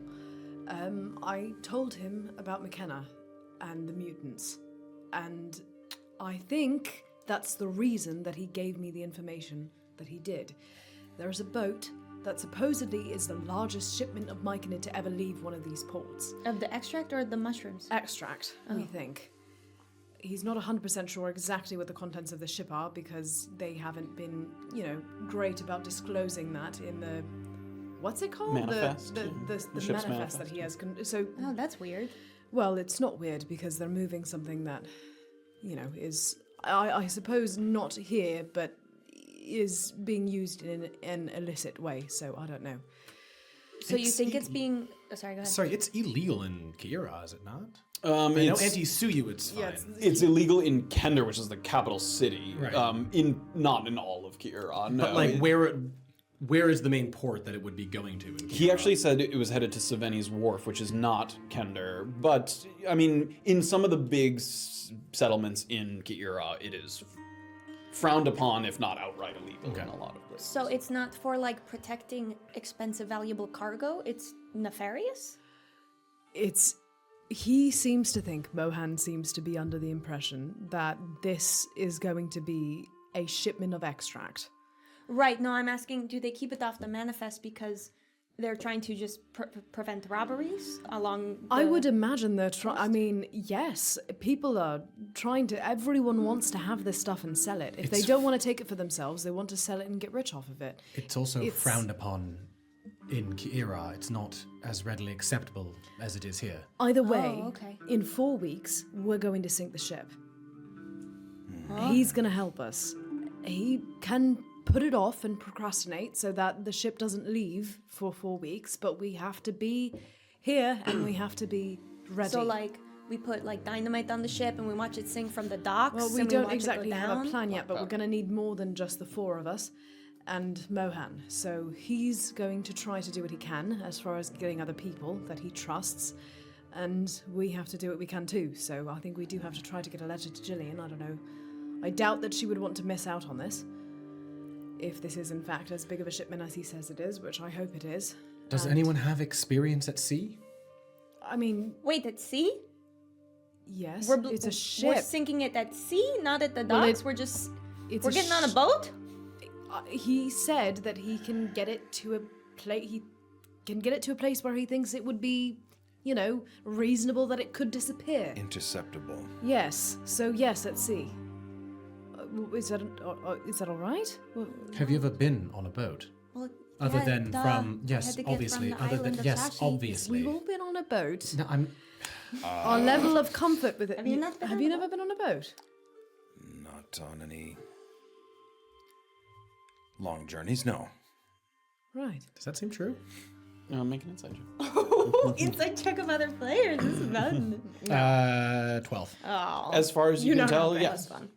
I told him about McKenna and the mutants, and I think that's the reason that he gave me the information that he did. There is a boat that supposedly is the largest shipment of myconid to ever leave one of these ports. of the extract or the mushrooms? Extract, we think. He's not 100% sure exactly what the contents of the ship are because they haven't been, great about disclosing that in the... What's it called? Manifest, The yeah. The ship's manifest manifest, that he has. So, Oh, that's weird. well, it's not weird because they're moving something that, is, I suppose, not here, but is being used in an illicit way. So I don't know. So you think it's being... Oh, sorry, go ahead. Sorry, it's illegal in Kiera, is it not? I know It's, anti-Suyu, it's fine. Yeah, it's illegal in Kender, which is the capital city. Right. Not in all of Kiera. No, But like, where is the main port that it would be going to? In He Kiera? actually said it was headed to Saveni's Wharf, which is not Kender. But, I mean, in some of the big settlements in Kiera, it is frowned upon, if not outright illegal in a lot of places. So it's not for like protecting expensive, valuable cargo. It's nefarious. He seems to think, Mohan seems to be under the impression that this is going to be a shipment of extract. Right. No, I'm asking. Do they keep it off the manifest because they're trying to just prevent robberies along? I would imagine they're yes, people are trying to, everyone wants to have this stuff and sell it. If they don't want to take it for themselves, they want to sell it and get rich off of it. It's also frowned upon in Kiera. It's not as readily acceptable as it is here. Either way, okay. in 4 weeks, we're going to sink the ship. He's going to help us. He can put it off and procrastinate so that the ship doesn't leave for 4 weeks, but we have to be here and we have to be ready. So like we put like dynamite on the ship and we watch it sink from the docks. Well, we and don't watch it go exactly have a down? plan yet, but we're going to need more than just the 4 of us and Mohan. So he's going to try to do what he can as far as getting other people that he trusts, and we have to do what we can too. So I think we do have to try to get a letter to Jillian. I don't know. I doubt that she would want to miss out on this, if this is in fact as big of a shipment as he says it is, which I hope it is. Does And, anyone have experience at sea? I mean, Wait, at sea? yes, We're it's a We're ship. sinking it at sea, not at the Well, docks. We're getting on a sh- boat. He said that he can get it to a place. He can get it to a place where he thinks it would be, reasonable that it could disappear. Interceptable. Yes. So yes, at sea. Is that all right? Well, Have you ever been on a boat? Well, Other yeah, than duh. from I yes, had to get obviously. from the Other than island of yes, Sashi. obviously. we've all been on a boat. No, I'm. Our level of comfort with it. Have you not been Have on you a never boat? been on a boat? Not on any long journeys, no. Right. Does that seem true? Make an insight check. Inside check of other players. This is fun. 12. Oh. As far as you know can how tell, that yes. was fun.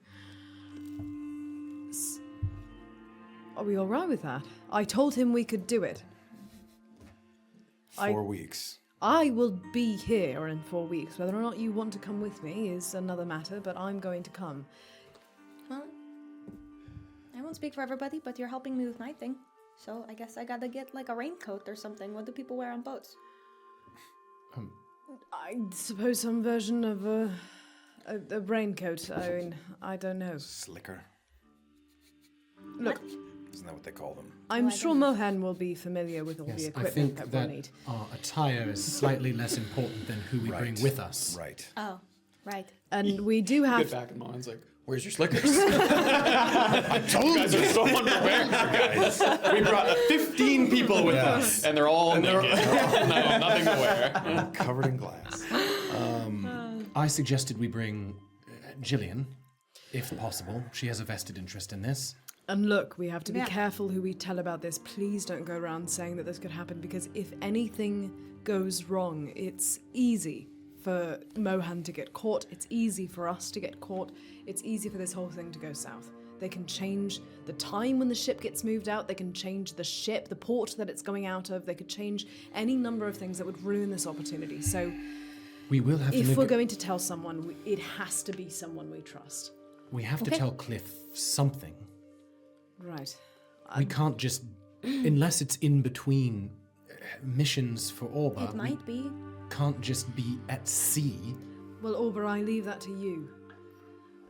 Are we all right with that? I told him we could do it. 4 weeks. I will be here in 4 weeks. Whether or not you want to come with me is another matter, but I'm going to come. Well, I won't speak for everybody, but you're helping me with my thing. So I guess I gotta get like a raincoat or something. What do people wear on boats? I suppose some version of a raincoat. I mean, I don't know. Slicker. Look, Isn't that what they call them? I'm I sure don't know. Mohan will be familiar with all the Yes, I equipment think that that we'll need. our attire is slightly less important than who we bring with us. Right. Oh, right. And we do Get have. back and Mohan's like, "Where's your slickers?" I told you guys are so unprepared, guys. We brought 15 people with us. And they're all naked. No, nothing to wear. Covered in glass. I suggested we bring Jillian, if possible. She has a vested interest in this. And look, we have to be Yeah. careful who we tell about this. Please don't go around saying that this could happen, because if anything goes wrong, it's easy for Mohan to get caught. It's easy for us to get caught. It's easy for this whole thing to go south. They can change the time when the ship gets moved out. They can change the ship, the port that it's going out of. They could change any number of things that would ruin this opportunity. So We will have if to we're going to tell someone, it has to be someone we trust. We have to tell Cliff something. Right. We can't just, unless it's in between missions for Orba. It might be. Can't just be at sea. Well, Orba, I leave that to you.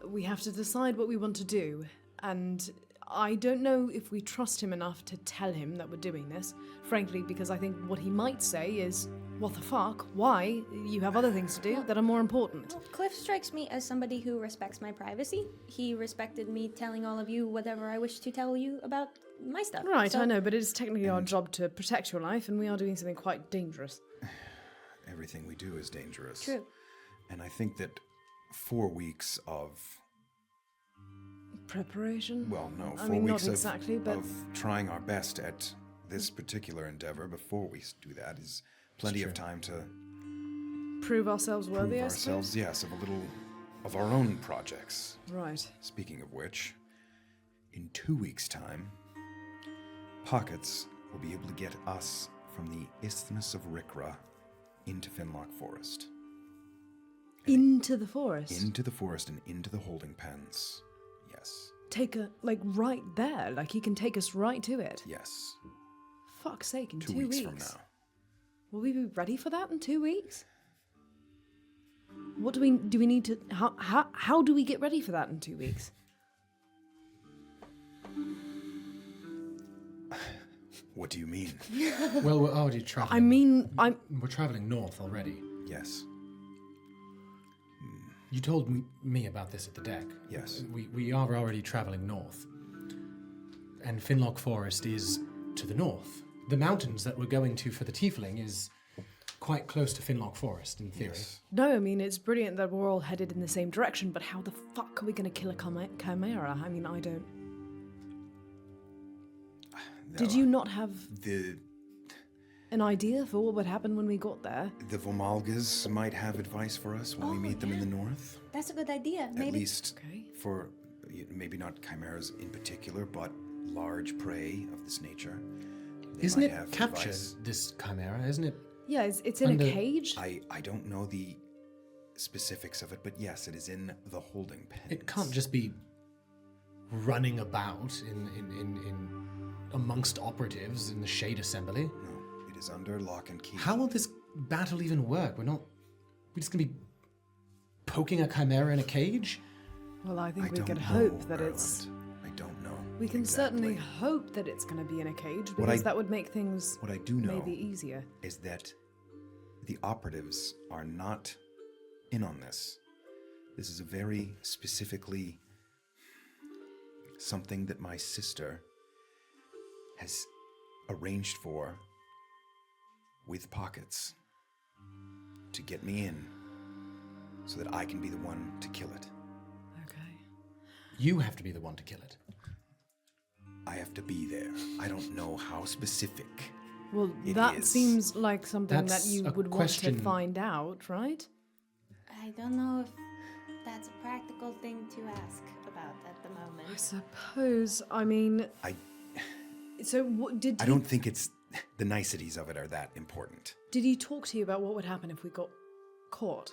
We have to decide what we want to do, and I don't know if we trust him enough to tell him that we're doing this, frankly, because I think what he might say is, what the fuck? Why? You have other things to do that are more important. Well, Cliff strikes me as somebody who respects my privacy. He respected me telling all of you whatever I wish to tell you about my stuff. Right, So- I know, but it is technically our job to protect your life, and we are doing something quite dangerous. Everything we do is dangerous. True. And I think that 4 weeks of, Preparation? well, no, I 4 mean, weeks not exactly, but of trying our best at this particular endeavor before we do that is plenty of time to prove ourselves worthy, prove I ourselves, suppose? yes, of a little of our own projects. Right. Speaking of which, in 2 weeks' time, Pockets will be able to get us from the Isthmus of Rikra into Finlock Forest. Into the forest? Into the forest and into the holding pens. Yes. Take a, like, right there. Like, he can take us right to it. Yes. Fuck's sake, in 2 2 weeks weeks. from now. Will we be ready for that in 2 weeks? What do we need to how do we get ready for that in 2 weeks? What do you mean? Well, we're already traveling. I mean, We're traveling north already. Yes. You told me about this at the deck. Yes. We are already traveling north. And Finlock Forest is to the north. The mountains that we're going to for the Tiefling is quite close to Finlock Forest, in theory. Yes. no, I mean, it's brilliant that we're all headed in the same direction, but how the fuck are we going to kill a chimera? I mean, I don't. Did you not have The an idea for what would happen when we got there? Vomalgas might have advice for us when we meet them in the north. That's a good idea. At Maybe. least Okay. for maybe not chimeras in particular, but large prey of this nature. They Isn't might it have captured, advice. this chimera? Isn't it? Yeah, it's in Under- a cage. I don't know the specifics of it, but yes, it is in the holding pen. It can't just be running about in amongst operatives in the Shade Assembly. No, it is under lock and key. How will this battle even work? We're just gonna be poking a chimera in a cage? Well, I I think we don't could know, hope that it's. Erland. I don't know. We can exactly. certainly hope that it's going to be in a cage, What because I- that would make things What I do know maybe easier. is that the operatives are not in on this. This is a very specifically something that my sister has arranged for with pockets to get me in so that I can be the one to kill it. Okay. You have to be the one to kill it. I have to be there. I don't know how specific. Well, It that is. seems like something that That's you a would question. want to find out, right? I don't know if that's a practical thing to ask about at the I moment. suppose. I mean, I so what, did I he, don't think it's the niceties of it are that important. did he talk to you about what would happen if we got caught?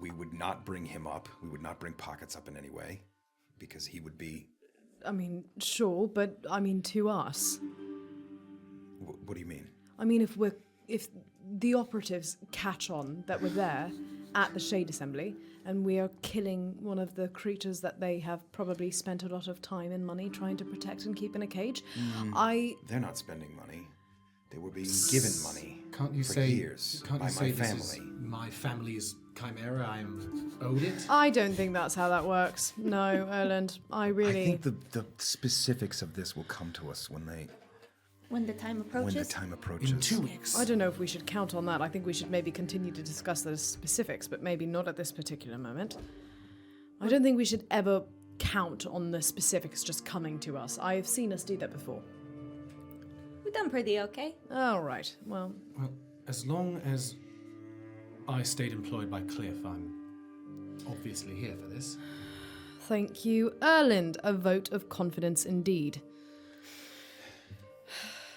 We would not bring him up. We would not bring pockets up in any way because he would be. I mean, sure, but I mean to us. What do you mean? I mean, if the operatives catch on that we're there at the Shade Assembly and we are killing one of the creatures that they have probably spent a lot of time and money trying to protect and keep in a cage, They're not spending money. They were being given money Can't you for say? years Can't by you say my this family. is my family's chimera? I am owed it. I don't think that's how that works. No, Erland, I really. I think the specifics of this will come to us when When the time the approaches. time approaches. In 2 weeks. I don't know if we should count on that. I think we should maybe continue to discuss the specifics, but maybe not at this particular moment. I don't think we should ever count on the specifics just coming to us. I've seen us do that before. We've done pretty okay. All right. Well, Well, as long as I stayed employed by Cliff, I'm obviously here for this. thank you, Erland. A vote of confidence indeed.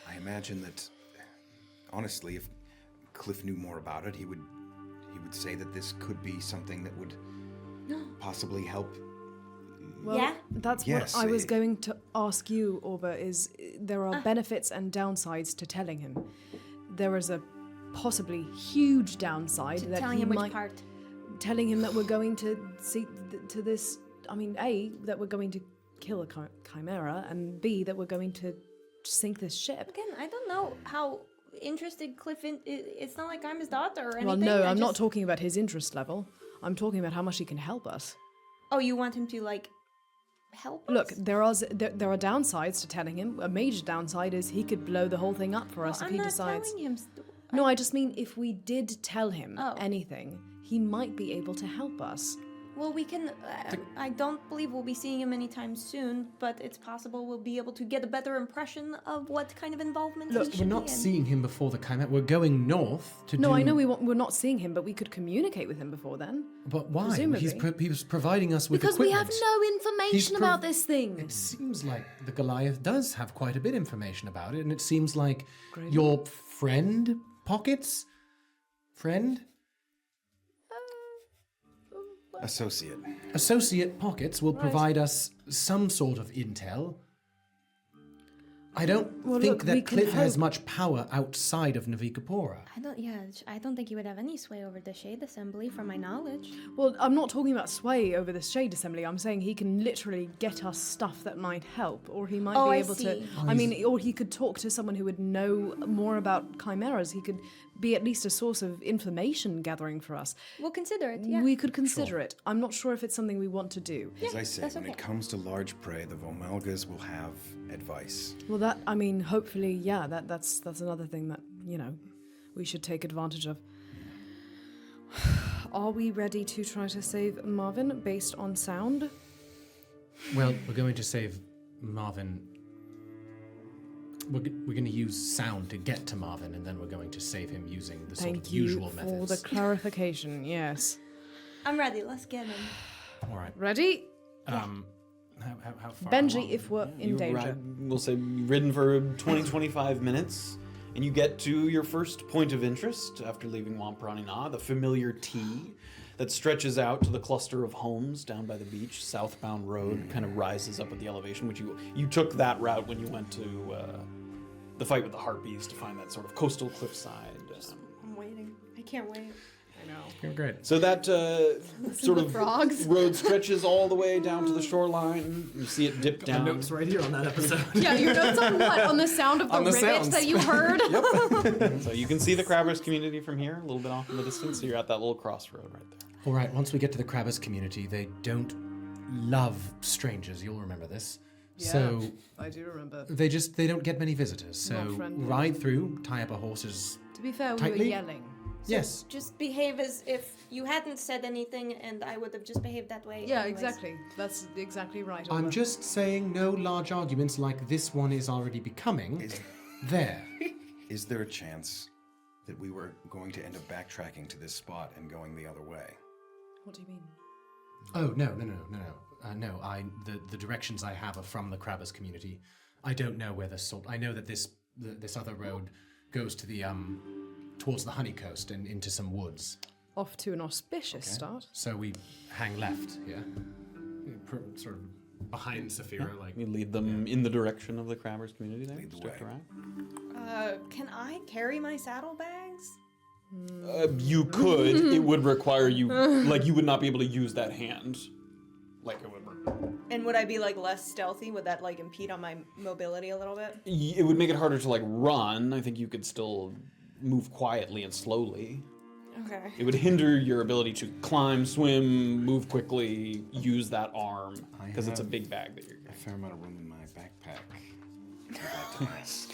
I imagine that, honestly, if Cliff knew more about it, he would say that this could be something that would possibly help. Well, Yeah? that's Yes, what I was it- going to ask you, Orba, is there are benefits and downsides to telling him. There is a possibly huge downside that Telling he him which might... part. Telling him that we're going to see to this... I mean, A, that we're going to kill a chimera, and B, that we're going to sink this ship. Again, I don't know how interested Cliff in. It's not like I'm his daughter or anything. Well, no, I I'm not just- talking about his interest level. I'm talking about how much he can help us. Oh, you want him to, like, help us? Look, there are downsides to telling him. A major downside is he could blow the whole thing up for us if I'm he not decides. telling him. No, I just mean if we did tell him Oh. anything, he might be able to help us. Well, we can. I don't believe we'll be seeing him anytime soon, but it's possible we'll be able to get a better impression of what kind of involvement he Look, should we're not be in. seeing him before the chimera. We're going north to do. No, I know we're not seeing him, but we could communicate with him before then. But why? Presumably. He was providing us with Because we have equipment. no He's information about this thing. It seems like the Goliath does have quite a bit of information about it, and it seems like your friend Pockets, Associate Pockets will provide us some sort of intel. I don't Well, think look, we that can Cliff has hope. much power outside of Navikapura. I don't think he would have any sway over the Shade Assembly, from my knowledge. Well, I'm not talking about sway over the Shade Assembly. I'm saying he can literally get us stuff that might help, or he might Oh, be I able to. see. I mean, or he could talk to someone who would know more about chimeras. He could be at least a source of information gathering for us. We'll consider it. Yeah. We could consider it. I'm not sure if it's something we want to do. As I say, that's when it okay. comes to large prey, the Vomalgas will have advice. Well, that I mean, hopefully, yeah. That's another thing that we should take advantage of. Are we ready to try to save Marvyn based on sound? Well, we're going to save Marvyn. We're going to use sound to get to Marvyn, and then we're going to save him using the sort Thank of you usual for methods. the clarification. Yes. I'm ready. Let's get him. All right. Ready? How far? Benji, along? if we're in You danger. we'll say ridden for 20-25 minutes, and you get to your first point of interest after leaving Wampranina, the familiar T that stretches out to the cluster of homes down by the beach. Southbound road kind of rises up at the elevation, which you took that route when you went to the fight with the Harpies to find that sort of coastal cliffside. I'm waiting. I can't wait. You're great. So that sort of frogs. road stretches all the way down to the shoreline. You see it dip down. Notes right here on that episode. Yeah, your notes on what? On the sound of the On the rivet sounds. that you heard? So you can see the Crabbers community from here, a little bit off in the distance. So you're at that little crossroad right there. All right, once we get to the Crabbers community, they don't love strangers. You'll remember this. Yeah, So I do remember. they don't get many visitors. So Not friendly. ride through, tie up a horse's. To be fair, we Tightly? were yelling. Yes. Just behave as if you hadn't said anything, and I would have just behaved that way. Yeah, anyways. exactly. That's exactly right. I'm Orba. just saying no large arguments like this one is already becoming. There. Is there a chance that we were going to end up backtracking to this spot and going the other way? What do you mean? Oh, no. No, the directions I have are from the Crabbers community. I don't know where I know that this other road goes to the, towards the Honey Coast and into some woods. Off to an auspicious start. So we hang left here. Sort of behind Safira, like... You lead them in the direction of the Crabbers community there. Lead the Stick way. around. Can I carry my saddlebags? You could. It would require you, like, you would not be able to use that hand. Like it would. And would I be like less stealthy? Would that like impede on my mobility a little bit? It would make it harder to like run. I think you could still move quietly and slowly. Okay. It would hinder your ability to climb, swim, move quickly, use that arm, I because it's a have big bag that you're A carrying. fair amount of room in my backpack for that task.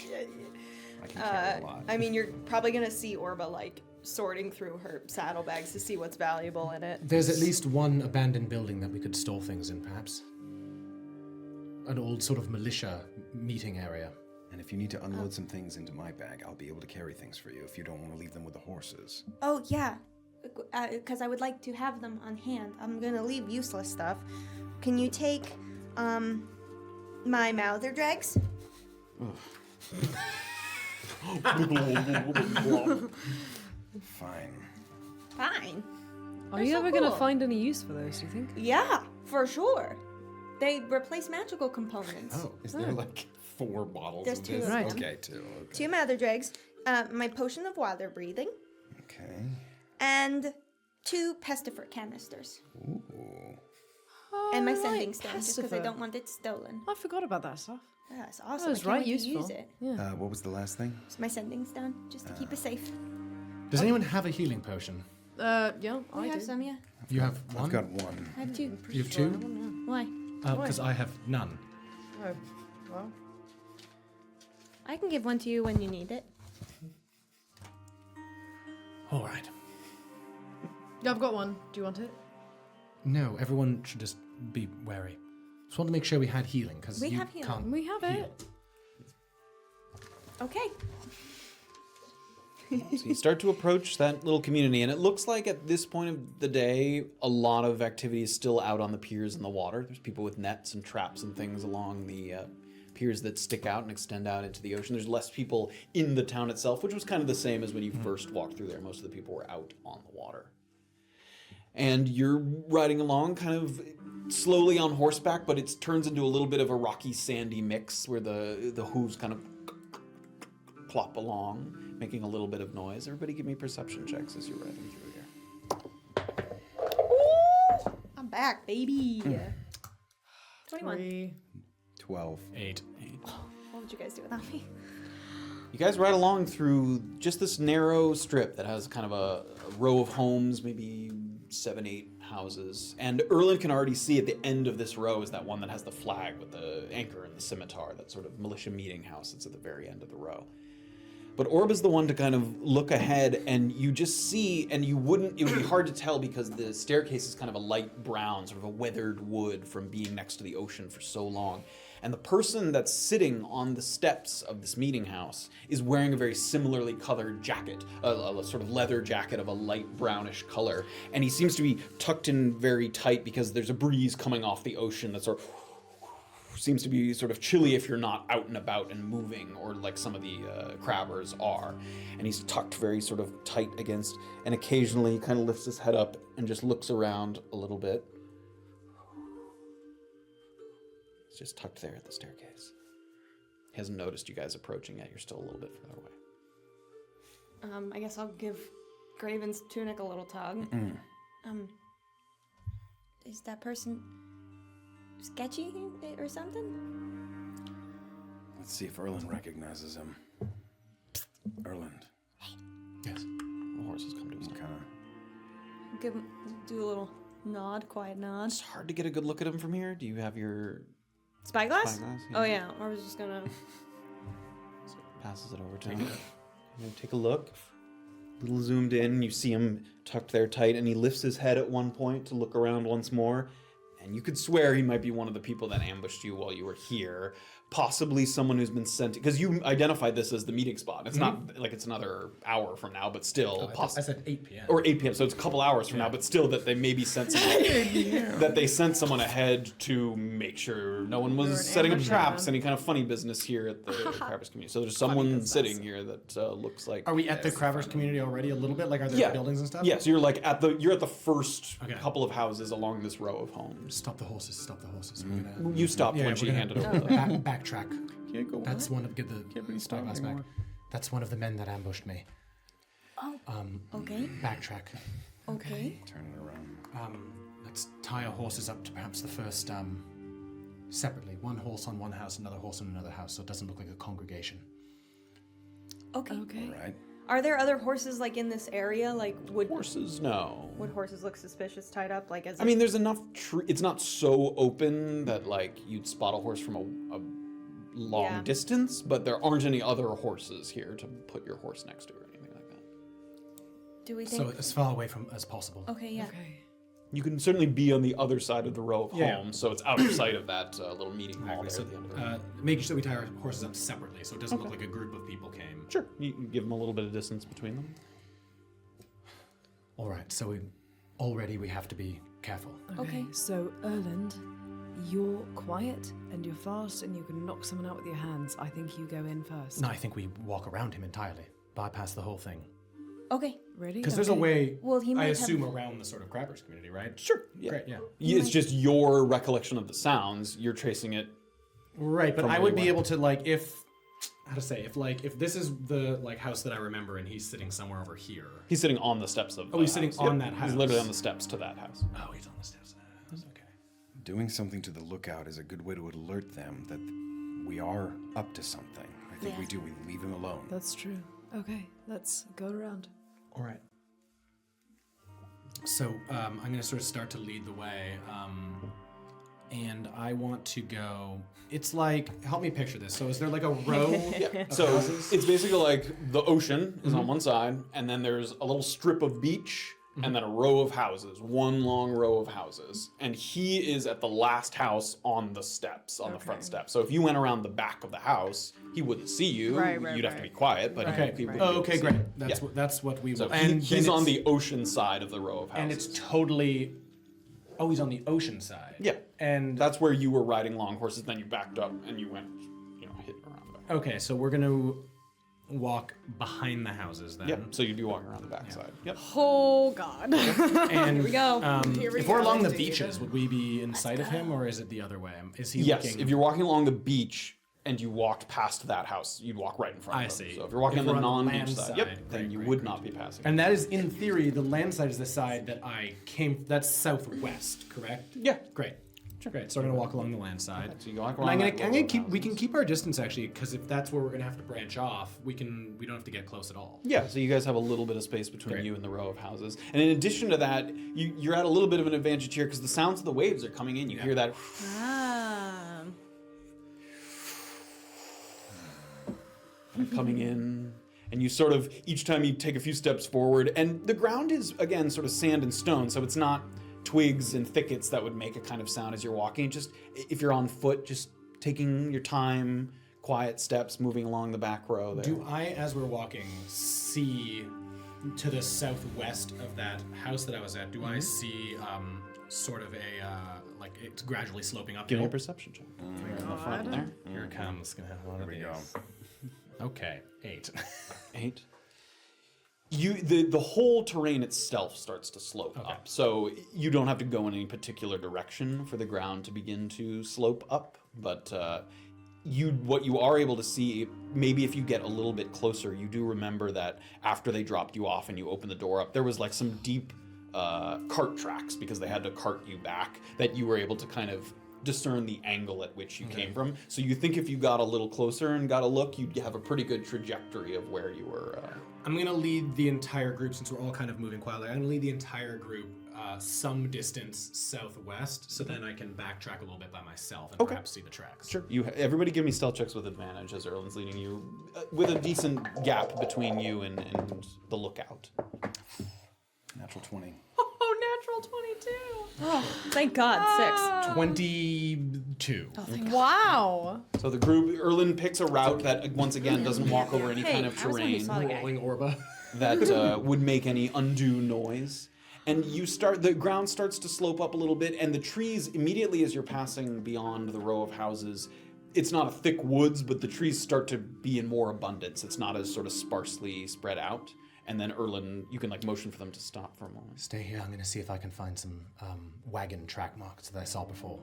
I can carry a lot. I mean, you're probably gonna see Orba like sorting through her saddlebags to see what's valuable in it. There's at least one abandoned building that we could store things in, perhaps. An old sort of militia meeting area. And if you need to unload some things into my bag, I'll be able to carry things for you if you don't want to leave them with the horses. Oh, yeah. Because I would like to have them on hand. I'm going to leave useless stuff. Can you take, my Mouther dregs? Fine. Fine. Are They're you so ever going to cool. find any use for those, do you think? Yeah, for sure. They replace magical components. Oh, is there like 4 bottles There's of 2 this? of Right. them. Okay, 2. Okay. 2 Mouther dregs, my potion of water breathing, Okay. and 2 pestifer canisters. Ooh. And my Oh, sending right, stone, just because I Pestifer. don't want it stolen. I forgot about that stuff. Yeah, it's That awesome. was I can't right wait to useful. use it. Yeah. What was the last thing? It's my sending stone, just to keep it safe. Does anyone have a healing potion? Yeah, I I have do. some, yeah. You have one? I've got 1. I have 2. You have 2? Why? Because I have none. Oh, well. I can give one to you when you need it. All right. Yeah, I've got one. Do you want it? No, everyone should just be wary. Just want to make sure we had healing, because We you have healing. can't We have heal. it. Okay. So you start to approach that little community, and it looks like at this point of the day, a lot of activity is still out on the piers in the water. There's people with nets and traps and things along the piers that stick out and extend out into the ocean. There's less people in the town itself, which was kind of the same as when you first walked through there. Most of the people were out on the water. And you're riding along kind of slowly on horseback, but it turns into a little bit of a rocky, sandy mix where the hooves kind of plop along, making a little bit of noise. Everybody give me perception checks as you're riding through here. I'm back, baby. 21. 3. 12. 8. What would you guys do without me? You guys ride along through just this narrow strip that has kind of a row of homes, maybe 7, 8 houses. And Erland can already see at the end of this row is that one that has the flag with the anchor and the scimitar, that sort of militia meeting house that's at the very end of the row. But Orba's the one to kind of look ahead, and you just see, and it would be hard to tell because the staircase is kind of a light brown, sort of a weathered wood from being next to the ocean for so long. And the person that's sitting on the steps of this meeting house is wearing a very similarly colored jacket, a sort of leather jacket of a light brownish color. And he seems to be tucked in very tight because there's a breeze coming off the ocean that sort of seems to be sort of chilly if you're not out and about and moving, or like some of the crabbers are. And he's tucked very sort of tight against, and occasionally kind of lifts his head up and just looks around a little bit. He's just tucked there at the staircase. He hasn't noticed you guys approaching yet. You're still a little bit further away. I guess I'll give Graven's tunic a little tug. Is that person sketchy or something? Let's see if Erland recognizes him. Erland. Yes. The horses come to a stop. Kind of. Do a little Nod, quiet nod. It's hard to get a good look at him from here. Do you have your Spyglass? spyglass? Oh yeah, I was just gonna. Passes it over to him. You take a look. Little zoomed in. You see him tucked there tight, and he lifts his head at one point to look around once more. And you could swear he might be one of the people that ambushed you while you were here. Possibly someone who's been sent, because you identified this as the meeting spot. It's not like it's another hour from now, but still. I said 8 p.m. Or 8 p.m. So it's a couple hours from now, but still that they maybe sent someone, that they sent someone ahead to make sure no one was setting up traps, any kind of funny business here at the Crabbers community. So there's someone sitting here that looks like. Are we at the Crabbers community already a little bit? Like, are there buildings and stuff? Yeah, so you're like at the first couple of houses along this row of homes. Stop the horses. Stop the horses. We're gonna, You stopped when she handed over the. backtrack. Can't go That's one of get the spyglass back. That's one of the men that ambushed me. Oh. Okay. Backtrack. Okay. Turn it around. Let's tie our horses up to perhaps the first separately. One horse on one house, another horse on another house, so it doesn't look like a congregation. Okay. Okay. All right. Are there other horses like in this area? Like would Horses, no. would horses look suspicious tied up? Like as I mean, there's enough. It's not so open that like you'd spot a horse from a long distance, but there aren't any other horses here to put your horse next to or anything like that. do we think? So as far away from as possible. Okay, yeah. Okay. You can certainly be on the other side of the row of homes, so it's out of sight of that little meeting hall there So, at the end of the room. making sure we tie our horses up separately, so it doesn't look like a group of people came. Sure, you can give them a little bit of distance between them. All right, so we have to be careful. Okay. So, Erland, you're quiet and you're fast and you can knock someone out with your hands. I think you go in first. No, I think we walk around him entirely, bypass the whole thing. Okay. Ready? Because there's a way, Well, he might I have- assume, around the sort of Crabbers community, right? Sure, yeah. Great, yeah. It's just your recollection of the sounds. You're tracing it. Right, but From I where would you be went. able to like if this is the like house that I remember and he's sitting somewhere over here. He's sitting on the steps of. Oh, he's sitting on that He's house. literally on the steps to that house. Oh, he's on the steps of that house. Okay. Doing something to the lookout is a good way to alert them that we are up to something. I think we do. We leave him alone. That's true. Okay, let's go around. All right. So I'm going to sort of start to lead the way, and I want to go. It's like, help me picture this. So is there like a row? So it's basically like the ocean is on one side, and then there's a little strip of beach, and then a row of houses, one long row of houses. And he is at the last house on the steps, on the front steps. So if you went around the back of the house, he wouldn't see you. Right, You'd have to right. be quiet, but Okay. he would Oh, be able okay, to see great. you. That's what we So will. he's then on it's- the ocean side of the row of houses. and it's totally. Oh, he's on the ocean side. Yeah. And That's where you were riding long horses, then you backed up and you went, hit around the back. okay, so we're gonna walk behind the houses then. Yep, so you'd be walking around the backside. Yep. Oh God. And Here we go. if we're along the beaches, would we be in sight of him, or is it the other way? Is he Yes, looking? if you're walking along the beach and you walked past that house, you'd walk right in front I of him. see. So if you're walking If on the we're on the non-beach land side, yep, side, then great, you great, would great. not be passing. And that is, in theory, the land side is the side that I came. That's southwest, correct? Yeah. Great. Great. So I'm gonna walk along the land side. So you walk And I'm around gonna, that row of keep. We houses. can keep our distance actually, because if that's where we're gonna have to branch off, we don't have to get close at all. Yeah, so you guys have a little bit of space between Great. you and the row of houses. And in addition to that, you're at a little bit of an advantage here because the sounds of the waves are coming in. You hear that Ah. coming in. And you sort of, each time you take a few steps forward, and the ground is, again, sort of sand and stone, so it's not twigs and thickets that would make a kind of sound as you're walking. Just, if you're on foot, just taking your time, quiet steps, moving along the back row there. Do I, as we're walking, see to the southwest of that house that I was at? Do I see sort of a like it's gradually sloping up? Give me a perception check. On the front there. Here it comes. Gonna have a lot of these. Okay, 8. 8. The whole terrain itself starts to slope up, so you don't have to go in any particular direction for the ground to begin to slope up. But what you are able to see, maybe if you get a little bit closer, you do remember that after they dropped you off and you opened the door up, there was like some deep cart tracks because they had to cart you back. That you were able to kind of discern the angle at which you came from. So you think if you got a little closer and got a look, you'd have a pretty good trajectory of where you were. I'm gonna lead the entire group since we're all kind of moving quietly. I'm gonna lead the entire group some distance southwest, so then I can backtrack a little bit by myself and perhaps see the tracks. Sure. Everybody give me stealth checks with advantage as Erland's leading you, with a decent gap between you and the lookout. Natural 20. Oh, natural 22. Oh, thank God, 6. 22. Wow. So the group, Erland picks a route that, once again, doesn't walk over any kind of I was the one who terrain saw the guy. Rolling Orba. that would make any undue noise. And the ground starts to slope up a little bit, and the trees, immediately as you're passing beyond the row of houses, it's not a thick woods, but the trees start to be in more abundance. It's not as sort of sparsely spread out. And then Erland, you can motion for them to stop for a moment. Stay here. I'm going to see if I can find some wagon track marks that I saw before.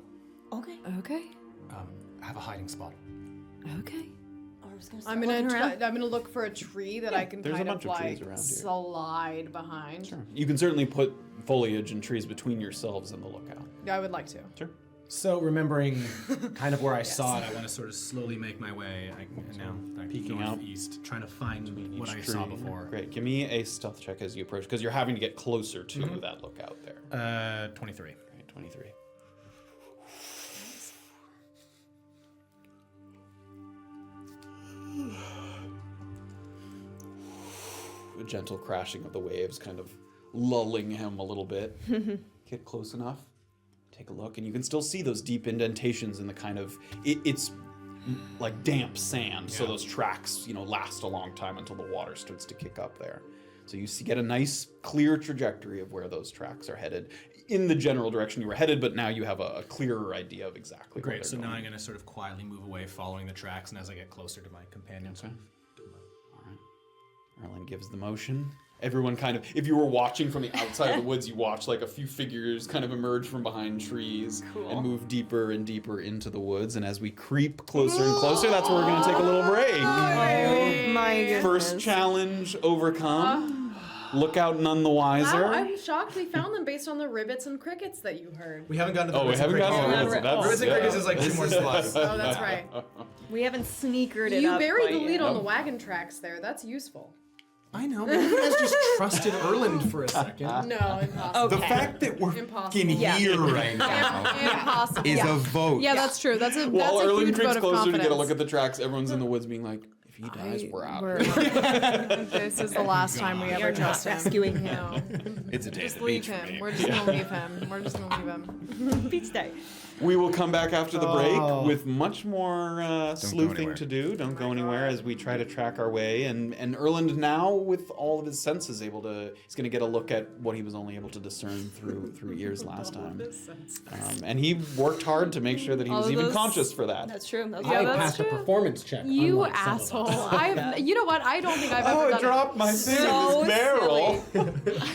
Okay. Okay. Have a hiding spot. Okay. I'm I'm gonna look for a tree that I can there's a kind bunch of of trees around here. slide behind. Sure. You can certainly put foliage and trees between yourselves and the lookout. Yeah, I would like to. Sure. So remembering kind of where I saw it, I want to sort of slowly make my way Peeking out. northeast, trying to find what Each I tree. saw before. Great. Give me a stealth check as you approach, because you're having to get closer to that lookout there. 23. Right, 23. A gentle crashing of the waves kind of lulling him a little bit. Get close enough, take a look, and you can still see those deep indentations in the kind of... It's like damp sand, so those tracks, last a long time until the water starts to kick up there. So you get a nice, clear trajectory of where those tracks are headed in the general direction you were headed, but now you have a clearer idea of exactly where Great, they're so now going. I'm going to sort of quietly move away following the tracks, and as I get closer to my companions. Okay. All right. Erland gives the motion. Everyone kind of, if you were watching from the outside of the woods, you watch a few figures kind of emerge from behind trees and move deeper and deeper into the woods. And as we creep closer and closer, that's where we're going to take a little break. Oh my goodness. First challenge overcome. Lookout none the wiser. Wow, I'm shocked we found them based on the ribbits and crickets that you heard. we haven't gotten to the Oh, we Ribs and haven't gotten Crickets to yet. the Ribs. Ribs and Crickets is like 2 more slots. Oh, that's right. We haven't sneakered it You up buried quite the lead yet. on the wagon tracks there. That's useful. I know, but you guys just trusted Erland for a second. No, impossible. The fact that we're Impossible. fucking here right now Impossible. is a vote. Yeah, that's true. That's a While that's a Erland huge creeps vote of closer confidence. to get a look at the tracks, everyone's in the woods being like, if he dies, we're out. This is the last time we ever trust him. rescuing him. No. It's a day Just at the leave beach for him. me. We're just gonna leave him. We're just gonna leave him. Beach day. We will come back after the break Oh. with much more sleuthing anywhere. to do. Don't go anywhere as we try to track our way. And Erland now, with all of his senses, he's going to get a look at what he was only able to discern through ears last time. And he worked hard to make sure that he was All even those- conscious for that. That's true. That's I that's passed a true. performance check. You unlike some of us. asshole. You know what? I don't think I've ever done my thing So barrel.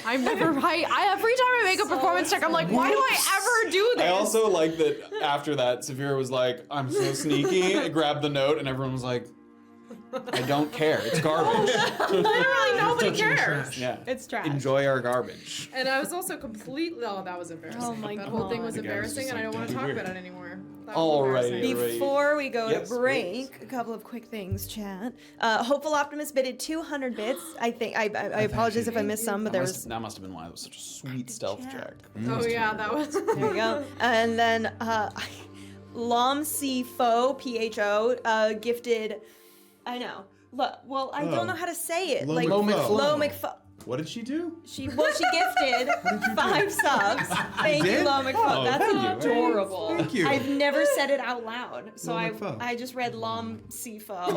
I've never every time I make a performance check, I'm like, why do I ever do this? I also like that after that, Safira was like, I'm so sneaky. I grabbed the note, and everyone was like, I don't care. It's garbage. Literally nobody Touching cares. trash. Yeah. It's trash. Enjoy our garbage. And I was also completely. Oh, that was embarrassing. Oh my that whole thing God. was The guy was embarrassing, just and I like, don't want to "Don't talk be about weird." it anymore. That was Alrighty. embarrassing. Right. Before we go Yes, to break, a couple of quick things, chat. Hopeful Optimist bidded 200 bits. I think I apologize if I missed some, but there was That must have been why it was such a sweet stealth check. Oh yeah, that was. there you go. And then Lom Fo PHO gifted. I know. Well, I don't know how to say it. Lo like McFo. Lo McFo. What did she do? She gifted 5 subs. Thank you, did? Lo McFo. Oh, That's thank you. adorable. Thank you. I've never said it out loud, so Lo McFo. I just read Lom Fo.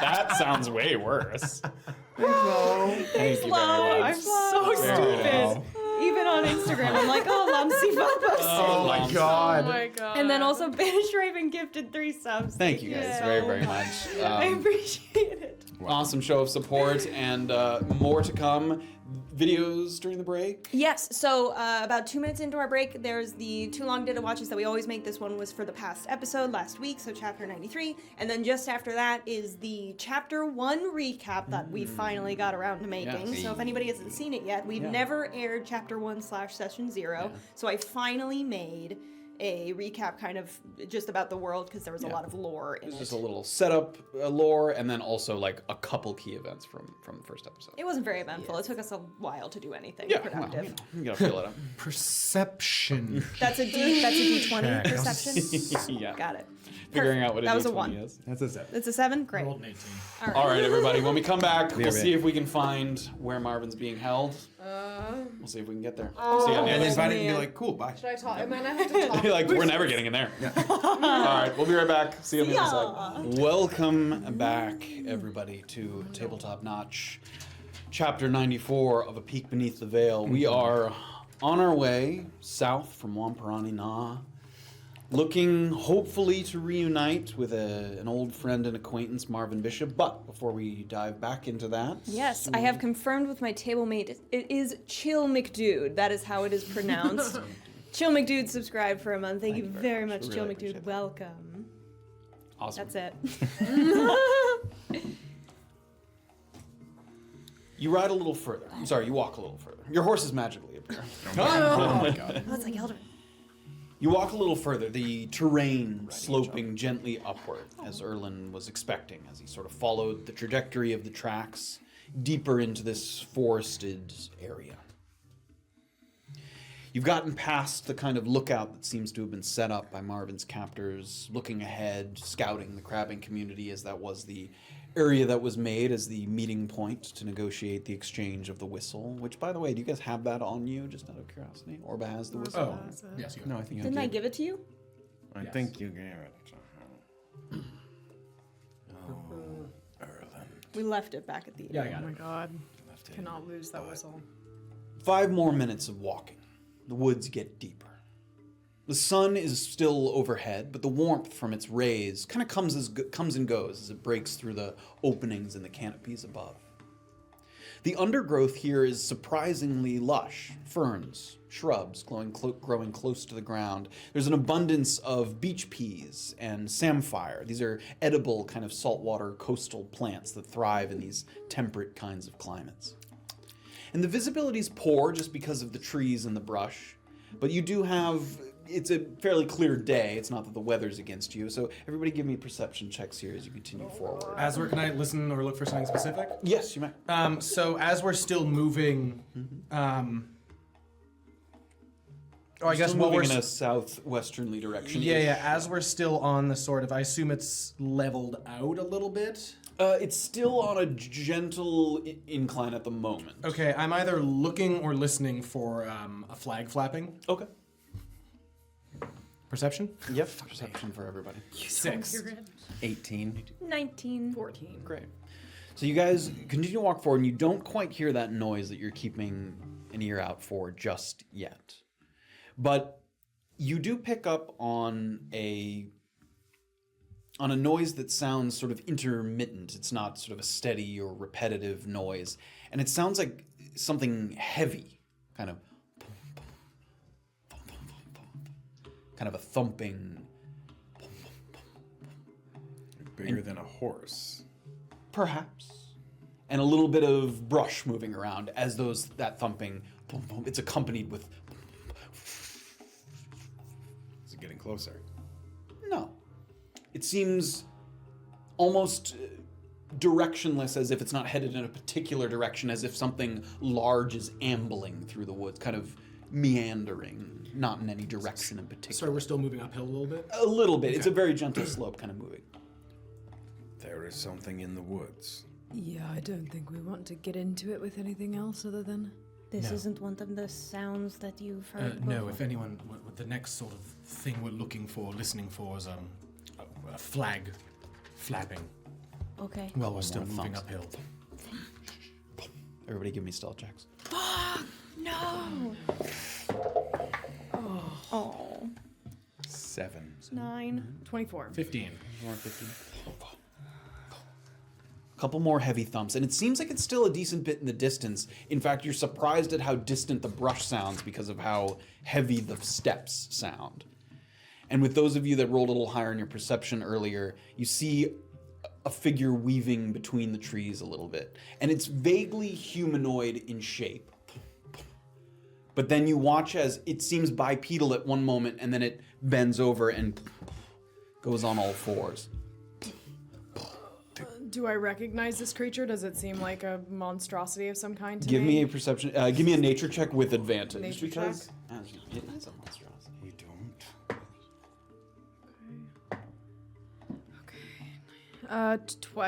That sounds way worse. Thank you very I'm much. so Very nice. stupid. Even on Instagram, I'm like, oh, Lom Fo posted. Oh my Oh god. my god. And then also Banish Raven gifted 3 subs. Thank you guys very, very much. I appreciate it. Awesome show of support and more to come. Videos during the break. Yes, so about 2 minutes into our break, there's the Too Long Did It Watches that we always make. This one was for the past episode last week, so chapter 93. And then just after that is the chapter 1 recap that we finally got around to making. Yes. So if anybody hasn't seen it yet, we've never aired chapter 1/session 0. So I finally made a recap kind of just about the world because there was a lot of lore in It's it. just a little setup lore, and then also like a couple key events from the first episode. It wasn't very eventful. It took us a while to do anything Yeah, productive. well, you gotta feel it out. Perception. That's a D20 perception. Yeah. Got it. Figuring out what That a was a D20 one. is. That's a 7. It's a 7? Great. Rolled an 18. All right, everybody. When we come back, we'll right. see if we can find where Marvin's being held. We'll see if we can get there. See you on the And other then side. Vine can be like, cool, bye. Should I talk? Am I gonna have to talk? You're like, we're never getting in there. All right, we'll be right back. See you on the other side. Welcome back, everybody, to Tabletop Notch, Chapter 94 of A Peek Beneath the Veil. We are on our way south from Wamparani Na, looking hopefully to reunite with an old friend and acquaintance, Marvyn Bishop. But before we dive back into that, Yes, I have confirmed with my table mate. It is Chill McDude. That is how it is pronounced. Chill McDude subscribed for a month. Thank you very much, Really Chill appreciate McDude. that. Welcome. awesome. That's it. You ride a little further. I'm sorry, you walk a little further. Your horse is magically up here. Oh my god. Oh, it's like Elder. You walk a little further, the terrain sloping gently upward, as Erland was expecting, as he sort of followed the trajectory of the tracks deeper into this forested area. You've gotten past the kind of lookout that seems to have been set up by Marvin's captors, looking ahead, scouting the crabbing community, as that was the area that was made as the meeting point to negotiate the exchange of the whistle. Which, by the way, do you guys have that on you, just out of curiosity? Orba has the whistle. Oh, yes, you No, I think Didn't I give it to you? I think you gave it to him. Erland. We left it back at the Yeah, I Oh got my it. god. Left it. Cannot lose that whistle. 5 more minutes of walking. The woods get deeper. The sun is still overhead, but the warmth from its rays kind of comes and goes as it breaks through the openings in the canopies above. The undergrowth here is surprisingly lush. Ferns, shrubs growing close to the ground. There's an abundance of beach peas and samphire. These are edible kind of saltwater coastal plants that thrive in these temperate kinds of climates. And the visibility is poor just because of the trees and the brush, but you do have, it's a fairly clear day. It's not that the weather's against you. So everybody give me perception checks here as you continue forward. Can I listen or look for something specific? Yes, you may. So as we're still moving, I guess Still while we're moving in a southwesternly direction. yeah, as we're still on the sort of, I assume it's leveled out a little bit. It's still on a gentle incline at the moment. Okay, I'm either looking or listening for a flag flapping. Okay. Perception? Yep. Perception for everybody. 6. 18. 19. 14. Great. So you guys continue to walk forward, and you don't quite hear that noise that you're keeping an ear out for just yet. But you do pick up on a noise that sounds sort of intermittent. It's not sort of a steady or repetitive noise. And it sounds like something heavy, kind of kind of a thumping. Bigger than a horse. Perhaps. And a little bit of brush moving around as that thumping, it's accompanied with. Is it getting closer? No. It seems almost directionless, as if it's not headed in a particular direction, as if something large is ambling through the woods, kind of meandering, not in any direction in particular. Sorry, we're still moving uphill a little bit? A little bit. It's a very gentle slope kind of moving. There is something in the woods. Yeah, I don't think we want to get into it with anything else other than... This No. isn't one of the sounds that you've heard No, before. if anyone, the next sort of thing we're looking for, listening for is a flag flapping Okay. while we're still more moving thumps. uphill. Everybody give me stealth checks. No. Oh. 7. 9. 24. 15. A couple more heavy thumps, and it seems like it's still a decent bit in the distance. In fact, you're surprised at how distant the brush sounds because of how heavy the steps sound. And with those of you that rolled a little higher in your perception earlier, you see a figure weaving between the trees a little bit. And it's vaguely humanoid in shape. But then you watch as it seems bipedal at one moment, and then it bends over and goes on all fours. Do I recognize this creature? Does it seem like a monstrosity of some kind to Give me a perception. Give me a nature check with advantage. Nature because check? it is a monstrosity. We don't.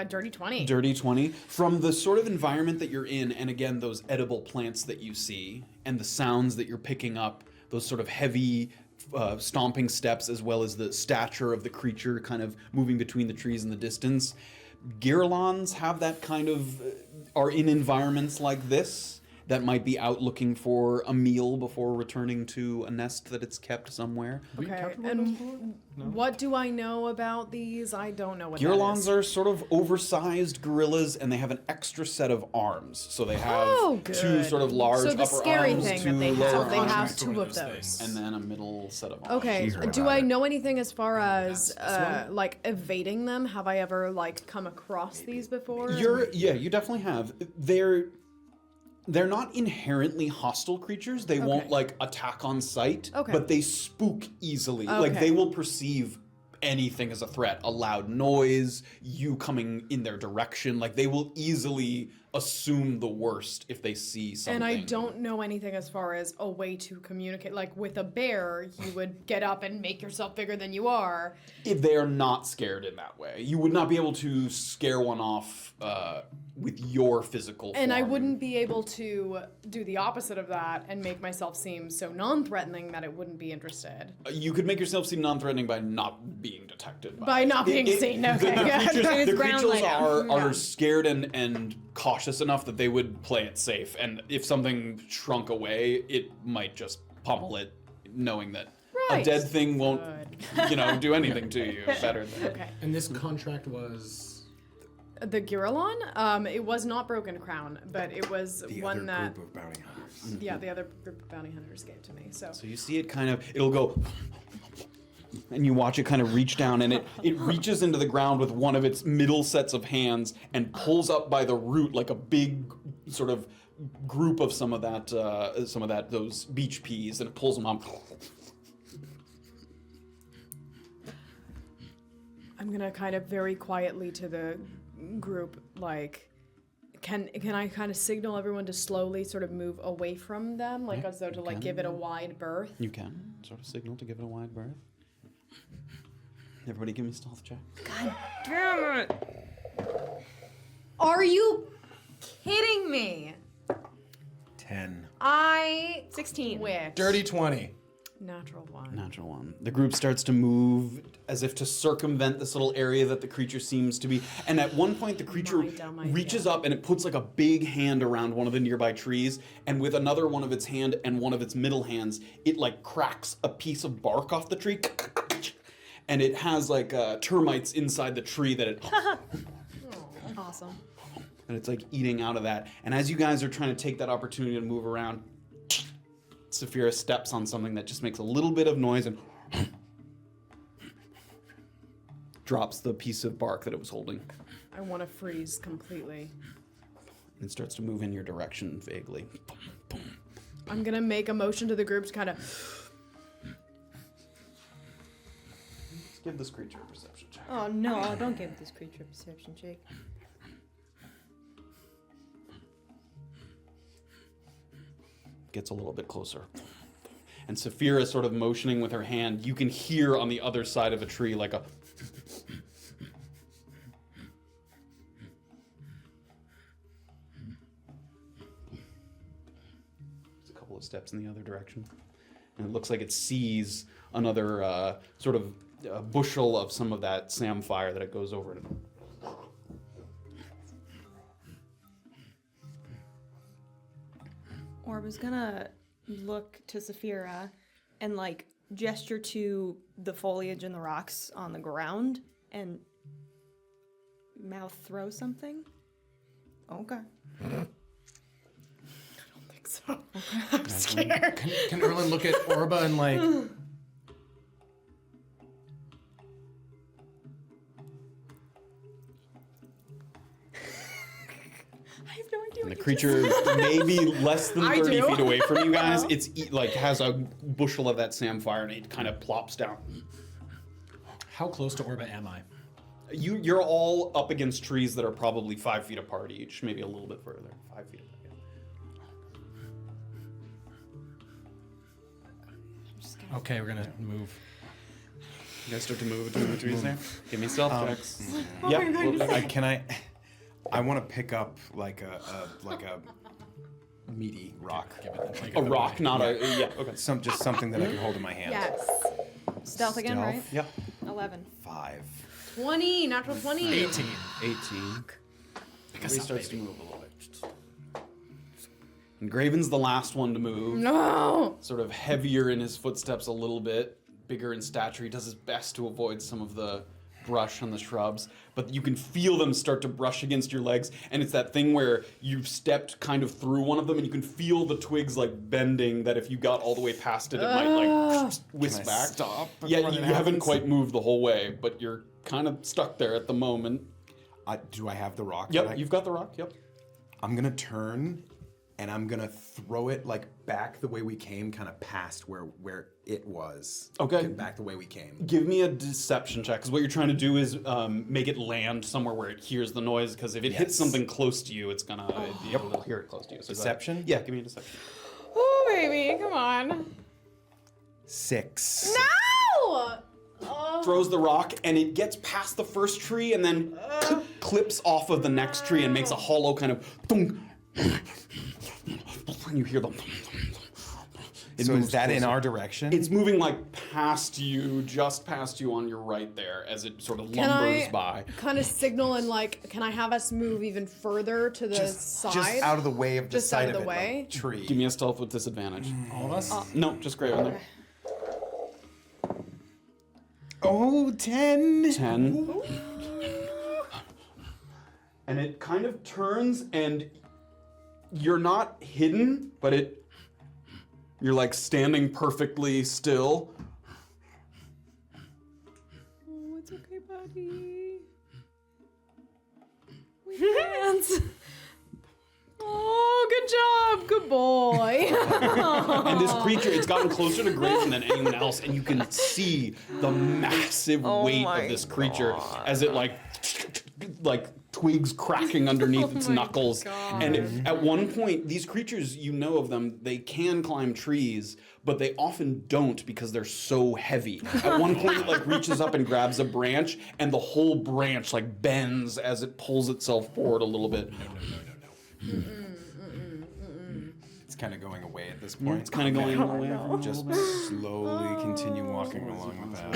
Dirty 20. Dirty 20. From the sort of environment that you're in, and again, those edible plants that you see, and the sounds that you're picking up, those sort of heavy stomping steps, as well as the stature of the creature kind of moving between the trees in the distance. Girlons have that kind of, are in environments like this that might be out looking for a meal before returning to a nest that it's kept somewhere. Okay, and what do I know about these? I don't know what that Girlons is. are sort of oversized gorillas, and they have an extra set of arms. So they have two good. sort of large So the upper scary arms, thing two that they lower have, they arms, have two of those. and then a middle set of arms. Okay, heard do about I it. know anything as far as like evading them? Have I ever like come across these before? You definitely have. They're not inherently hostile creatures. They won't like attack on sight, Okay. but they spook easily. Like Okay. they will perceive anything as a threat, a loud noise, you coming in their direction. Like they will easily assume the worst if they see something. And I don't know anything as far as a way to communicate. Like with a bear, you would get up and make yourself bigger than you are. If they are not scared in that way, you would not be able to scare one off with your physical And I form. wouldn't be able to do the opposite of that and make myself seem so non-threatening that it wouldn't be interested. You could make yourself seem non-threatening by not being detected. By not being seen, okay. The ground creatures layout. are scared and cautious enough that they would play it safe. And if something shrunk away, it might just pummel it, knowing that a Right. dead thing won't, do anything to you better than. Okay. And this contract was. The Giralon, it was not Broken Crown, but it was The one other that, group of bounty hunters. yeah, the other group of bounty hunters gave to me. So So you see it it'll go, and you watch it kind of reach down, and it reaches into the ground with one of its middle sets of hands and pulls up by the root like a big sort of group of some of those beach peas, and it pulls them up. I'm gonna kind of very quietly to the group, like, can I kind of signal everyone to slowly sort of move away from them, like as though to like give it a wide berth? You can sort of signal to give it a wide berth. Everybody give me a stealth check. Damn it! Are you kidding me? 10. I 16. quit. Dirty 20. Natural one. Natural one. The group starts to move as if to circumvent this little area that the creature seems to be. And at one point, the creature reaches up and it puts like a big hand around one of the nearby trees. And with another one of its hand and one of its middle hands, it like cracks a piece of bark off the tree. And it has like termites inside the tree that it. Awesome. And it's like eating out of that. And as you guys are trying to take that opportunity to move around, Safira steps on something that just makes a little bit of noise and drops the piece of bark that it was holding. I want to freeze completely. And starts to move in your direction vaguely. I'm gonna make a motion to the group to kind of. Let's give this creature a perception check. Oh no, don't give this creature a perception check. Gets a little bit closer. And Safira is sort of motioning with her hand. You can hear on the other side of a tree like a. There's a couple of steps in the other direction. And it looks like it sees another sort of bushel of some of that samphire that it goes over to. Orba's gonna look to Safira and like gesture to the foliage and the rocks on the ground and mouth throw something. Okay. I don't think so. I'm scared. Can Erland look at Orba and like. have no idea. And the creature may be less than I 30 do. feet away from you guys. It's like has a bushel of that samphire and it kind of plops down. How close to Orba am I? You're all up against trees that are probably 5 feet apart each, maybe a little bit further. 5 feet apart. Okay, we're gonna move. You guys start to move between the trees there? Give me stealth checks. Oh Yep. I want to pick up like a meaty rock. A rock, not a. Yeah, okay. Just something that I can hold in my hand. Yes. Stealth again, right? Yep. 11. 5. 20, natural 20. 18. 18. Everybody starts to move a little bit. And Graven's the last one to move. No. Sort of heavier in his footsteps a little bit, bigger in stature. He does his best to avoid some of the brush on the shrubs, but you can feel them start to brush against your legs, and it's that thing where you've stepped kind of through one of them and you can feel the twigs like bending, that if you got all the way past it, it might like whisk Can I back. stop Yeah, before you that haven't happens? quite moved the whole way, but you're kind of stuck there at the moment. Do I have the rock? Yep, you've got the rock, yep. I'm gonna turn, and I'm gonna throw it like back the way we came, kind of past where it was. Okay. Get back the way we came. Give me a deception check, because what you're trying to do is make it land somewhere where it hears the noise, because if it hits Yes. something close to you, it's gonna be able to hear it close to you. So go ahead. Deception? Yeah, give me a deception. Oh, baby, come on. 6. No! Throws the rock, and it gets past the first tree, and then clips off of the next tree and makes a hollow kind of thunk. And you hear them. So is that in our direction? It's moving like past you, just past you on your right there, as it sort of Can lumbers I by. kind of signal and like, can I have us move even further to the side? Just out of the way of the Just side out of the it, way? like, tree. Give me a stealth with disadvantage. All of us? No, just Graven there. Oh, 10. 10. And it kind of turns, and you're not hidden, but you're like standing perfectly still. Oh, it's okay, buddy. We can't. Oh, good job. Good boy. And this creature, it's gotten closer to Graven than anyone else, and you can see the massive weight of this creature as it like twigs cracking underneath its knuckles. And at one point, these creatures, you know of them, they can climb trees, but they often don't because they're so heavy. At one point, it like reaches up and grabs a branch, and the whole branch like bends as it pulls itself forward a little bit. It's kind of going away at this point. It's kind of going away. From Just slowly continue walking along the path.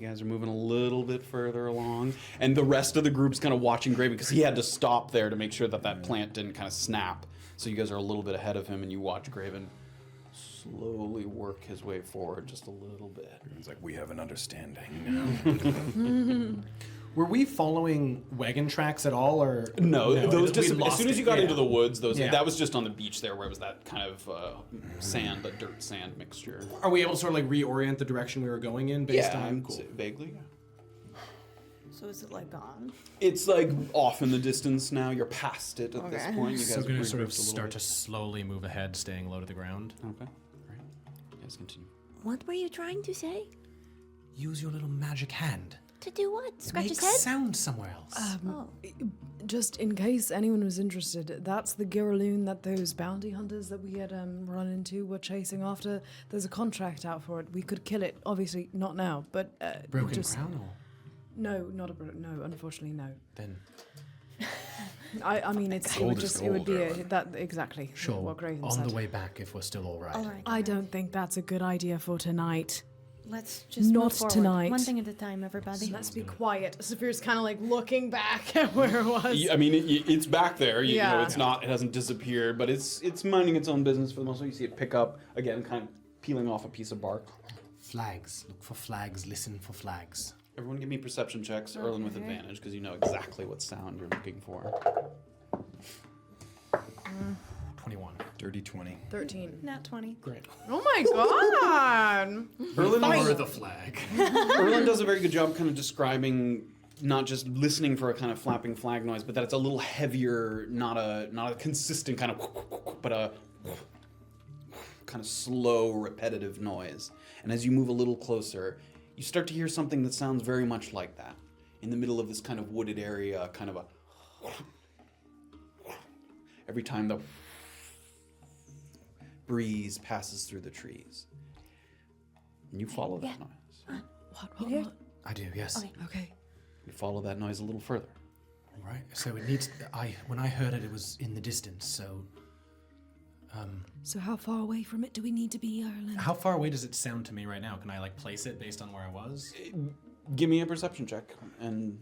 You guys are moving a little bit further along, and the rest of the group's kind of watching Graven because he had to stop there to make sure that that plant didn't kind of snap. So you guys are a little bit ahead of him, and you watch Graven slowly work his way forward just a little bit. It's like, we have an understanding. Were we following wagon tracks at all, or No, those we just as lost soon as it, you got yeah. into the woods, Yeah. that was just on the beach there, where it was that kind of sand, that dirt sand mixture. Are we able to sort of like reorient the direction we were going in based Yeah, on? vaguely. So is it like gone? It's like off in the distance now. You're past it at this Okay. point. You guys So going to have sort of regrouped a little start bit. to slowly move ahead, staying low to the ground. Okay, great. You guys continue. What were you trying to say? Use your little magic hand. To do what? Scratch Make his head? sound somewhere else. Oh. Just in case anyone was interested, that's the Giraloon that those bounty hunters that we had run into were chasing after. There's a contract out for it. We could kill it. Obviously, not now, but Broken just crown, or no, not a no. Unfortunately, no. then I mean, it Gold would is just it would be gold, that exactly sure. what Graven On said. the way back, if we're still all right. All right. I don't think that's a good idea for tonight. Let's just Not move forward. tonight. One thing at a time, everybody. Let's be quiet. Safira's kind of like looking back at where it was. I mean, it's back there. You know, Yeah. it's not. It hasn't disappeared, but it's minding its own business for the most part. You see it pick up again, kind of peeling off a piece of bark. Flags. Look for flags. Listen for flags. Everyone, give me perception checks, Erland with advantage, because you know exactly what sound you're looking for. 21. Dirty 20. 13. Nat 20. Great. Oh my god! Erland the flag. Erland does a very good job kind of describing not just listening for a kind of flapping flag noise, but that it's a little heavier, not a consistent kind of, but a kind of slow, repetitive noise. And as you move a little closer, you start to hear something that sounds very much like that. In the middle of this kind of wooded area, kind of a... Every time the breeze passes through the trees. And you follow that noise. What? I do, yes. Okay. You follow that noise a little further. All right. So it needs. When I heard it, it was in the distance. So. So how far away from it do we need to be, Erland? How far away does it sound to me right now? Can I like place it based on where I was? Give me a perception check. And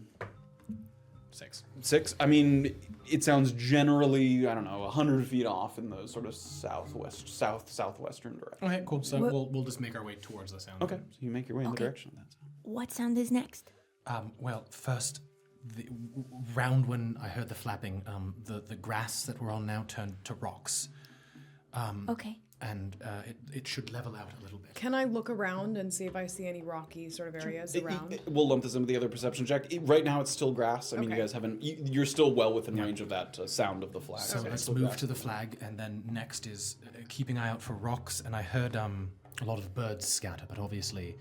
6. 6? I mean, it sounds generally, I don't know, 100 feet off in the sort of southwestern direction. Okay, cool. So we'll just make our way towards the sound. Okay, so you make your way in the direction of that sound. What sound is next? Well, first, round when I heard the flapping, the grass that we're on now turned to rocks. Okay. And it should level out a little bit. Can I look around and see if I see any rocky sort of areas around? We'll lump this in with the other perception check. Right now it's still grass. I mean, you Okay. guys haven't... You're still well within range of that sound of the flag. So it's let's still move grass. to the flag, and then next is keeping an eye out for rocks. And I heard a lot of birds scatter, but obviously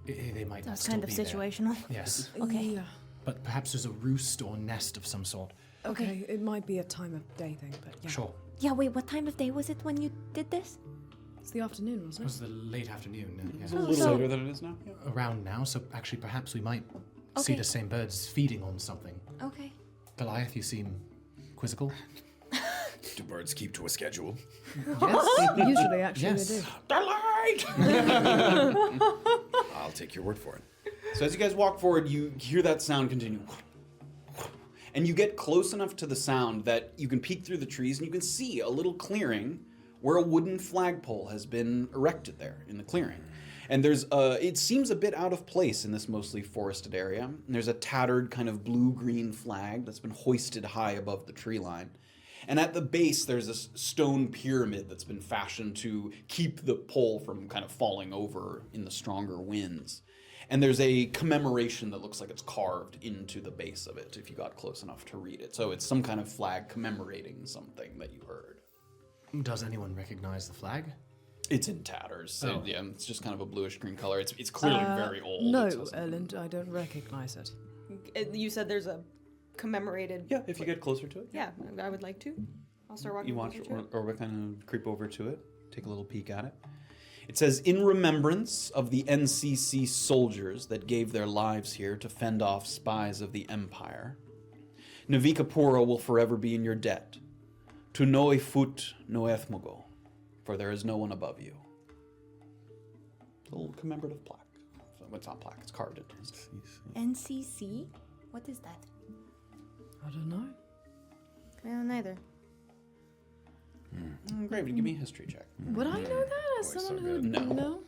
they might That's still kind of be there. situational. Yes, Okay. Yeah. but perhaps there's a roost or nest of some sort. Okay. It might be a time of day thing, but yeah. Sure. Yeah, wait, what time of day was it when you did this? It's the afternoon, It wasn't was the late afternoon. It's Yeah. a little so- later than it is now. Yeah. Around now, so actually perhaps we might see Okay. the same birds feeding on something. Okay. Goliath, you seem quizzical. Do birds keep to a schedule? it? Usually, actually, Yes. they do. Delight! I'll take your word for it. So as you guys walk forward, you hear that sound continue. And you get close enough to the sound that you can peek through the trees and you can see a little clearing where a wooden flagpole has been erected there in the clearing. And there's it seems a bit out of place in this mostly forested area. And there's a tattered kind of blue-green flag that's been hoisted high above the tree line. And at the base, there's this stone pyramid that's been fashioned to keep the pole from kind of falling over in the stronger winds. And there's a commemoration that looks like it's carved into the base of it, if you got close enough to read it. So it's some kind of flag commemorating something that you heard. Does anyone recognize the flag? It's in tatters. So, Oh. yeah, it's just kind of a bluish-green color. It's clearly very old. No, It says- Erland, I don't recognize it. You said there's a commemorated. Yeah, if you get closer to it. Yeah, I would like to. I'll start walking You want closer to it. Orba kind of creep over to it, take a little peek at it. It says, in remembrance of the NCC soldiers that gave their lives here to fend off spies of the Empire, Navikapura will forever be in your debt. To no efut no ethmogo, for there is no one above you. A little commemorative plaque. So it's not plaque, it's carved into it. NCC? What is that? I don't know. I don't either. Graven, give me a history check. Would I know that as Boy, so someone who good. No.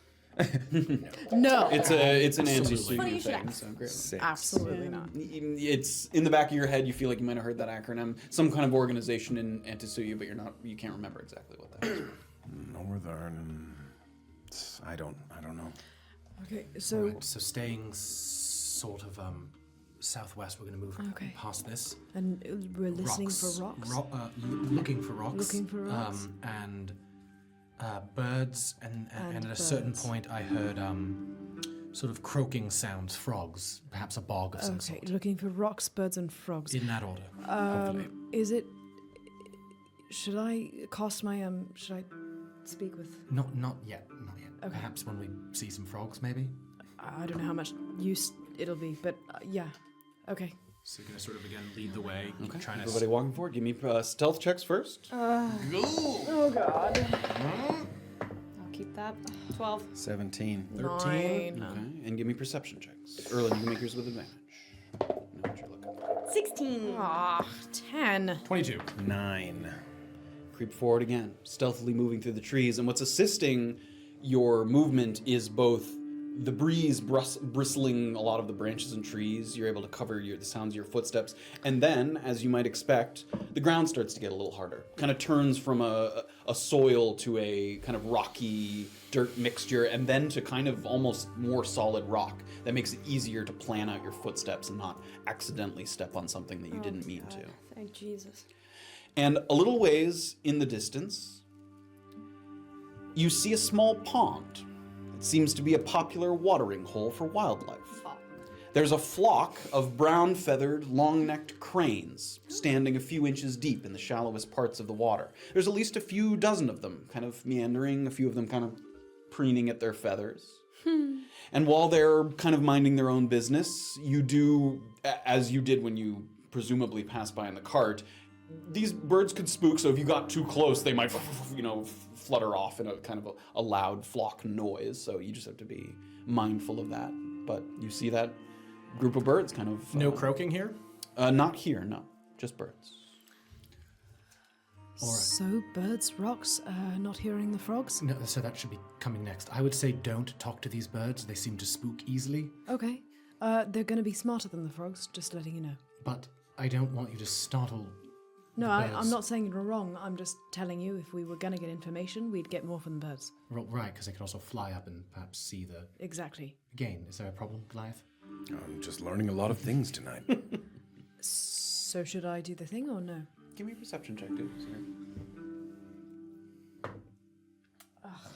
No. It's an anti-Suyu Funny you should thing, ask. so Graven. 6. Absolutely not. It's in the back of your head. You feel like you might have heard that acronym, some kind of organization in Antisuyu, but you can't remember exactly what that is. Northern. I don't know. Okay, so Right, so staying sort of southwest, we're going to move Okay. past this. and we're listening for rocks. Looking for rocks. Looking for rocks. And birds, and And at a certain birds. point I heard sort of croaking sounds, frogs, perhaps a bog of some Okay, sort. looking for rocks, birds, and frogs. In that order, hopefully. Is it? Should I cast my Should I speak with? Not yet, Okay. Perhaps when we see some frogs, maybe? I don't know how much use it'll be, but yeah. Okay. So you're going to sort of, again, lead the way. Okay. Trying to Everybody walking forward. Give me stealth checks first. Oh god. I'll keep that. 12. 17. 13. Okay. And give me perception checks. Erland, you can make yours with advantage. Know what you're looking for. 16. Ah, 10. 22. 9. Creep forward again, stealthily moving through the trees. And what's assisting your movement is both the breeze bristling a lot of the branches and trees. You're able to cover the sounds of your footsteps. And then, as you might expect, the ground starts to get a little harder. Kind of turns from a soil to a kind of rocky dirt mixture, and then to kind of almost more solid rock. That makes it easier to plan out your footsteps and not accidentally step on something that you didn't mean to. Thank Jesus. And a little ways in the distance, you see a small pond. It seems to be a popular watering hole for wildlife. There's a flock of brown-feathered, long-necked cranes standing a few inches deep in the shallowest parts of the water. There's at least a few dozen of them kind of meandering, a few of them kind of preening at their feathers. And while they're kind of minding their own business, you do, as you did when you presumably passed by in the cart, these birds could spook, so if you got too close, they might, flutter off in a kind of a loud flock noise. So you just have to be mindful of that. But you see that group of birds kind of... No croaking here? Not here, no. Just birds. All right. So, birds, rocks, not hearing the frogs? No, so that should be coming next. I would say don't talk to these birds. They seem to spook easily. Okay. They're going to be smarter than the frogs, just letting you know. But I don't want you to startle No, the birds. I'm not saying you're wrong. I'm just telling you if we were going to get information, we'd get more from the birds. Right, because they could also fly up and perhaps see the... Exactly. Again, is there a problem, Goliath? I'm just learning a lot of things tonight. So should I do the thing or no? Give me a perception check, dude.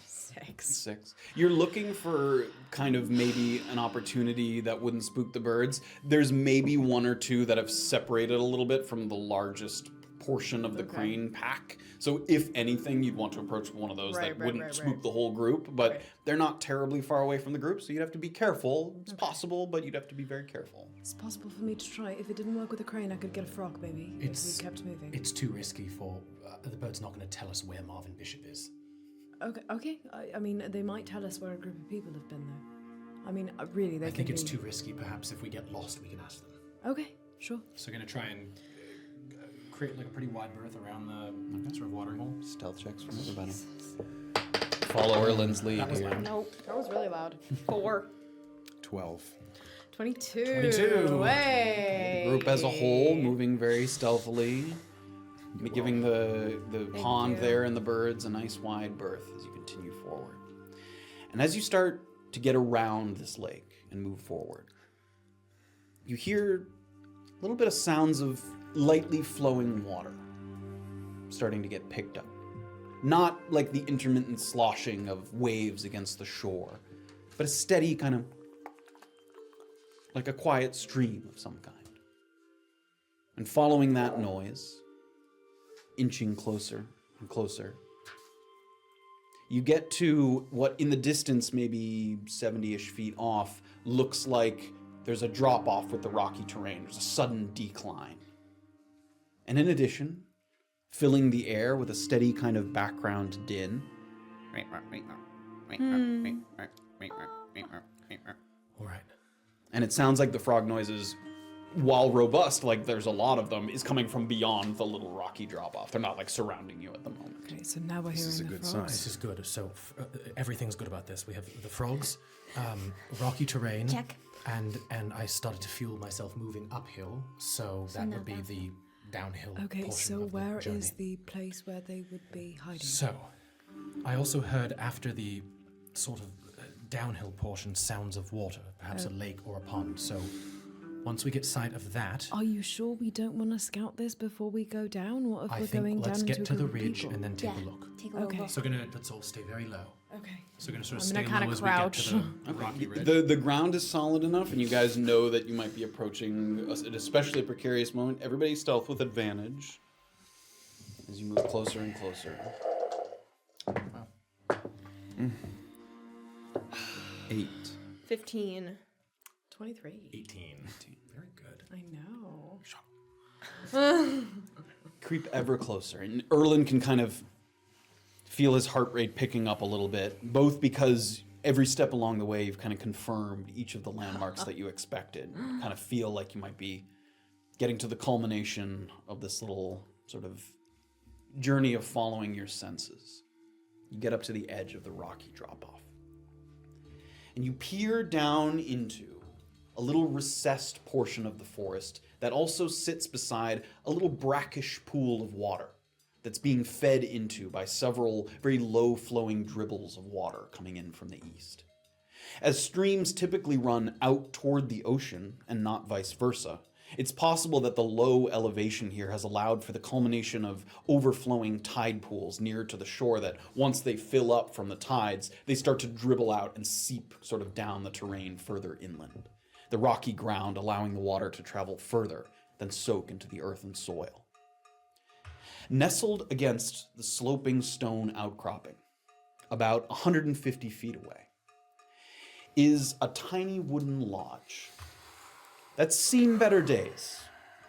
Six. 6. You're looking for kind of maybe an opportunity that wouldn't spook the birds. There's maybe one or two that have separated a little bit from the largest portion of the crane pack. So if anything, you'd want to approach one of those that wouldn't spook the whole group, but they're not terribly far away from the group, so you'd have to be careful. It's possible, but you'd have to be very careful. It's possible for me to try. If it didn't work with the crane, I could get a frog, maybe, if we kept moving. It's too risky for... the bird's not going to tell us where Marvyn Bishop is. Okay. I mean, they might tell us where a group of people have been, though. I mean, really, they I think it's be... too risky. Perhaps if we get lost, we can ask them. Okay, sure. So we're going to try and create like a pretty wide berth around the sort of watering hole. Stealth checks from everybody. Follow Erland's lead here. Nope. That was really loud. 4. 12. 22. 22. Way. Group as a whole, moving very stealthily, giving the pond there and the birds a nice wide berth as you continue forward. And as you start to get around this lake and move forward, you hear a little bit of sounds of lightly flowing water starting to get picked up. Not like the intermittent sloshing of waves against the shore, but a steady kind of, like a quiet stream of some kind. And following that noise, inching closer and closer, you get to what in the distance, maybe 70-ish feet off, looks like there's a drop-off with the rocky terrain. There's a sudden decline. And in addition, filling the air with a steady kind of background din. All right. And it sounds like the frog noises, while robust, like there's a lot of them, is coming from beyond the little rocky drop-off. They're not like surrounding you at the moment. Okay, so now we're hearing is a the good frogs. sign. This is good. So everything's good about this. We have the frogs, rocky terrain. Check. And I started to feel myself moving uphill, so that would be the downhill Okay, portion so of the where journey. is the place where they would be hiding? So, I also heard after the sort of downhill portion sounds of water, perhaps a lake or a pond. So, once we get sight of that, Are you sure we don't want to scout this before we go down? What if I we're think going let's down get into to a the group of ridge people? and then take a look. Take a little Okay. look. So let's all stay very low. Okay. So we're gonna sort of I'm stay gonna kinda low as crouch. we get to the rocky ridge. The ground is solid enough, and you guys know that you might be approaching an especially precarious moment. Everybody stealth with advantage as you move closer and closer. 8. 15. 23. 18. Very good. I know. Creep ever closer, and Erland can kind of feel his heart rate picking up a little bit, both because every step along the way you've kind of confirmed each of the landmarks that you expected. You kind of feel like you might be getting to the culmination of this little sort of journey of following your senses. You get up to the edge of the rocky drop-off. and you peer down into a little recessed portion of the forest that also sits beside a little brackish pool of water that's being fed into by several very low-flowing dribbles of water coming in from the east. As streams typically run out toward the ocean and not vice versa, it's possible that the low elevation here has allowed for the culmination of overflowing tide pools near to the shore that once they fill up from the tides, they start to dribble out and seep sort of down the terrain further inland, the rocky ground allowing the water to travel further than soak into the earth and soil. Nestled against the sloping stone outcropping, about 150 feet away, is a tiny wooden lodge that's seen better days,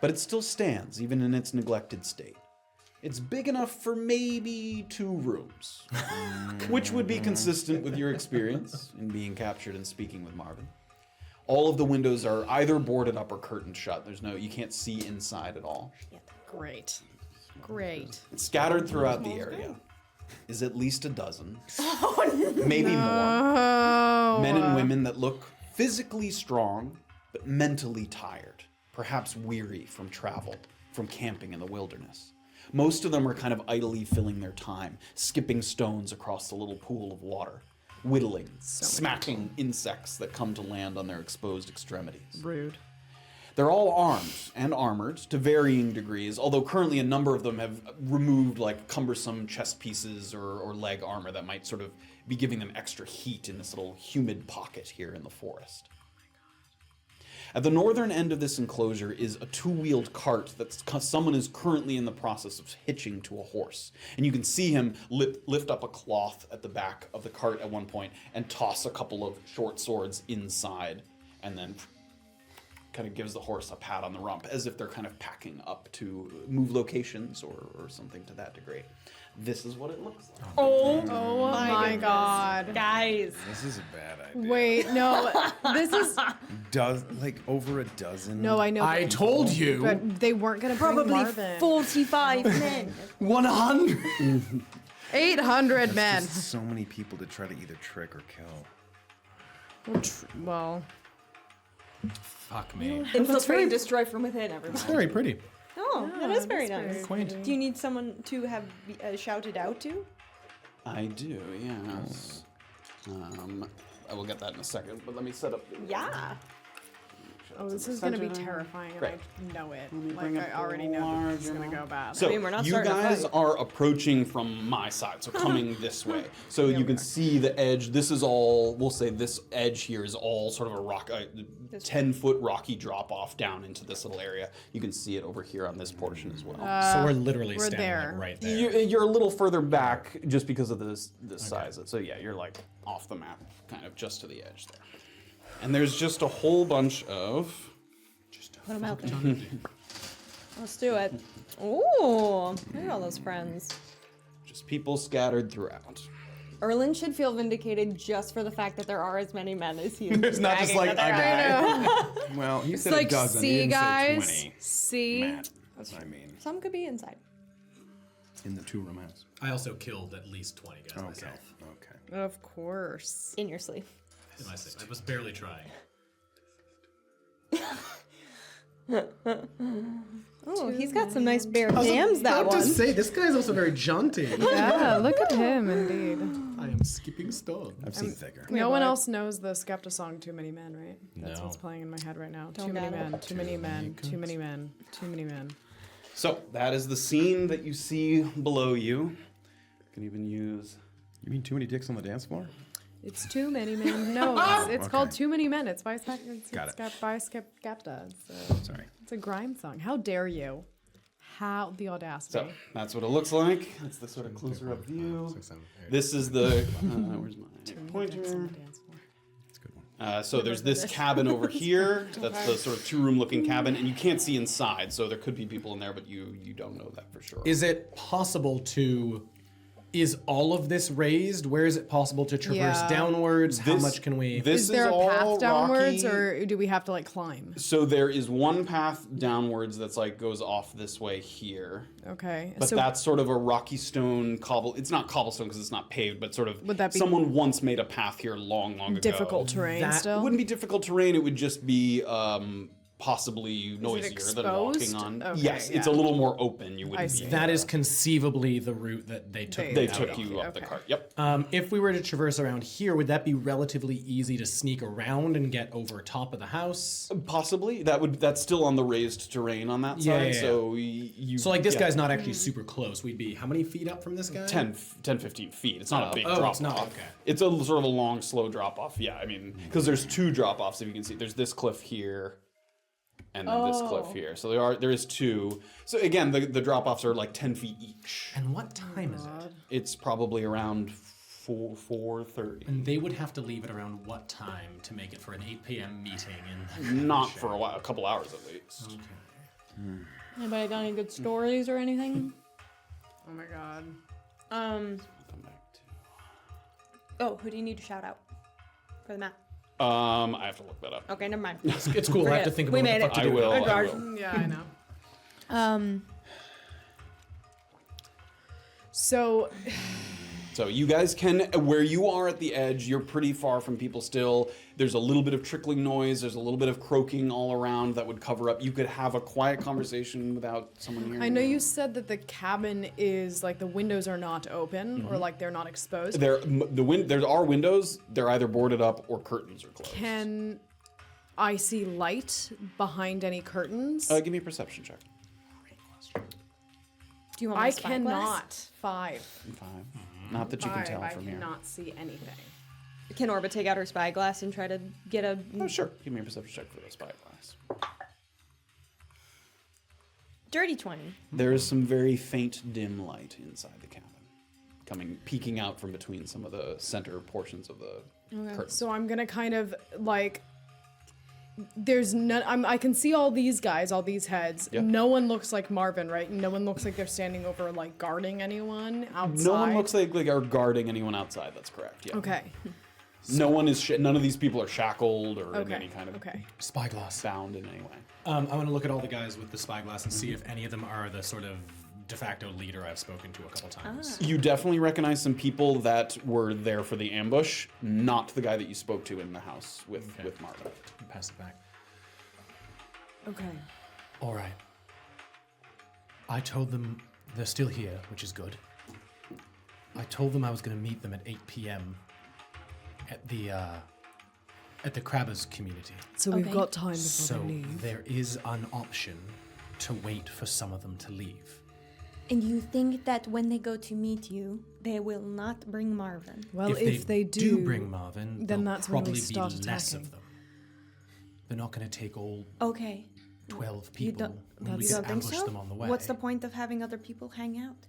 but it still stands even in its neglected state. It's big enough for maybe 2 rooms, which would be consistent with your experience in being captured and speaking with Marvyn. All of the windows are either boarded up or curtained shut. You can't see inside at all. Great. Great. Scattered throughout the area is at least a dozen, maybe more, men and women that look physically strong, but mentally tired, perhaps weary from travel, from camping in the wilderness. Most of them are kind of idly filling their time, skipping stones across the little pool of water, whittling, smacking insects that come to land on their exposed extremities. Rude. They're all armed and armored to varying degrees, although currently a number of them have removed like cumbersome chest pieces or leg armor that might sort of be giving them extra heat in this little humid pocket here in the forest. At the northern end of this enclosure is a 2-wheeled cart that someone is currently in the process of hitching to a horse. And you can see him lift up a cloth at the back of the cart at one point and toss a couple of short swords inside, and then kind of gives the horse a pat on the rump as if they're kind of packing up to move locations or something to that degree. This is what it looks like. Oh my god. Guys. This is a bad idea. Wait, no. This is... Over a dozen? No, I know. I told you. But they weren't going to bring Probably Marvyn. 45 men. 100. 800 men. Just so many people to try to either trick or kill. Well... Fuck me. Infiltrate, destroy from within, everybody. It's very pretty. Oh, that is very that's nice. very Quaint. Do you need someone to have shouted out to? I do, yes. I will get that in a second, but let me set up. Yeah. Oh, this is going to be terrifying, and Great. I know it. bring Like, up I already the know this is larger going to go bad. So mean, we're not you starting a guys fight. are approaching from my side, so coming this way. So you can see the edge. This is all, we'll say this edge here is all sort of a rock, 10-foot rocky drop off down into this little area. You can see it over here on this portion as well. So we're literally we're standing there. like, right there. You're a little further back just because of this size. So yeah, you're like off the map, kind of just to the edge there. And there's just a whole bunch of... Put them out there. Let's do it. Ooh, look at all those friends. just people scattered throughout. Erland should feel vindicated just for the fact that there are as many men as he is. It's not just like a bragging that there guy. Well, he It's said like, a dozen. He see, didn't guys? say 20. See? Matt, I mean, are. Some could be inside. in the 2 romance. I also killed at least 20 guys Okay. myself. Okay. Of course. In your sleeve. In my sleep. I was barely trying. Oh, he's got some nice bare dams, that Not one. to say, this guy's also very jaunty. Yeah, look at him, indeed. I am skipping stones. I've seen thicker. No one else knows the Skepta song Too Many Men, right? That's No. what's playing in my head right now. Don't Too many got it. men, too many men, too many men, too many men. So that is the scene that you see below you. You can even use. You mean too many dicks on the dance floor? It's Too Many Men. No, it's called Too Many Men. It's by Got it. Skepta. Sorry. It's a grime song. How dare you? How the audacity. So that's what it looks like. That's the sort of closer up view. 6, 7, 8. This is the. Where's my pointer? That's a good one. So there's this cabin over here. That's the sort of 2-room looking cabin, and you can't see inside. So there could be people in there, but you don't know that for sure. Is it possible to Is all of this raised? Where is it possible to traverse Yeah. downwards? How This- much can we? this Is there a all path downwards, rocky. or do we have to like climb? So there is one path downwards that's like goes off this way here. Okay. But so that's sort of a rocky stone cobble. It's not cobblestone because it's not paved, but sort of Would that be someone once made a path here long ago. difficult terrain That It still. wouldn't be difficult terrain. It would just be possibly noisier than walking exposed? on. Okay, Yes, it's a yeah. little more open. You wouldn't see. be. That is conceivably the route that they took. They me took out you of. up the Okay. cart. Yep. If we were to traverse around here, would that be relatively easy to sneak around and get over top of the house? Possibly. That's still on the raised terrain on that Yeah, side. yeah, yeah. So you. So like this yeah, guy's not actually super close. We'd be how many feet up from this guy? 10, 15 feet. It's not a big Oh, drop it's not, off. okay. It's a sort of a long, slow drop off. Yeah, I mean, because there's 2 drop offs. If you can see, there's this cliff here, and then this cliff here. So there is 2. So again, the drop offs are like 10 feet each. And what time is it? It's probably around 4:30. And they would have to leave at around what time to make it for an 8 p.m. meeting? In Not for a while, a couple hours at least. Anybody got any good stories or anything? Oh my god. Come back to. Oh, who do you need to shout out for the map? I have to look that up. Okay, never mind. It's cool. I have to think about We what made the it. fuck to I do. will. I Regard. will. Yeah, I know. So So you guys can, where you are at the edge, you're pretty far from people still. There's a little bit of trickling noise. There's a little bit of croaking all around that would cover up. You could have a quiet conversation without someone hearing. I know you said that the cabin is like the windows are not open or like they're not exposed. There are windows. They're either boarded up or curtains are closed. Can I see light behind any curtains? Give me a perception check. Do you want my I spyglass? cannot. 5. 5. Not that you can 5. tell I from here. cannot see anything. Can Orba take out her spyglass and try to get a? Oh, sure. Give me a perception check for the spyglass. Dirty 20. There is some very faint, dim light inside the cabin, peeking out from between some of the center portions of the curtains. So I'm gonna kind of like. There's none. I can see all these guys, all these heads. Yeah. No one looks like Marvyn, right? No one looks like they're standing over, like guarding anyone outside. No one looks like are guarding anyone outside. That's correct. Yeah. Okay. No one is. None of these people are shackled or in Okay. any kind of Spyglass. bound in any way. I want to look at all the guys with the spyglass and see if any of them are the sort of de facto leader I've spoken to a couple times. You definitely recognize some people that were there for the ambush, not the guy that you spoke to in the house with Marvin. Pass it back. Okay. All right. I told them they're still here, which is good. I told them I was going to meet them at 8 p.m. at the Crabbers community. So we've Okay. got time before So they leave. there is an option to wait for some of them to leave. And you think that when they go to meet you, they will not bring Marvin? Well, if they do, bring Marvin, then there'll that's when we probably start be less attacking. of them. They're not going to take all Okay. 12 You people. don't, I mean, we you can don't think ambush so? them on the way. What's the point of having other people hang out?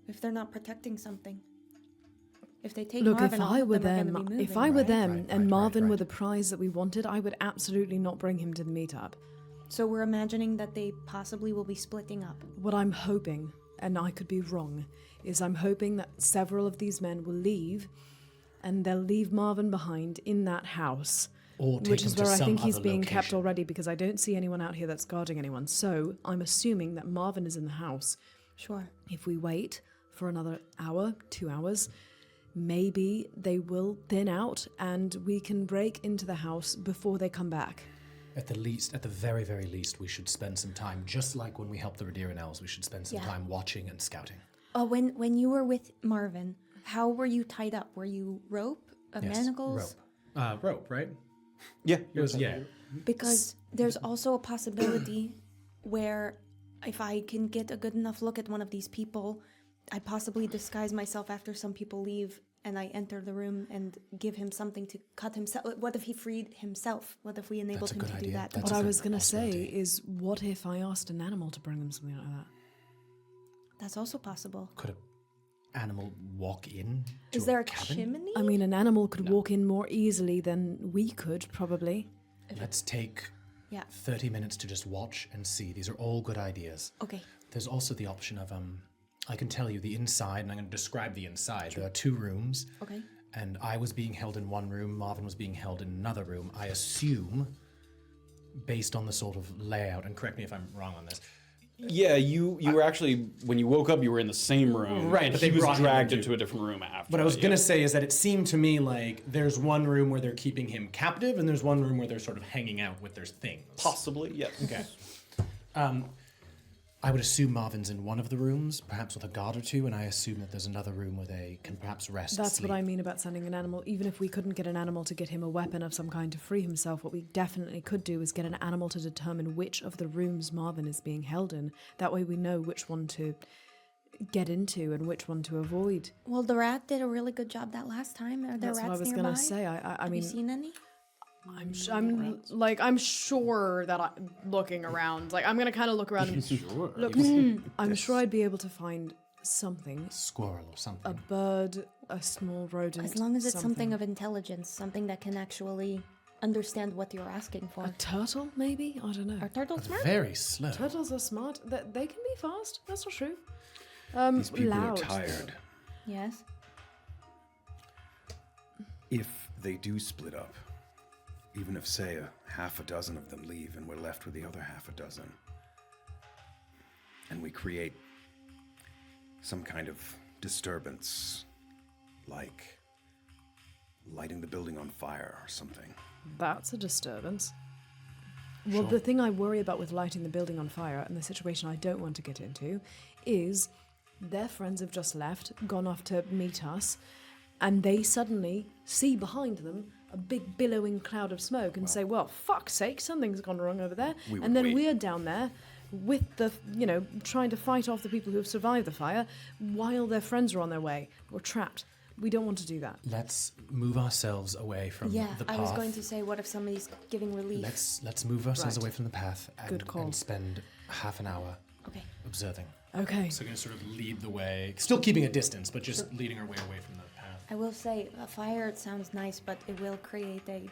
If they're not protecting something. If they take Look, Marvin if I off, were then we're them, gonna be if moving, I were right? them, Right, and right, Marvin right. were the prize that we wanted, I would absolutely not bring him to the meetup. So we're imagining that they possibly will be splitting up. What I'm hoping, and I could be wrong, is I'm hoping that several of these men will leave, and they'll leave Marvin behind in that house. Or take Which him is to where I some think he's other being kept location. already, because I don't see anyone out here that's guarding anyone. So I'm assuming that Marvin is in the house. Sure. If we wait for another hour, 2 hours, maybe they will thin out and we can break into the house before they come back. At the very, very least, we should spend some time, just like when we helped the Radiran Elves, we should spend some Yeah. time watching and scouting. Oh, when you were with Marvin, how were you tied up? Were you rope? Manacles? Rope. Rope, right? Yeah. It was, yeah. Because there's also a possibility where if I can get a good enough look at one of these people, I possibly disguise myself after some people leave and I enter the room and give him something to cut himself. What if he freed himself? What if we enabled That's a him good to idea. do that? That's What a I good was going to say possibility. is, what if I asked an animal to bring them something like that? That's also possible. Could an animal walk in? To Is there a cabin? chimney? I mean, an animal could walk in more easily than we could, probably. Let's take Yeah. 30 minutes to just watch and see. These are all good ideas. Okay. There's also the option of I can tell you the inside, and I'm going to describe the inside. There are 2 rooms. Okay. And I was being held in one room, Marvyn was being held in another room. I assume, based on the sort of layout, and correct me if I'm wrong on this. Yeah, you were actually, when you woke up, you were in the same room. Right, but he they was brought him dragged into- into a different room after. What I was yeah. going to say is that it seemed to me like there's one room where they're keeping him captive, and there's one room where they're sort of hanging out with their things. Possibly, yes. Okay. I would assume Marvin's in one of the rooms, perhaps with a guard or 2, and I assume that there's another room where they can perhaps rest. That's sleep. what I mean about sending an animal. Even if we couldn't get an animal to get him a weapon of some kind to free himself, what we definitely could do is get an animal to determine which of the rooms Marvyn is being held in. That way we know which one to get into and which one to avoid. Well, the rat did a really good job that last time. Are there That's rats what I was nearby? gonna say. I Have mean, you seen any? I'm sure that I'm looking around. Like I'm gonna kind of look around and Sure. look. I'm sure I'd be able to find something. Squirrel or something. A bird, a small rodent. As long as it's something of intelligence, something that can actually understand what you're asking for. A turtle, maybe? I don't know. Are turtles smart? Very slow. Turtles are smart. They can be fast. That's not true. These people Loud. are tired. Yes. If they do split up, even if, say, a half a dozen of them leave and we're left with the other half a dozen, and we create some kind of disturbance, like lighting the building on fire or something. That's a disturbance. Well, the thing I worry about with lighting the building on fire and the situation I don't want to get into is their friends have just left, gone off to meet us, and they suddenly see behind them a big billowing cloud of smoke and say, well, fuck's sake, something's gone wrong over there. We would And then wait. we're down there with the, trying to fight off the people who have survived the fire while their friends are on their way. We're trapped. We don't want to do that. Let's move ourselves away from Yeah, the path. I was going to say, what if somebody's giving relief? Let's move ourselves Right. away from the path Good call. and spend half an hour Okay. observing. Okay. So we're going to sort of lead the way, still keeping a distance, but just leading our way away from the path. I will say, a fire, it sounds nice, but it will create a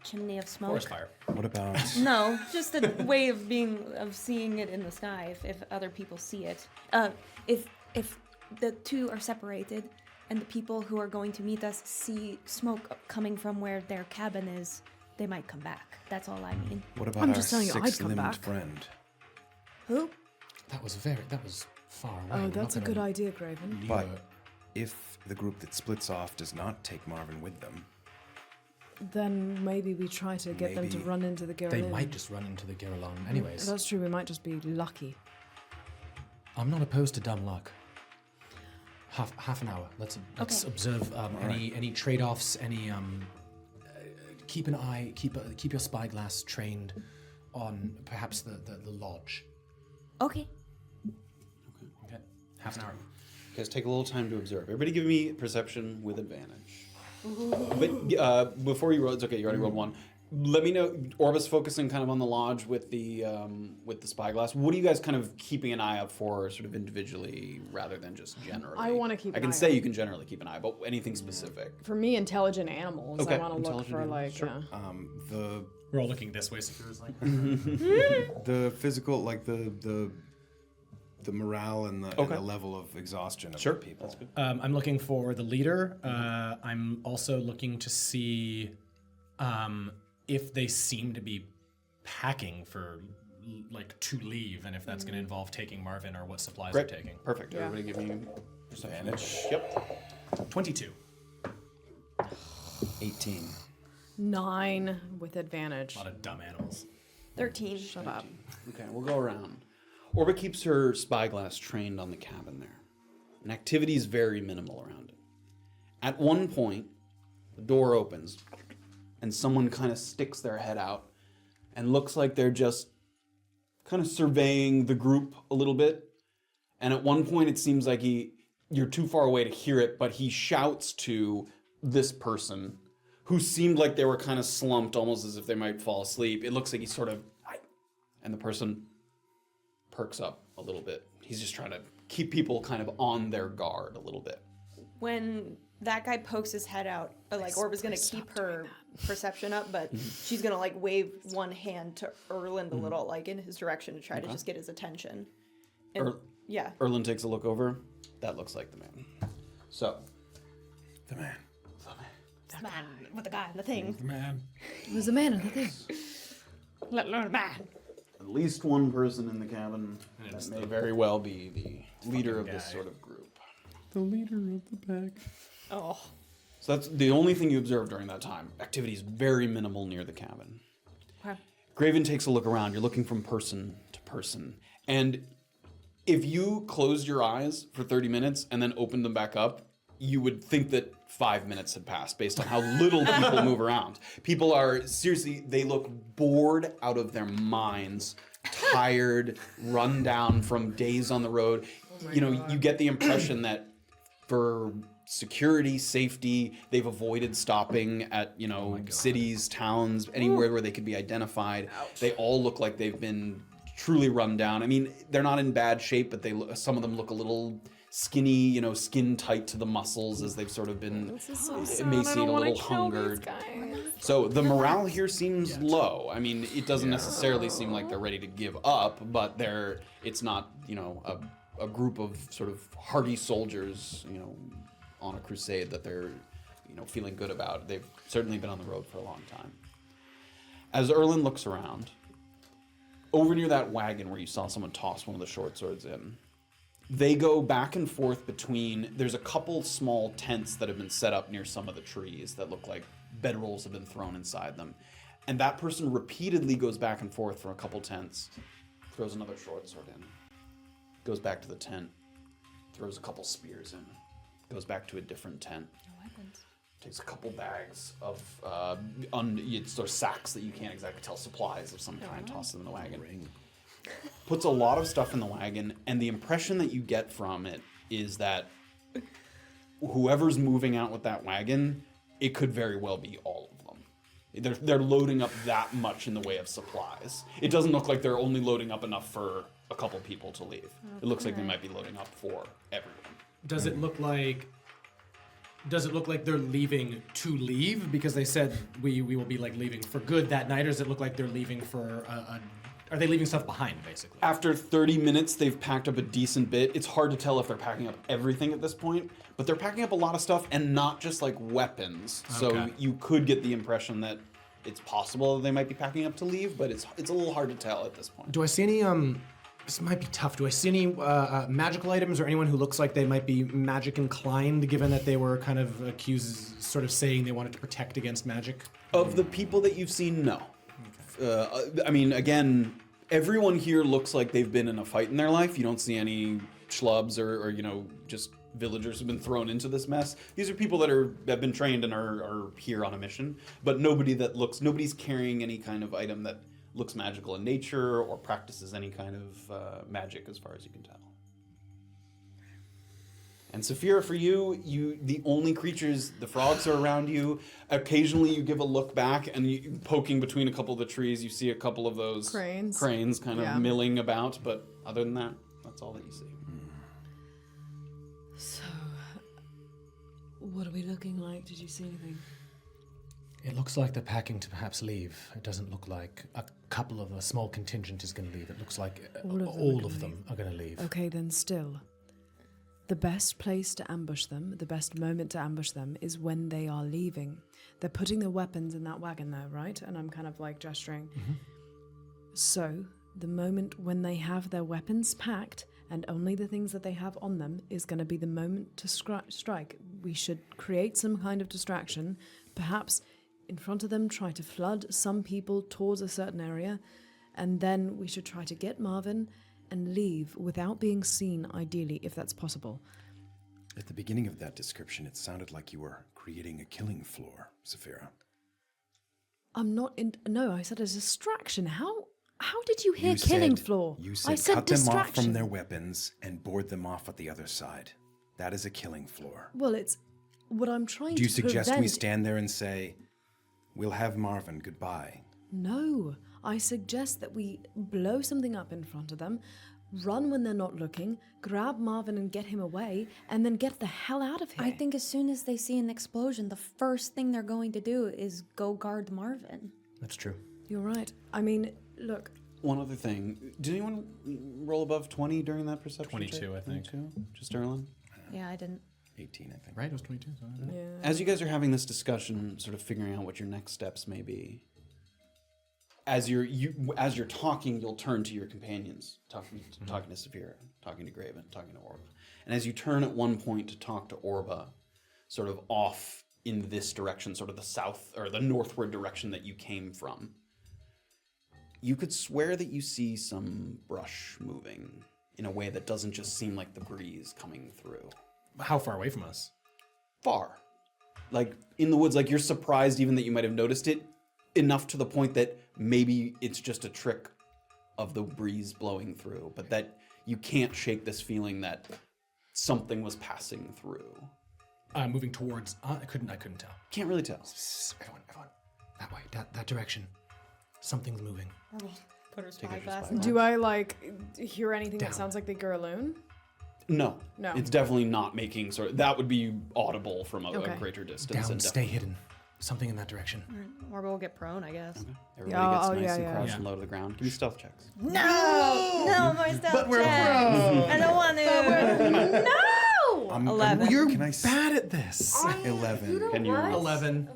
chimney of smoke. Forest fire. What about... No, just a way of seeing it in the sky if other people see it. If the 2 are separated and the people who are going to meet us see smoke coming from where their cabin is, they might come back. That's all I mean. What about I'm our just telling you, I'd come six-limbed back. friend? Who? That was far away. Oh, We're that's a not good gonna idea, Graven. leave But a- if the group that splits off does not take Marvyn with them, Then maybe we try to get them to Maybe run into the they Llewellyn. might just run into the Giralon. Anyways, That's true, we might just be lucky. I'm not opposed to dumb luck. Half an hour. Let's observe any trade-offs. Any keep an eye. Keep your spyglass trained on perhaps the lodge. Okay. Okay. Half an hour. You guys take a little time to observe. Everybody give me perception with advantage. But before you roll, it's okay, you already rolled one. Let me know, Orba's focusing kind of on the lodge with the spyglass. What are you guys kind of keeping an eye out for, sort of individually, rather than just generally? I wanna keep I an can eye say out. you can generally keep an eye, but anything specific. For me, intelligent animals, Okay, I want to look intelligent for animals, like, sure. the We're all looking this way. Safira's like. the physical, like the morale and the, Okay. and the level of exhaustion of Sure, the people. that's good. I'm looking for the leader. I'm also looking to see if they seem to be packing for to leave, and if that's going to involve taking Marvyn or what supplies Great, they're taking. perfect. Yeah. Everybody give me perception. Advantage. Yep. 22. 18. 9 with advantage. A lot of dumb animals. 13. Shut up. Okay, we'll go around. Orba keeps her spyglass trained on the cabin there, and activity is very minimal around it. At one point, the door opens, and someone kind of sticks their head out and looks like they're just kind of surveying the group a little bit. And at one point, it seems like you're too far away to hear it, but he shouts to this person who seemed like they were kind of slumped, almost as if they might fall asleep. It looks like he's sort of, and the person perks up a little bit. He's just trying to keep people kind of on their guard a little bit. When that guy pokes his head out, Orba's gonna keep her perception up, but she's gonna wave one hand to Erland a little, in his direction to try to just get his attention. And Yeah. Erland takes a look over. That looks like the man. So, The man. The man with the guy and the thing. The man. It was a man in the thing. Let learn man. at least one person in the cabin that may very well be the leader of this guy. sort of group. The leader of the pack. Oh. So that's the only thing you observe during that time. Activity is very minimal near the cabin. Okay. Graven takes a look around. You're looking from person to person. And if you closed your eyes for 30 minutes and then opened them back up, you would think that 5 minutes had passed based on how little people move around. People are, seriously, they look bored out of their minds, tired, run down from days on the road. You get the impression that for security, safety, they've avoided stopping at, cities, towns, anywhere where they could be identified. They all look like they've been truly run down. I mean, they're not in bad shape, but some of them look a little skinny, skin tight to the muscles as they've sort of been emaciated, a little hungered. So the morale here seems low. I mean, it doesn't necessarily seem like they're ready to give up, but it's not, a group of sort of hardy soldiers, on a crusade that they're, feeling good about. They've certainly been on the road for a long time. As Erland looks around, over near that wagon where you saw someone toss one of the short swords in, they go back and forth between, there's a couple small tents that have been set up near some of the trees that look like bedrolls have been thrown inside them. And that person repeatedly goes back and forth from a couple tents, throws another short sword in, goes back to the tent, throws a couple spears in, goes back to a different tent. No weapons. Takes a couple bags of sort of sacks that you can't exactly tell, supplies of some kind, tosses them in the wagon. Puts a lot of stuff in the wagon, and the impression that you get from it is that whoever's moving out with that wagon, it could very well be all of them. They're loading up that much in the way of supplies. It doesn't look like they're only loading up enough for a couple people to leave. It looks like they might be loading up for everyone. Does it look like they're leaving to leave because they said we will be like leaving for good that night, or does it look like they're leaving for are they leaving stuff behind basically? After 30 minutes, they've packed up a decent bit. It's hard to tell if they're packing up everything at this point, but they're packing up a lot of stuff and not just like weapons. So Okay. you could get the impression that it's possible that they might be packing up to leave, but it's a little hard to tell at this point. Do I see any this might be tough. Do I see any magical items or anyone who looks like they might be magic inclined, given that they were kind of accused, sort of saying they wanted to protect against magic? Of the people that you've seen, no. I mean, again, everyone here looks like they've been in a fight in their life. You don't see any schlubs or just villagers who've been thrown into this mess. These are people that have been trained and are here on a mission, but nobody's carrying any kind of item that looks magical in nature or practices any kind of magic as far as you can tell. And Safira, for you, the only creatures, the frogs are around you. Occasionally you give a look back and poking between a couple of the trees, you see a couple of those Cranes kind of milling about, but other than that, that's all that you see. So, what are we looking like? Did you see anything? It looks like they're packing to perhaps leave. It doesn't look like a small contingent is going to leave. It looks like all of them are going to leave. Okay, then still. The best place to ambush them, the best moment to ambush them is when they are leaving. They're putting their weapons in that wagon there, right? And I'm kind of like gesturing. Mm-hmm. So, the moment when they have their weapons packed and only the things that they have on them is going to be the moment to strike. We should create some kind of distraction, perhaps in front of them, try to flood some people towards a certain area, and then we should try to get Marvyn and leave without being seen, ideally, if that's possible. At the beginning of that description, it sounded like you were creating a killing floor, Safira. I'm not no, I said a distraction. How did you hear killing floor? You I said cut them off from distraction. their weapons and board them off at the other side. That is a killing floor. Well, it's what I'm trying Do you to suggest prevent. we stand there and say, "We'll have Marvyn, goodbye"? No, I suggest that we blow something up in front of them, run when they're not looking, grab Marvyn and get him away, and then get the hell out of here. I think as soon as they see an explosion, the first thing they're going to do is go guard Marvyn. That's true. You're right. I mean, look, One other thing. Did anyone roll above 20 during that perception 22, check? I think. 22? Just Erland? Yeah, I didn't. 18, I think. Right, it was 22. So Yeah. As you guys are having this discussion, sort of figuring out what your next steps may be, as you're talking, you'll turn to your companions, talking to Safira, talking to Graven, talking to Orba. And as you turn at one point to talk to Orba, sort of off in this direction, sort of the south or the northward direction that you came from, you could swear that you see some brush moving in a way that doesn't just seem like the breeze coming through. how far away from us? Far. Like in the woods, like you're surprised even that you might have noticed it enough to the point that maybe it's just a trick of the breeze blowing through, but that you can't shake this feeling that something was passing through. Moving towards. I couldn't tell. Can't really tell. Everyone, that way, that direction. Something's moving. Put her Take spy out your glass. spy in. Do I like hear anything Down. that sounds like they go alone? No. No. It's definitely not making that would be audible from a Okay. greater distance. Down, and stay hidden. Something in that direction. Or we'll get prone, I guess. Everybody Yeah, gets oh, nice yeah, and yeah. crouched Yeah. and low to the ground. Give me stealth checks. No, my stealth But we're check. pros. I don't want to. No. 11. You're Can I bad at this. 11. Can you? 11.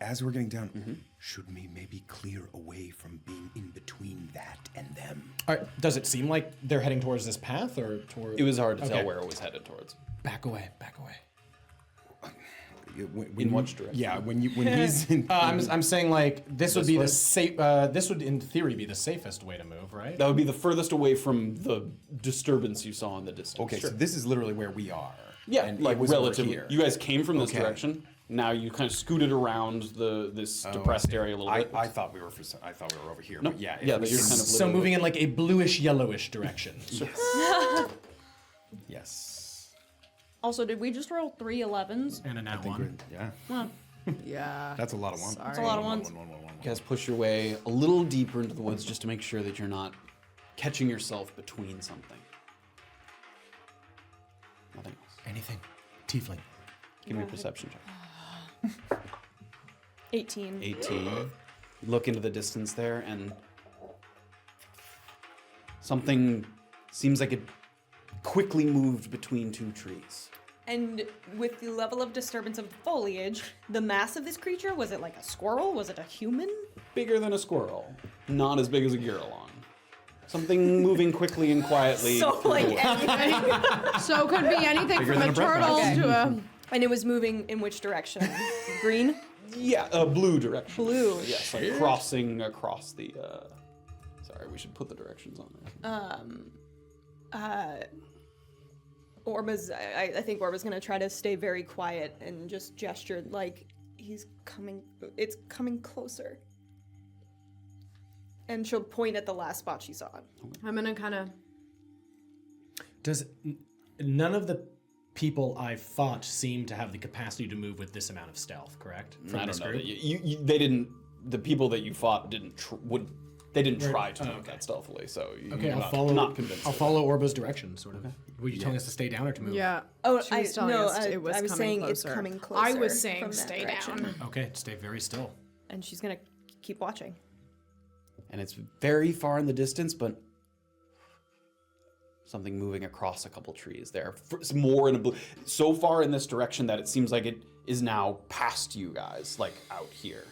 As we're getting down, should we maybe clear away from being in between that and them? All right. Does it seem like they're heading towards this path or toward? It was hard to Okay. tell where it was headed towards. Back away. Back away. In which direction? Yeah, when he's in. I'm saying like this would be way? the safe. This would in theory be the safest way to move, right? That would be the furthest away from the disturbance you saw in the distance. Okay, so this is literally where we are. Yeah, and like it was over relatively. here. You guys came from this Okay. direction. Now you kind of scooted around this depressed area a little bit. I thought we were over here. No. But yeah, Yeah, if but we you're can- kind of So moving in like a bluish yellowish direction. Yes. Also, did we just roll 3 11s? And a nat I think one. yeah. Yeah. That's a lot of ones. That's a lot of ones. You guys push your way a little deeper into the woods just to make sure that you're not catching yourself between something. Nothing else. Anything. Tiefling. Give me a perception check. 18. 18. You look into the distance there, and something seems like it quickly moved between two trees. And with the level of disturbance of the foliage, the mass of this creature, was it like a squirrel? Was it a human? Bigger than a squirrel, not as big as a Giralon. Something moving quickly and quietly. So, through the like, woods. anything. So could be anything Bigger from than a a breath turtle Okay. to a. And it was moving in which direction? Green? Yeah, blue direction. Blue. Yes, like crossing across the. Sorry, we should put the directions on there. Orba's, I think Orba's gonna try to stay very quiet and just gesture like he's coming, it's coming closer. And she'll point at the last spot she saw it. I'm gonna kind of. Does none of the people I fought seem to have the capacity to move with this amount of stealth? Correct. From I this don't know. group? They didn't. The people that you fought didn't They didn't try to Oh, move okay. that stealthily. So Okay, you're I'll not, follow. Not convinced. I'll follow Orba's direction, sort of. Were you telling us to stay down or to move? Yeah. Oh, She was telling us it was I was coming saying closer. it's coming closer. I was saying from that stay direction. down. Okay, stay very still. And she's gonna keep watching. And it's very far in the distance, but something moving across a couple trees there. It's more in a so far in this direction that it seems like it is now past you guys, like out here.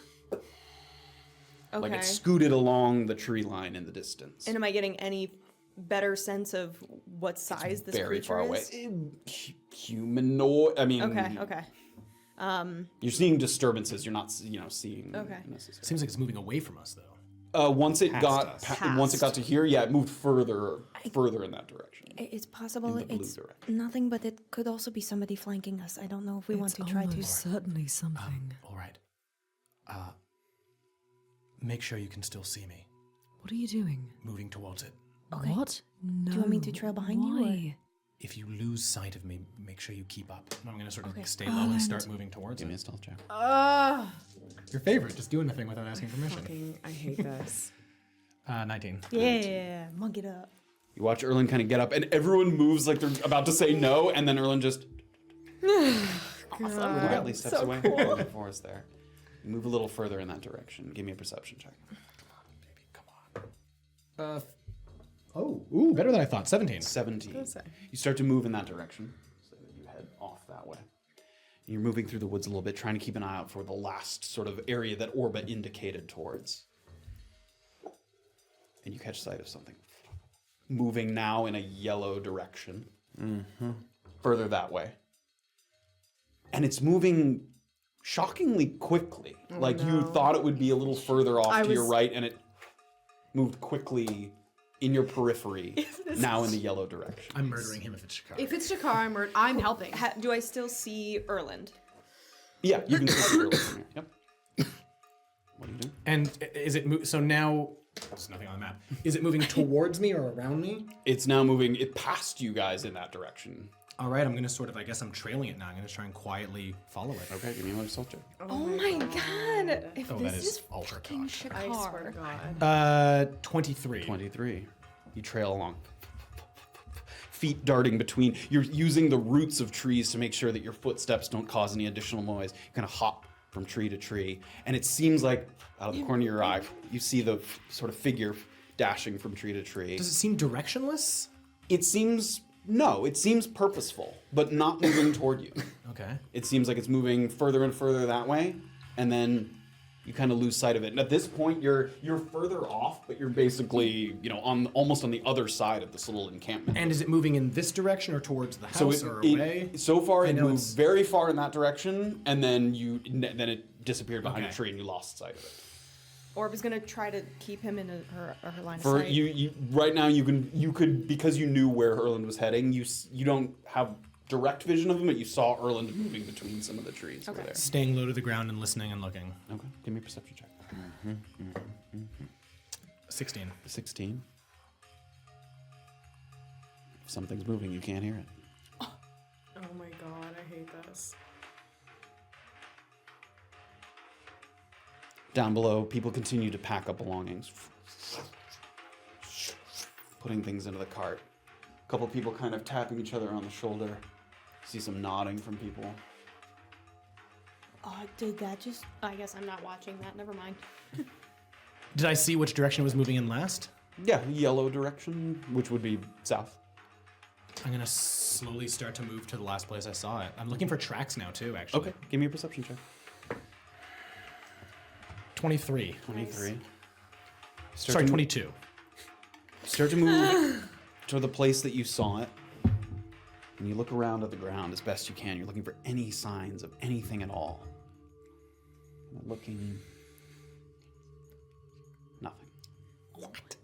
Okay. Like it's scooted along the tree line in the distance. And am I getting any better sense of what size this very creature far away. is? Humanoid. I mean, Okay. you're seeing disturbances. You're not, seeing. Okay. necessarily. Seems like it's moving away from us, though. Once it Past got us. once it got to here, yeah, it moved further in that direction. It's possible In the blue it's direction. nothing, but it could also be somebody flanking us. I don't know if we want to try to. Almost certainly something. All right. Make sure you can still see me. What are you doing? Moving towards it. Okay. What? No. you want me to trail behind you, or- Why? If you lose sight of me, make sure you keep up. And I'm gonna sort of stay low and start moving towards Give me it. a stealth check. Your favorite, just doing the thing without asking permission. Fucking, I hate this. 19. Yeah, mug it up. You watch Erland kind of get up, and everyone moves like they're about to say no, and then Erland just quietly steps away from the forest there. You move a little further in that direction. Give me a perception check. Come on, baby, come on. Better than I thought. 17. 17. You start to move in that direction, so that you head off that way. And you're moving through the woods a little bit, trying to keep an eye out for the last sort of area that Orba indicated towards. And you catch sight of something moving now in a yellow direction, further that way. And it's moving shockingly quickly. You thought it would be a little further off to your right, and it moved quickly in your periphery, now in the yellow direction. I'm murdering him if it's Shakar. If it's Shakar, I'm helping. Do I still see Erland? Yeah, you can see Erland from here. Yep. What are you doing? And is it so now? There's nothing on the map. Is it moving towards me or around me? It's now moving it past you guys in that direction. All right, I'm gonna sort of. I guess I'm trailing it now. I'm gonna try and quietly follow it. Okay, give me another stealth check. Oh my god! If Oh, this that is is ultra fucking cocked. I swear to Shakar. God. 23. 23. You trail along. Feet darting between. You're using the roots of trees to make sure that your footsteps don't cause any additional noise. You kind of hop from tree to tree. And it seems like, out of the corner of your eye, you see the sort of figure dashing from tree to tree. Does it seem directionless? It seems purposeful, but not moving toward you. Okay. It seems like it's moving further and further that way, and then you kind of lose sight of it. And at this point, you're further off, but you're basically, almost on the other side of this little encampment. And is it moving in this direction or towards the house or away? So far, it know moved it's- very far in that direction, and then it disappeared behind a tree, and you lost sight of it. Orba's gonna try to keep him in her line of For sight. you, right now, you could because you knew where Erland was heading. You don't have direct vision of him, but you saw Erland moving between some of the trees over there. Staying low to the ground and listening and looking. Okay, give me a perception check. 16. 16. If something's moving, you can't hear it. Oh my god, I hate this. Down below, people continue to pack up belongings, putting things into the cart. A couple people kind of tapping each other on the shoulder. See some nodding from people. Did that just... I guess I'm not watching that. Never mind. Did I see which direction it was moving in last? Yeah, yellow direction, which would be south. I'm gonna slowly start to move to the last place I saw it. I'm looking for tracks now too, actually. Okay, give me a perception check. 23. 23. Sorry, 22. Start to move to the place that you saw it. And you look around at the ground as best you can. You're looking for any signs of anything at all. You're looking. Nothing. What?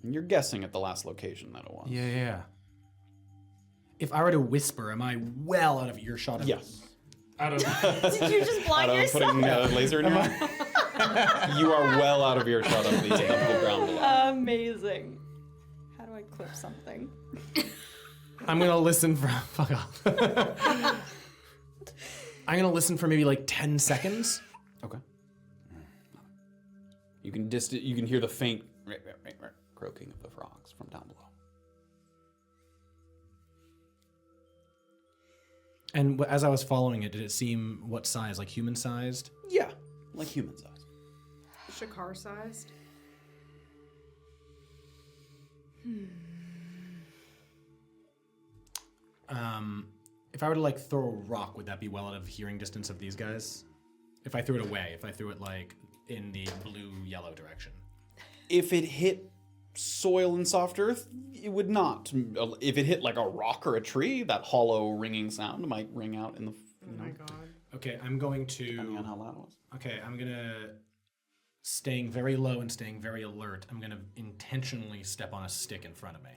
And you're guessing at the last location that it was. Yeah. If I were to whisper, am I well out of earshot of Yes. Did you just blind yourself? Putting a laser in your eye? You are well out of earshot of the ground below. Amazing. How do I clip something? I'm gonna listen for fuck off. I'm gonna listen for maybe like 10 seconds. Okay. You can you can hear the faint croaking of the frogs from down below. And as I was following it, did it seem what size? Like human sized? Yeah, like human size. Shakar sized. If I were to like throw a rock, would that be well out of hearing distance of these guys? If I threw it away, if I threw it like in the blue-yellow direction. If it hit soil and soft earth, it would not. If it hit like a rock or a tree, that hollow ringing sound might ring out in the. Oh my god. Okay, I'm going Depending on to. how loud it was. Okay, I'm gonna. Staying very low and staying very alert, I'm gonna intentionally step on a stick in front of me.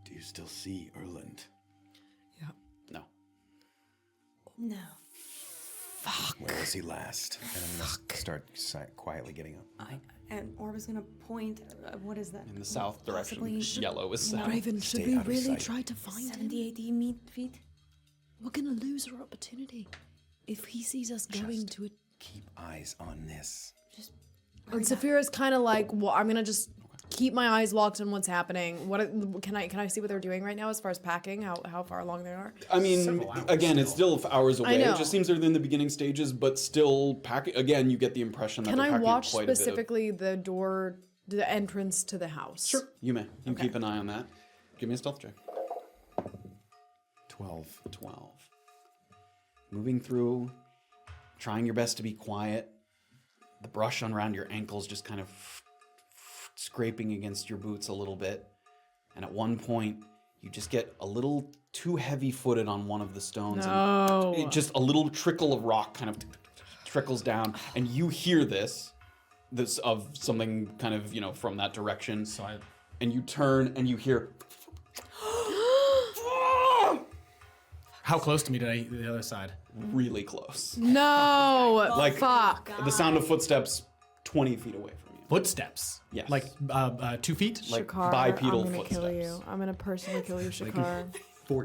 Do you still see Erland? No. No. Where was he last? And I'm gonna start quietly getting up. And Orba's gonna point. What is that? In the south direction. Possibly- Yellow is south. Raven, should Stay we out of really sight. try to find him? 70, 80 feet. We're gonna lose our opportunity if he sees us going to it. Keep eyes on this. Very And bad. Safira's kind of like, well, I'm gonna just keep my eyes locked on what's happening. What can I see what they're doing right now as far as packing? How far along they are? I mean, Several hours again, it's still hours away. know. It just seems they're in the beginning stages, but still packing. Again, you get the impression that Can they're I packing watch quite a bit of. specifically the door, the entrance to the house? Sure, you may. You can keep an eye on that. Give me a stealth check. 12. 12. Moving through, trying your best to be quiet. The brush around your ankles just kind of scraping against your boots a little bit. And at one point, you just get a little too heavy-footed on one of the stones. No. And just a little trickle of rock kind of trickles down. And you hear this of something kind of, from that direction. And you turn and you hear... How close to me did I the other side? really close. No. Like Fuck. the sound of footsteps 20 feet away from you. Footsteps. Yes. Like 2 feet. Like Shakar, bipedal I'm gonna footsteps. kill you. I'm gonna personally kill you, Shakar.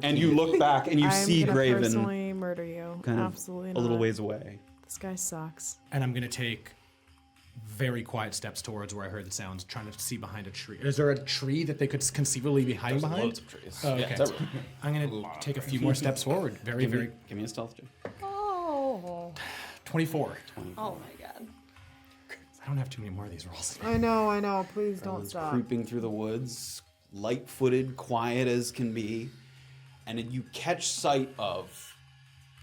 And you look back and you I'm see gonna Graven personally murder you. kind of Absolutely a little not. ways away. This guy sucks. And I'm gonna take very quiet steps towards where I heard the sounds, trying to see behind a tree. Is there a tree that they could conceively be hiding behind? Loads of trees. Oh, Yeah, okay. it's everywhere. I'm gonna take a few more steps forward. Very, very. Give me a stealth check. 24. Oh my god. I don't have too many more of these rolls. I know. Please don't Everyone's stop. creeping through the woods, light-footed, quiet as can be, and then you catch sight of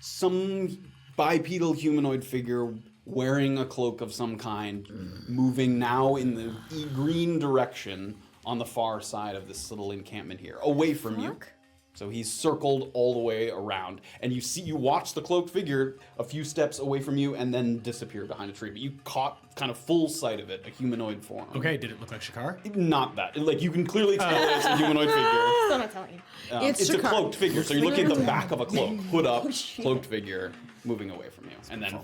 some bipedal humanoid figure wearing a cloak of some kind, moving now in the green direction on the far side of this little encampment here, away from you. So he's circled all the way around, and you watch the cloaked figure a few steps away from you and then disappear behind a tree. But you caught kind of full sight of it, a humanoid form. Okay, did it look like Shakar? Not that. Like you can clearly tell it's a humanoid figure. Still not telling you. It's a Shakar. cloaked figure, so you're looking at the back of a cloak, hood up, cloaked figure, moving away from you, and then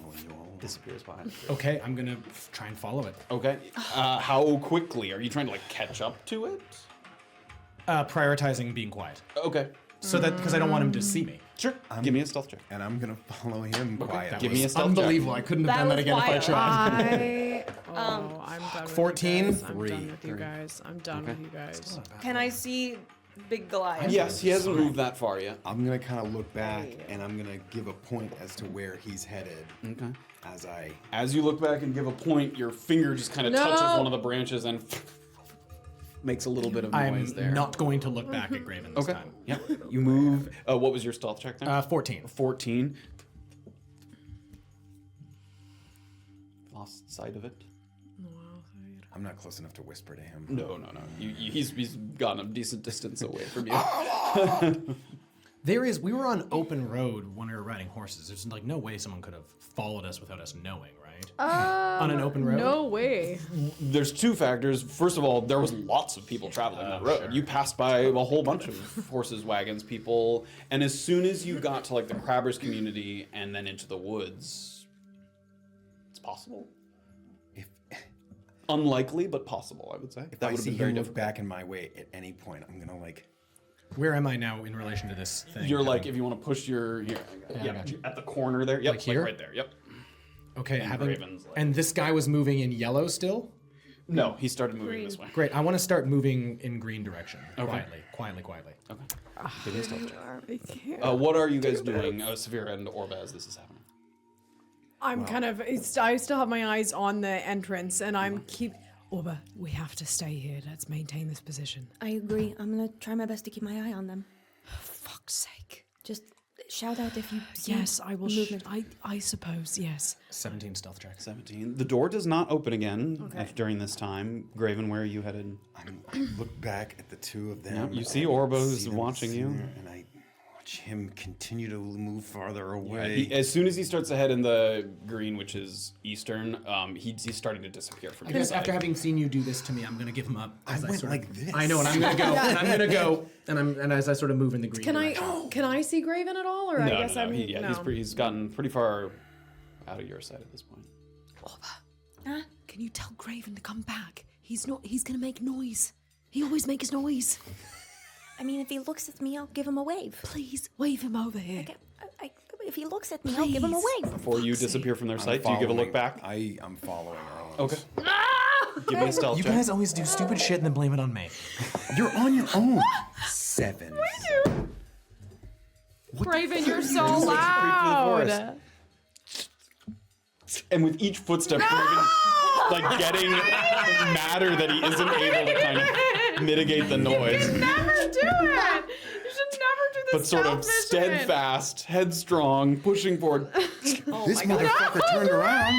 disappears behind. Okay, I'm gonna try and follow it. Okay. How quickly are you trying to catch up to it? Prioritizing being quiet. Okay. So that, because I don't want him to see me. Sure. Give me a stealth check. And I'm gonna follow him quietly. Give me a stealth check. Unbelievable. I couldn't have That done that was again if I wild. tried. I'm done 14? with you guys. I'm done with you guys. I'm done with you guys. Can I see Big Goliath? Yes, he hasn't moved that far yet. I'm gonna kind of look back and I'm gonna give a point as to where he's headed. Okay. As you look back and give a point, your finger just kind of touches one of the branches and makes a little bit of noise I'm there. not going to look back at Graven this time. Yep. You move. What was your stealth check there? 14. 14. Lost sight of it. I'm not close enough to whisper to him. No. He's gotten a decent distance away from you. We were on open road when we were riding horses. There's no way someone could have followed us without us knowing, right? On an open road? No way. There's two factors. First of all, there was lots of people traveling that road. Sure. You passed by a whole bunch of horses, wagons, people, and as soon as you got to the crabbers community and then into the woods, it's possible. Unlikely, but possible, I would say. If That I would have see been very him look difficult. back in my way at any point, I'm gonna Where am I now in relation to this thing? You're if you want to push your I got you. at the corner there. Yep, Like here? right there. Yep. Okay, and Graven's and this guy was moving in yellow still? No, he started moving this way. Great, I want to start moving in green direction. Okay. Quietly. Okay. Give me a stealth check. I can't. What are you guys doing, Safira and Orba, as this is happening? I'm I still have my eyes on the entrance, and I'm Orba, we have to stay here. Let's maintain this position. I agree. I'm gonna try my best to keep my eye on them. Fuck's sake. Just shout out if you see Yes, I will. movement. I suppose, yes. 17 stealth check. 17. The door does not open again during this time. Graven, where are you headed? I look back at the two of them. Yeah, you see Orba who's see them watching you. sitting there, and I watch him continue to move farther away. As soon as he starts to head in the green, which is eastern, he's starting to disappear from I your guess sight. after having seen you do this to me, I'm gonna give him up. I went like this. I know, and I'm gonna go, and I'm gonna go, and as I sort of move in the green. Can I see Graven at all, or I guess I'm He's gotten pretty far out of your sight at this point. Orba, can you tell Graven to come back? He's gonna make noise. He always makes noise. I mean, if he looks at me, I'll give him a wave. Please wave him over here. If he looks at me, I'll give him a wave. Before you disappear from their sight, do you give a look back? I'm following Erland. Okay. Give me a stealth You check. guys always do stupid shit and then blame it on me. You're on your own. 7. Graven, you're so Creep through the loud. forest. And with each footstep, Graven, like getting madder that he isn't able to kind of mitigate the noise. Never do it. You should never do this. But sort of steadfast, headstrong, pushing forward. This motherfucker turned around.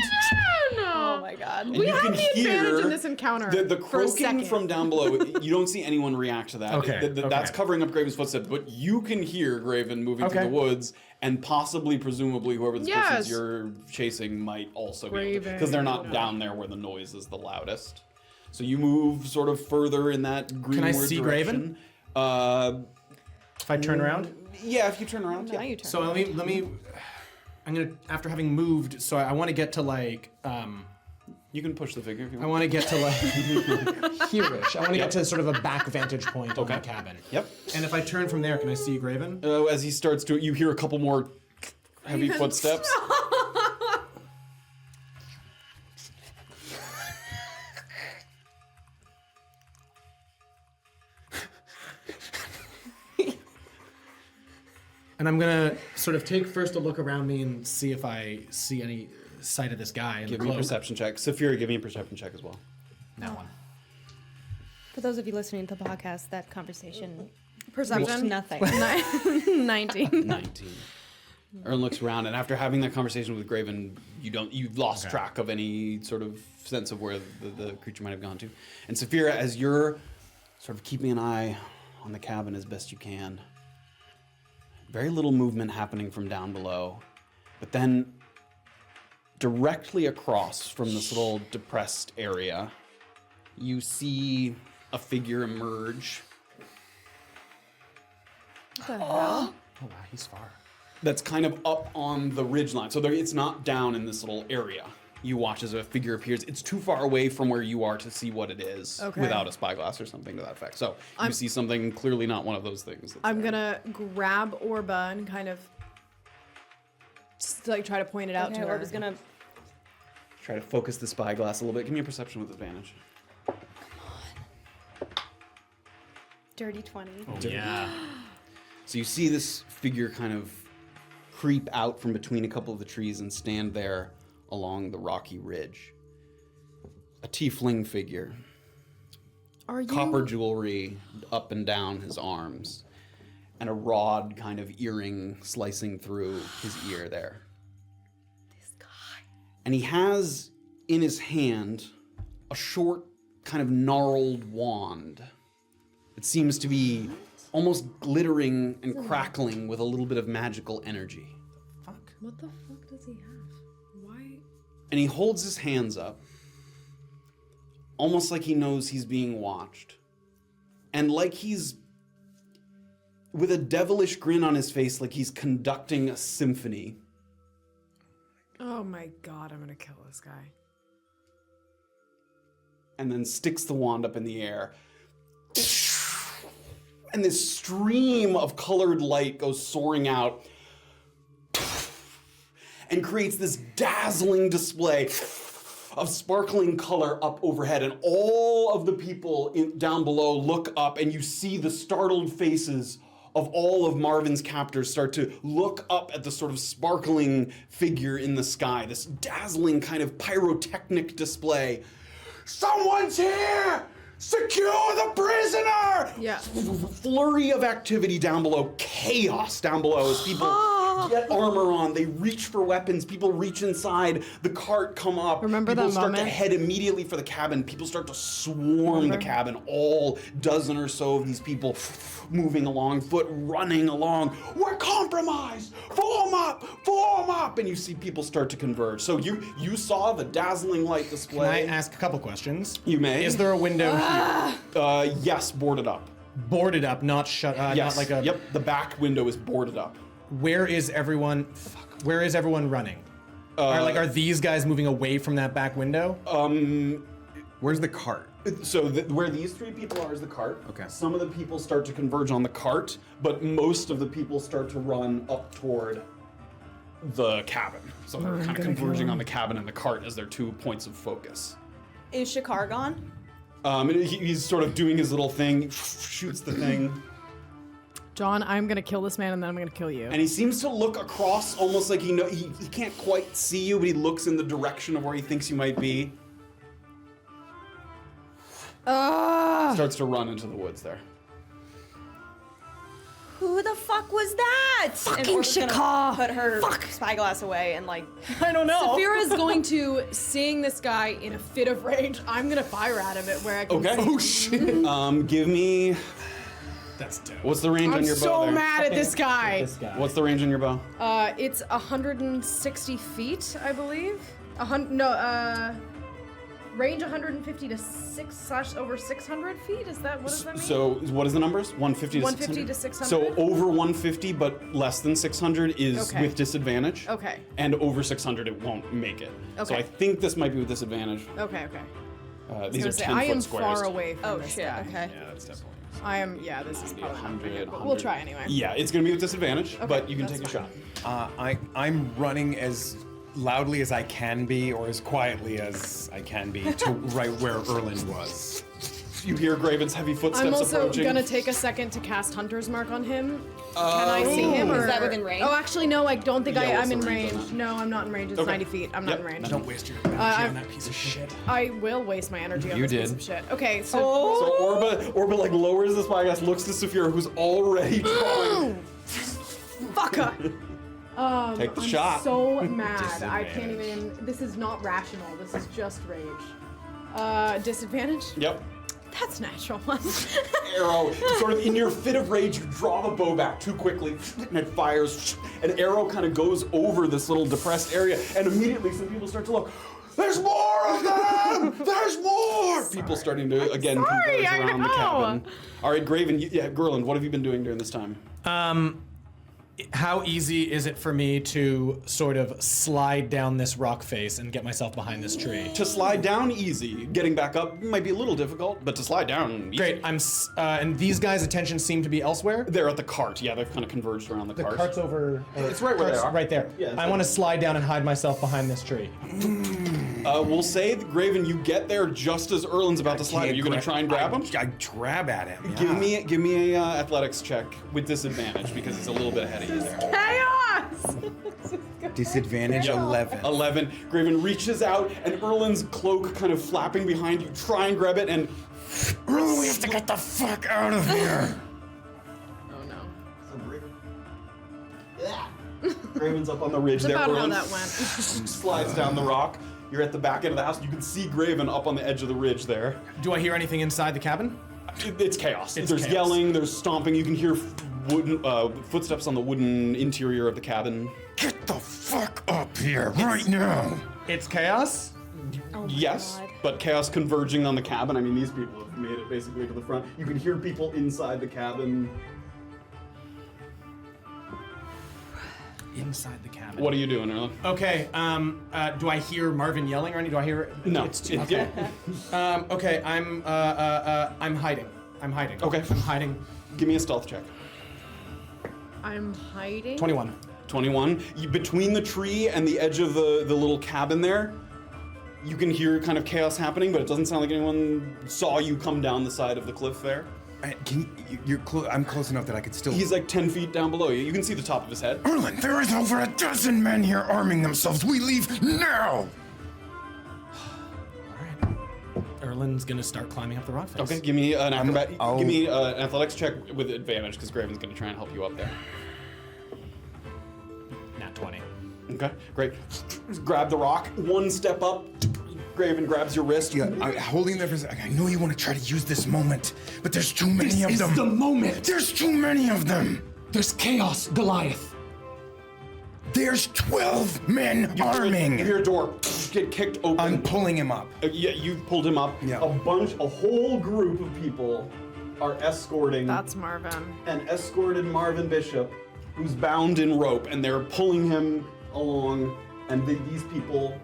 Oh my god. We you have can the advantage hear in this encounter. The for a croaking second. from down below, you don't see anyone react to that. Okay, That's okay. covering up Graven's footsteps, but you can hear Graven moving through Okay. the woods, and possibly, presumably, whoever this person Yes. you're chasing might also be Graven. because they're not down there where the noise is the loudest. So you move sort of further in that greenward see direction. Graven? If I turn around? Yeah, if you turn around. Now Yeah. you turn. So let me. I'm gonna, after having moved, so I want to get to like, You can push the figure if you I want. want to get to like here-ish. I want to Yep. get to sort of a back vantage point of Okay. the cabin. Yep. And if I turn from there, can I see Graven? As he starts to, you hear a couple more heavy footsteps. And I'm gonna sort of take first a look around me and see if I see any sight of this guy in Give the me a cloak. perception check. Safira, give me a perception check as well. That one. For those of you listening to the podcast, that conversation Perception. reached nothing. 19. 19. Erland looks around, and after having that conversation with Graven, you've lost track of any sort of sense of where the creature might have gone to. And Safira, as you're sort of keeping an eye on the cabin as best you can, very little movement happening from down below, but then directly across from this little depressed area, you see a figure emerge. Oh wow, he's far. That's kind of up on the ridgeline. So it's not down in this little area. You watch as a figure appears. It's too far away from where you are to see what it is Okay. without a spyglass or something to that effect. So you see something clearly not one of those things. That's I'm there. gonna grab Orba and kind of just, like try to point it out Okay, to her. Orba's gonna. Try to focus the spyglass a little bit. Give me a perception with advantage. Dirty 20. Yeah. So you see this figure kind of creep out from between a couple of the trees and stand there along the rocky ridge. A tiefling figure. Are you? Copper jewelry up and down his arms, and a rod kind of earring slicing through his ear there. This guy. And he has in his hand a short, kind of gnarled wand. It seems to be almost glittering and crackling with a little bit of magical energy. Fuck. What the fuck does he have? Why? And he holds his hands up, almost like he knows he's being watched. And like he's, with a devilish grin on his face, like he's conducting a symphony. Oh my god, I'm gonna kill this guy. And then sticks the wand up in the air. And this stream of colored light goes soaring out and creates this dazzling display of sparkling color up overhead. And all of the people down below look up, and you see the startled faces of all of Marvin's captors start to look up at the sort of sparkling figure in the sky, this dazzling kind of pyrotechnic display. Someone's here! Secure the prisoner! Yeah. Flurry of activity down below, chaos down below as people get armor on, they reach for weapons, people reach inside, the cart come up, Remember people that start to moment? head immediately for the cabin, people start to swarm the cabin, all dozen or so of these people moving along foot, running along. We're compromised! Form up! And you see people start to converge. So you saw the dazzling light Can I display. ask a couple questions? You may. Is there a window here? Yes, boarded up. Boarded up, not shut. Yes. Not like a. Yep, the back window is boarded up. Where is everyone? Where is everyone running? Are these guys moving away from that back window? Where's the cart? So where these three people are is the cart. Okay. Some of the people start to converge on the cart, but most of the people start to run up toward the cabin. So they're kind of converging on the cabin and the cart as their 2 points of focus. Is Shakar gone? He's sort of doing his little thing, shoots the thing. John, I'm gonna kill this man and then I'm gonna kill you. And he seems to look across almost like he can't quite see you, but he looks in the direction of where he thinks you might be. Starts to run into the woods there. Who the fuck was that? Fucking Shakar! Put her spyglass away and like, I don't know. Safira is going to, seeing this guy in a fit of rage, I'm gonna fire at him at where I can Okay. see. Oh shit. Give me. That's dope. What's the range I'm on your bow so there? mad at this guy. What's the range on your bow? It's 160 feet, I believe. Range 150 to 6/over 600 feet. Is that, what does that mean? So what is the numbers? 150 to 150 600? to 600. So over 150 but less than 600 is Okay. with disadvantage. Okay. And over 600 it won't make it. So Okay. I think this might be with disadvantage. Okay. These are 10-foot I am squares. far away from Oh this shit, guy. okay. Yeah, that's definitely. I am, yeah, this is probably not gonna be good, but 100. we'll try anyway. Yeah, it's gonna be with disadvantage, but you can that's take a fine. shot. I'm running as loudly as I can be, or as quietly as I can be, to right where Erland was. You hear Graven's heavy footsteps I'm also approaching. gonna take a second to cast Hunter's Mark on him. Can I see him? Or Is that within range? Oh, actually, no. I don't think Yeah, what's I'm in the range on range. that? No, I'm not in range. It's Okay. 90 feet. I'm not in range. Don't waste your energy on that piece of shit. I will waste my energy on You this piece did. of shit. Okay, so So Orba like lowers the spyglass, looks to Safira, who's already drawing. fucker. Take the I'm shot. so mad. I can't even. This is not rational. This is just rage. Disadvantage? Yep. That's natural one. Arrow, sort of in your fit of rage, you draw the bow back too quickly, and it fires. An arrow kind of goes over this little depressed area, and immediately some people start to look. There's more of them! There's more! People starting to again sorry, converge I around the know. cabin. All right, Graven, Gerland, what have you been doing during this time? How easy is it for me to sort of slide down this rock face and get myself behind this tree? To slide down, easy. Getting back up might be a little difficult, but to slide down, easy. Great. And these guys' attention seem to be elsewhere. They're at the cart. Yeah, they've kind of converged around the The cart. cart's over. It's right where they are. Right there. Yeah, it's I right want to slide down and hide myself behind this tree. We'll say, that, Graven, you get there just as Erland's about to slide. Are you going to try and grab him? I grab at him. Yeah. Give me a athletics check with disadvantage because he's a little bit ahead of you there. Chaos! Disadvantage 11. 11. Graven reaches out and Erland's cloak kind of flapping behind you. Try and grab it and Erland, we have to get the fuck out of here. Oh no. Graven's up on the ridge That's there. about how Erland that went. slides down the rock. You're at the back end of the house. You can see Graven up on the edge of the ridge there. Do I hear anything inside the cabin? It's chaos. It's there's chaos. yelling, there's stomping. You can hear wooden footsteps on the wooden interior of the cabin. Get the fuck up here right now. It's chaos? Yes, but chaos converging on the cabin. I mean, these people have made it basically to the front. You can hear people inside the cabin. Inside the cabin. What are you doing, Erland? Okay, do I hear Marvin yelling or anything? Do I hear it? No. Okay. Okay, I'm hiding. I'm hiding. Okay. I'm hiding. Give me a stealth check. I'm hiding. 21. 21. Between the tree and the edge of the little cabin there, you can hear kind of chaos happening, but it doesn't sound like anyone saw you come down the side of the cliff there. I'm close enough that I could still. He's like 10 feet down below you. You can see the top of his head. Erland, there is over a dozen men here arming themselves. We leave now. Erland's gonna start climbing up the rock face. Okay, give me an acrobat. I'll- Give me an athletics check with advantage because Graven's going to try and help you up there. Nat 20. Okay, great. Grab the rock. One step up. Graven grabs your wrist. Yeah, holding there for a second. I know you want to try to use this moment, but there's too many of them. This is the moment. There's too many of them. There's chaos, Goliath. There's 12 men arming. You hear a door get kicked open. I'm pulling him up. Yeah, you've pulled him up. Yeah. A whole group of people are escorting That's Marvin. and escorted Marvyn Bishop, who's bound in rope, and they're pulling him along, and these people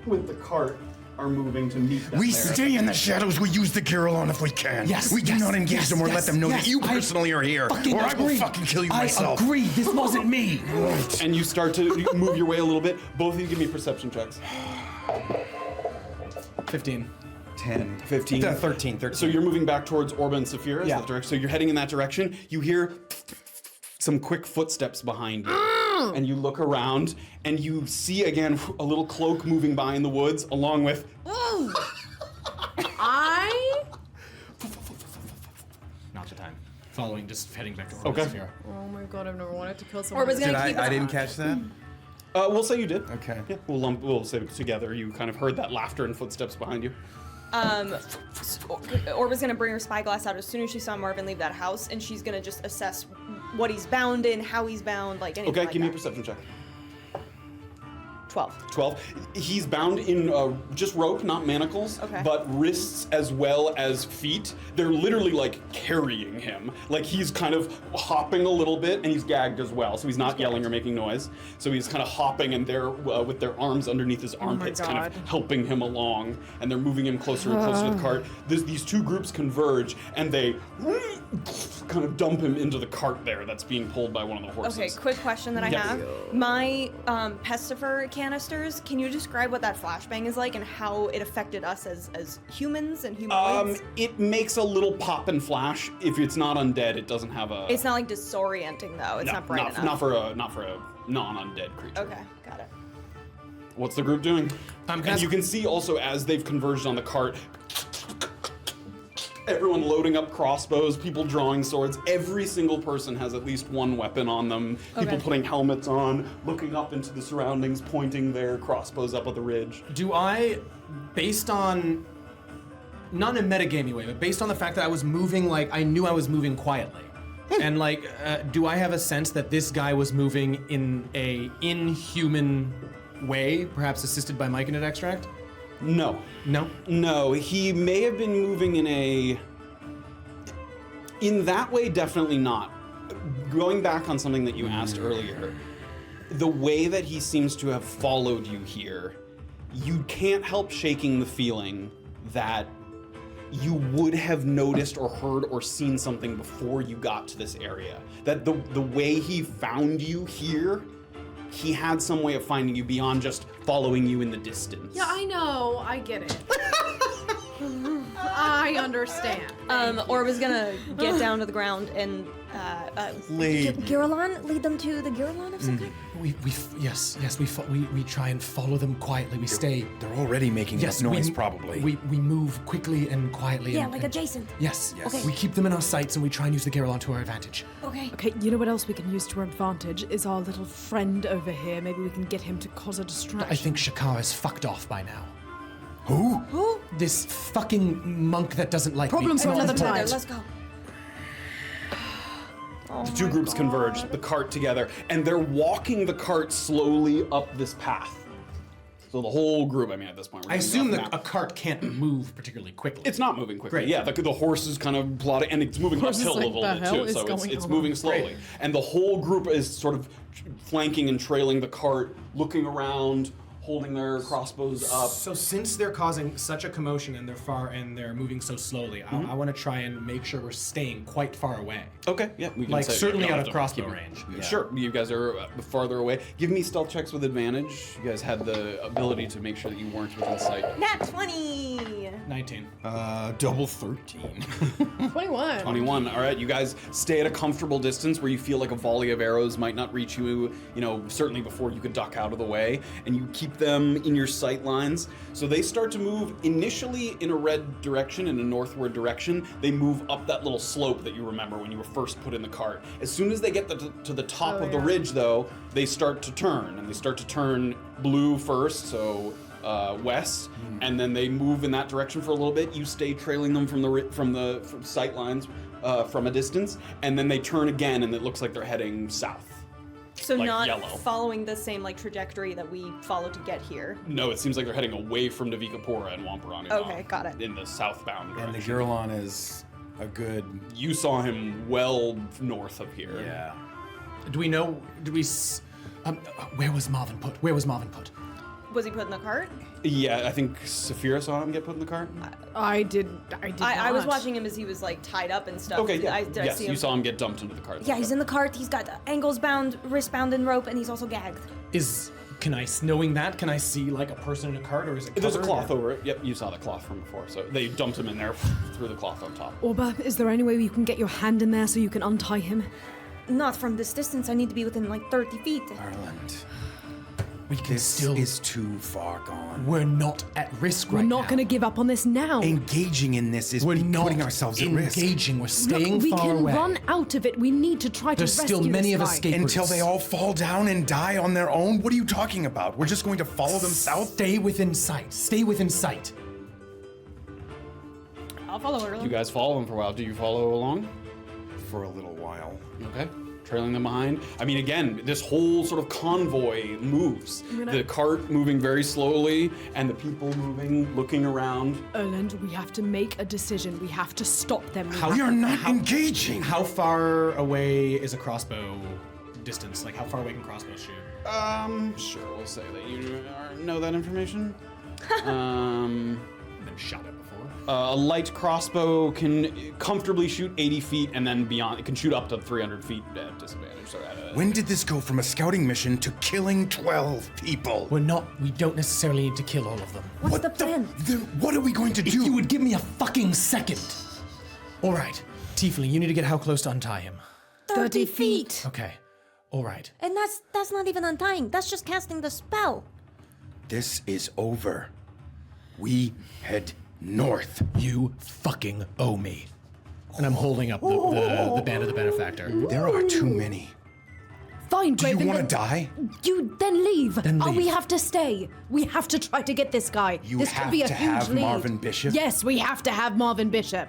with the cart are moving to meet them We there. stay in the shadows. We use the Carillon if we can. Yes, We do yes, not engage yes, them or yes, let them know yes, that you I personally are here, fucking or I will agree. fucking kill you myself. I agree. This wasn't me. And you start to move your way a little bit. Both of you give me perception checks. 15. 10. 15. 13. So you're moving back towards Orba and Safira? Yeah. So you're heading in that direction. You hear some quick footsteps behind you. And you look around and you see again a little cloak moving by in the woods along with... Not the time. Following, just heading back to Orba Okay. and Safira. Oh my god, I've never wanted to kill someone. Orba's gonna keep I didn't catch that? We'll say you did. Okay. Yeah, we'll say it together. You kind of heard that laughter and footsteps behind you. Orba's gonna bring her spyglass out as soon as she saw Marvyn leave that house, and she's gonna just assess what he's bound in, how he's bound, like anything Okay, like give me a that. perception check. 12. 12. He's bound in just rope, not manacles, Okay. but wrists as well as feet. They're literally like carrying him. Like he's kind of hopping a little bit, and he's gagged as well, so he's not yelling or making noise. So he's kind of hopping, and they're with their arms underneath his armpits, kind of God. helping him along, and they're moving him closer and closer to the cart. These two groups converge, and they kind of dump him into the cart there that's being pulled by one of the horses. Okay, quick question that I Yes. have. My pestifer canisters, can you describe what that flashbang is like and how it affected us as humans and humanoids? It makes a little pop and flash. If it's not undead, it doesn't have a. It's not like disorienting though. It's no, not bright enough. not for a non-undead creature. Okay, got it. What's the group doing? I'm And you can see also as they've converged on the cart, everyone loading up crossbows, people drawing swords. Every single person has at least one weapon on them. People Okay. putting helmets on, looking up into the surroundings, pointing their crossbows up at the ridge. Do I, based on, not in a metagamey way, but based on the fact that I was moving, like, I knew I was moving quietly. And, like, do I have a sense that this guy was moving in a inhuman way, perhaps assisted by myconid extract? No. No? No, he may have been moving in that way, definitely not. Going back on something that you asked earlier, the way that he seems to have followed you here, you can't help shaking the feeling that you would have noticed or heard or seen something before you got to this area. That the way he found you here, he had some way of finding you beyond just following you in the distance. Yeah, I know. I get it. I understand. Orba's gonna get down to the ground and Giralon? Lead them to the Giralon of some kind? We try and follow them quietly. We stay. They're already making Yes, enough noise, we, probably. We move quickly and quietly. Yeah, and, like adjacent. Yes. Okay. We keep them in our sights and we try and use the Giralon to our advantage. Okay. Okay, you know what else we can use to our advantage is our little friend over here. Maybe we can get him to cause a distraction. I think Shakar is fucked off by now. Who? This fucking monk that doesn't like Problems me. for another Together, time. let's go. The two groups converge, the cart together, and they're walking the cart slowly up this path. So the whole group, I mean, at this point, we're I getting assume off the that map. a cart can't move particularly quickly. It's not moving quickly. Great. Yeah, the horse is kind of plodding, and it's moving Horse is uphill like, a little "The bit hell too, is so going it's on?" moving slowly. Great. And the whole group is sort of flanking and trailing the cart, looking around, holding their crossbows up. So since they're causing such a commotion and they're far and they're moving so slowly, I want to try and make sure we're staying quite far away. Okay, yeah, we can Like say certainly you don't out have of to crossbow keep- range. Yeah. Sure, you guys are farther away. Give me stealth checks with advantage. You guys had the ability to make sure that you weren't within sight. nat 20. 19. Double 13. 21. 21. All right, you guys stay at a comfortable distance where you feel like a volley of arrows might not reach you, certainly before you could duck out of the way, and you keep them in your sight lines. So they start to move initially in a red direction, in a northward direction. They move up that little slope that you remember when you were first put in the cart. As soon as they get to the top of the ridge, though, they start to turn, and they start to turn blue first, so west, and then they move in that direction for a little bit. You stay trailing them from the sight lines from a distance, and then they turn again, and it looks like they're heading south. So Like not yellow. following the same trajectory that we followed to get here. No, it seems like they're heading away from Navikapura and Wamparani. Okay, got it. In the southbound And the direction. Giralon is a good. You saw him well north of here. Yeah. Do we know? Where was Marvyn put? Where was Marvyn put? Was he put in the cart? Yeah, I think Safira saw him get put in the cart. I did I was not. watching him as he was like tied up and stuff. Okay, Did yeah. I Yes, see you him? saw him get dumped into the cart. Yeah, he's in the cart. He's got ankles bound, wrist bound in rope, and he's also gagged. knowing that, can I see like a person in a cart, or is it covered? There's a cloth or? over it. Yep, you saw the cloth from before. So they dumped him in there, threw the cloth on top. Orba, is there any way you can get your hand in there so you can untie him? Not from this distance. I need to be within like 30 feet. Erland, We can this still. is too far gone. We're not at risk We're right not now. going to give up on this now. Engaging in this is We're not putting ourselves at risk. engaging. We're Look, staying we far can away. run out of it. We need to try There's to rescue still many this of guy. escape Until routes. they all fall down and die on their own? What are you talking about? We're just going to follow them south? Stay within sight. Stay within sight. I'll follow Erland. You guys follow him for a while. Do you follow along? For a little while. Okay. Trailing them behind. I mean, again, this whole sort of convoy moves. The cart moving very slowly, and the people moving, looking around. Erland, we have to make a decision. We have to stop them. We are not engaging. How far away is a crossbow distance? Like, how far away can crossbows shoot? Sure, we'll say that you know that information. Been shot at before. A light crossbow can comfortably shoot 80 feet, and then beyond, it can shoot up to 300 feet at disadvantage. So at a, When did this go from a scouting mission to killing 12 people? We don't necessarily need to kill all of them. What's the plan? Then what are we going to If do? you would give me a fucking second. All right, Tiefling, you need to get how close to untie him? 30 feet. Okay. All right. And that's not even untying. That's just casting the spell. This is over. We head north. You fucking owe me. And I'm holding up the band of the benefactor. There are too many. Fine, Do you Graven, want to then- die? You then leave. Then We leave. have to stay. We have to try to get this guy. You this have could be a to huge have lead. Marvyn Bishop? Yes, we have to have Marvyn Bishop.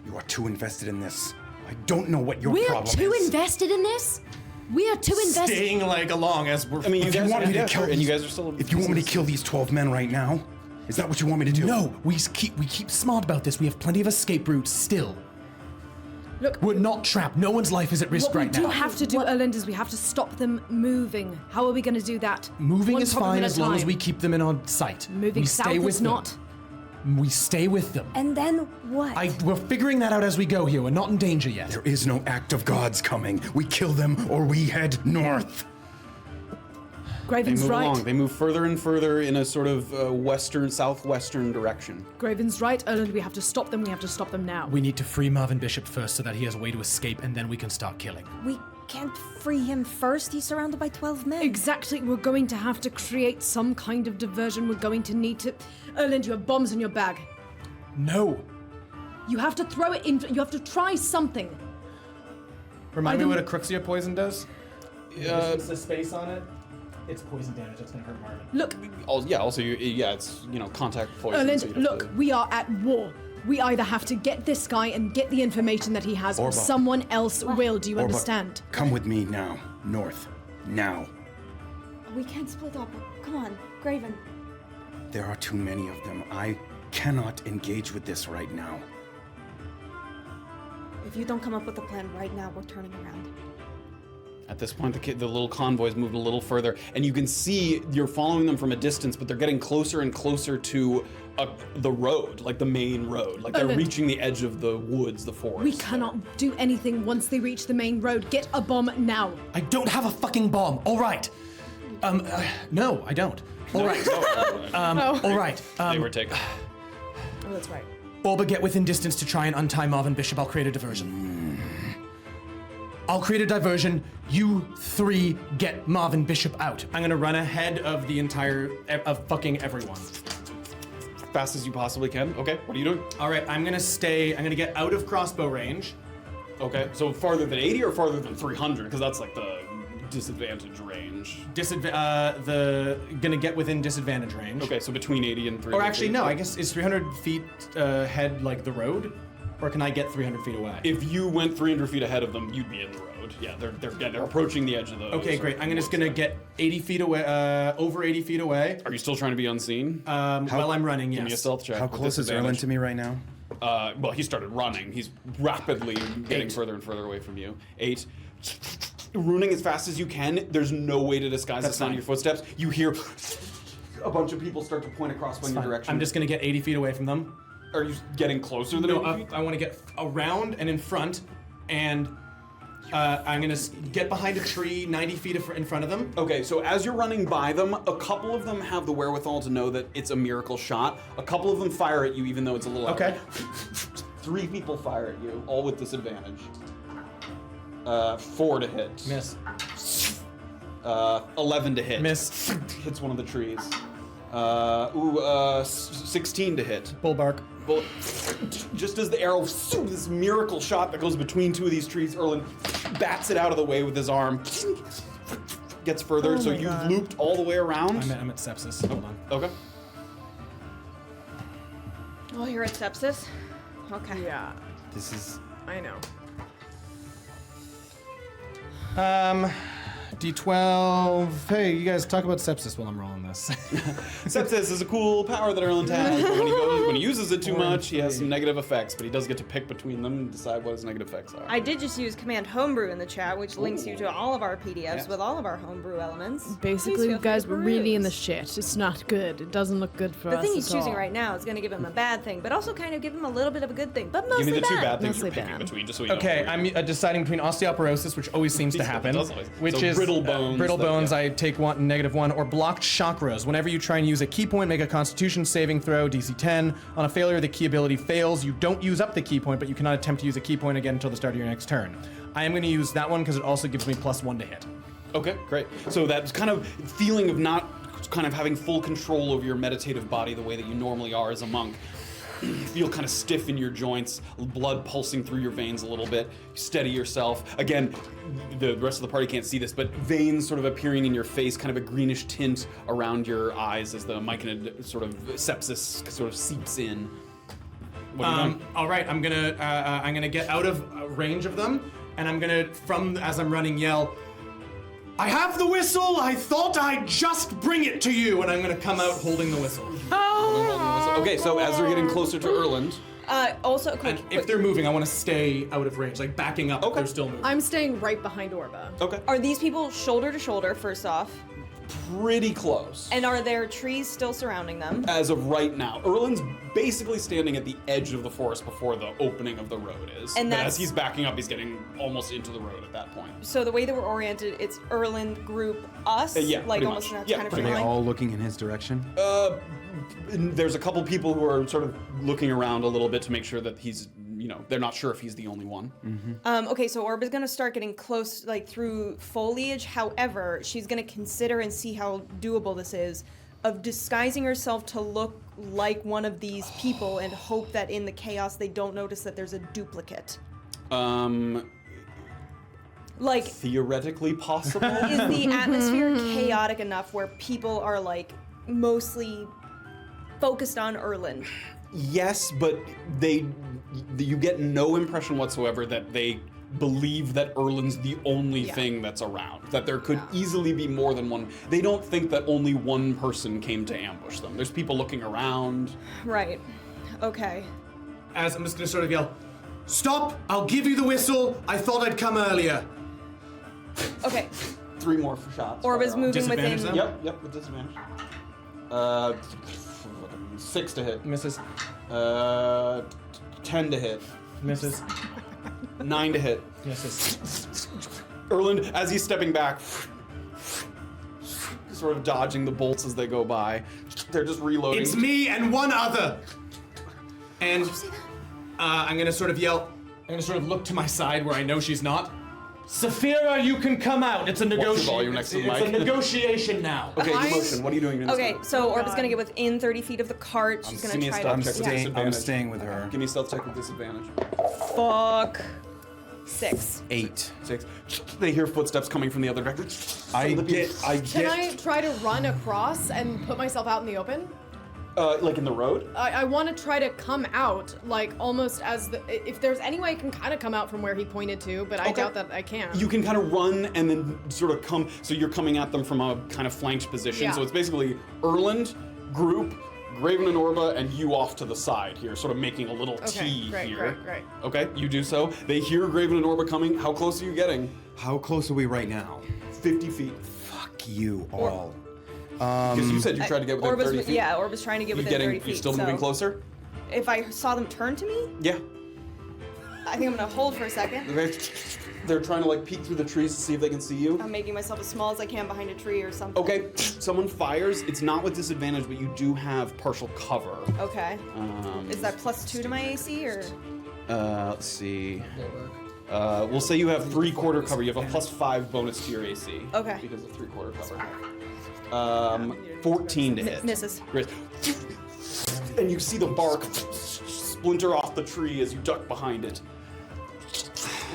You are too invested in this. I don't know what your We're problem too is. invested in this. We are too invested. Staying like along as we're. I mean, If you want me to kill and you these- guys are still. If you want me to kill these 12 men right now, is that what you want me to do? No, we keep smart about this. We have plenty of escape routes still. Look, We're not trapped. No one's life is at risk what we right do now. have to do, Erland, is we have to stop them moving. How are we going to do that? Moving One is problem fine at a as long as time. we keep them in on sight. Moving we south stay with is them. not. We stay with them. And then what? We're figuring that out as we go here. We're not in danger yet. There is no act of God's coming. We kill them or we head north. They Graven's move right. along. They move further and further in a sort of southwestern direction. Graven's right, Erland. We have to stop them. We have to stop them now. We need to free Marvyn Bishop first so that he has a way to escape, and then we can start killing. We can't free him first. He's surrounded by 12 men. Exactly. We're going to have to create some kind of diversion. We're going to need to. Erland, you have bombs in your bag. No. You have to throw it in. You have to try something. Remind me I what a don't- Cruxia poison does? Just the space on it. It's poison damage. That's gonna hurt Marvin. Look, Also, it's contact poison. Erland, so you'd have look, to- we are at war. We either have to get this guy and get the information that he has, or Orba. someone else will. Do you Orba, understand? Come with me now. North. Now. We can't split up. Come on, Graven. There are too many of them. I cannot engage with this right now. If you don't come up with a plan right now, we're turning around. At this point, the little convoy's moved a little further, and you can see you're following them from a distance, but they're getting closer and closer to the road, like the main road. Like they're Erland. reaching the edge of the woods, the forest. We cannot do anything once they reach the main road. Get a bomb now. I don't have a fucking bomb. All right. No, I don't. All right. All right. They were taken. Oh, that's right. Orba, get within distance to try and untie Marvyn Bishop. I'll create a diversion. I'll create a diversion. You three get Marvyn Bishop out. I'm gonna run ahead of the entire of fucking everyone. Fast as you possibly can. Okay, what are you doing? All right, I'm gonna get out of crossbow range. Okay, so farther than 80 or farther than 300? Because that's like the disadvantage range. Gonna get within disadvantage range. Okay, so between 80 and 300. Or actually, feet. no. I guess is 300 feet ahead like the road, or can I get 300 feet away? If you went 300 feet ahead of them, you'd be in the road. Yeah, they're approaching the edge of the. Okay, great. I'm just gonna get 80 feet away, over 80 feet away. Are you still trying to be unseen? While I'm running, yes. Give me a stealth check. How with close is Erland to me right now? Well, he started running. He's rapidly getting 8. further and further away from you. 8. Running as fast as you can. There's no way to disguise the That's sound fine. of your footsteps. You hear a bunch of people start to point across in your direction. I'm just gonna get 80 feet away from them. Are you getting closer than No, 80 feet? I want to get around and in front, and I'm gonna get behind a tree 90 feet in front of them. Okay, so as you're running by them, a couple of them have the wherewithal to know that it's a miracle shot. A couple of them fire at you, even though it's a little Okay. 3 people fire at you, all with disadvantage. 4 to hit. Miss. 11 to hit. Miss. Hits one of the trees. 16 to hit. Bull bark. Bullet. Just as the arrow, this miracle shot that goes between 2 of these trees, Erland bats it out of the way with his arm. Gets further, so you've looped all the way around. I'm at sepsis. Hold on. Okay. Oh, you're at sepsis? Okay. Yeah, This is I know. D12. Hey, you guys talk about sepsis while I'm rolling this. Sepsis is a cool power that Erland has, but when he uses it too much, he has some negative effects, but he does get to pick between them and decide what his negative effects are. I did just use command homebrew in the chat, which links you to all of our PDFs with all of our homebrew elements. Basically, Please you feel free guys to were really in the peruse. shit. It's not good. It doesn't look good for The us thing he's at choosing all. right now is going to give him a bad thing, but also kind of give him a little bit of a good thing, but mostly Give me the 2 bad. bad things you're Mostly picking bad. between, just so we know. Okay, I'm deciding between osteoporosis, which always seems to happen, Does always. which So is brittle bones Brittle that- bones. yeah. I take -1, or blocked chakras. Whenever you try and use a key point, make a Constitution saving throw, DC 10. On a failure, the key ability fails. You don't use up the key point, but you cannot attempt to use a key point again until the start of your next turn. I am going to use that one because it also gives me +1 to hit. Okay, great. So that kind of feeling of not kind of having full control over your meditative body the way that you normally are as a monk. You feel kind of stiff in your joints, blood pulsing through your veins a little bit. You steady yourself. Again, the rest of the party can't see this, but veins sort of appearing in your face, kind of a greenish tint around your eyes as the myconid sort of sepsis sort of seeps in. What are you doing? All right, I'm gonna get out of range of them, and I'm gonna, as I'm running, yell, "I have the whistle! I thought I'd just bring it to you!" And I'm gonna come out holding the whistle. Okay, so as they're getting closer to Erland, Also, quick, And if they're moving, I want to stay out of range, like backing up if they're still moving. I'm staying right behind Orba. okay, are these people shoulder to shoulder, first off? pretty close. And are there trees still surrounding them? As of right now, Erland's basically standing at the edge of the forest before the opening of the road is. And but that's- as he's backing up, he's getting almost into the road at that point. So the way that we're oriented, it's Erland, group, us? Yeah, like pretty almost much. in a Yeah, kind of pretty free Are they line? all looking in his direction? There's a couple people who are sort of looking around a little bit to make sure that he's, they're not sure if he's the only one. Okay, so Orba's gonna start getting close, like through foliage. However, she's gonna consider and see how doable this is, of disguising herself to look like one of these people and hope that in the chaos they don't notice that there's a duplicate. Like, Theoretically possible. is the atmosphere chaotic enough where people are like mostly focused on Erland? Yes, but you get no impression whatsoever that they believe that Erland's the only thing that's around. That there could easily be more than one. They don't think that only one person came to ambush them. There's people looking around. Right. Okay. As I'm just gonna sort of yell, "Stop! I'll give you the whistle! I thought I'd come earlier!" Okay. 3 more shots. Orba's moving Disadvantage within. them? Yep, with disadvantage. 6 to hit. Misses. 10 to hit. Misses. 9 to hit. Misses. Erland, as he's stepping back, sort of dodging the bolts as they go by. They're just reloading. It's me and one other! And I'm gonna sort of yell, I'm gonna sort of look to my side where I know she's not. Safira, you can come out. It's a What's your volume next to the It's mic? a negotiation now. Okay, motion. What are you doing? Okay, so Orba's gonna get within 30 feet of the cart. She's Give gonna me a try stealth to. check with I'm disadvantage. staying with her. Give me a stealth check with disadvantage. Fuck. 6. 8. 6. They hear footsteps coming from the other direction. I The get. people- Can I try to run across and put myself out in the open? like in the road? I want to try to come out, like almost as if there's any way I can kind of come out from where he pointed to, but I Okay. doubt that I can. You can kind of run and then sort of come, so you're coming at them from a kind of flanked position. Yeah. So it's basically Erland, group, Graven and Orba, and you off to the side here, sort of making a little T great, here. great. Okay, you do so. They hear Graven and Orba coming. How close are you getting? How close are we right now? 50 feet. Fuck you all. Because you said you tried to get within 30 feet. Yeah, Orba's trying to get You within 30 feet. you still moving so closer? If I saw them turn to me, Yeah. I think I'm gonna hold for a second. Okay. They're trying to like peek through the trees to see if they can see you. I'm making myself as small as I can behind a tree or something. Okay, someone fires. It's not with disadvantage, but you do have partial cover. Okay. Is that +2 to my AC or? Let's see. We'll say you have 3/4 cover. You have a +5 bonus to your AC. Okay. Because of 3/4 cover. 14 to hit. Misses. Great. And you see the bark splinter off the tree as you duck behind it.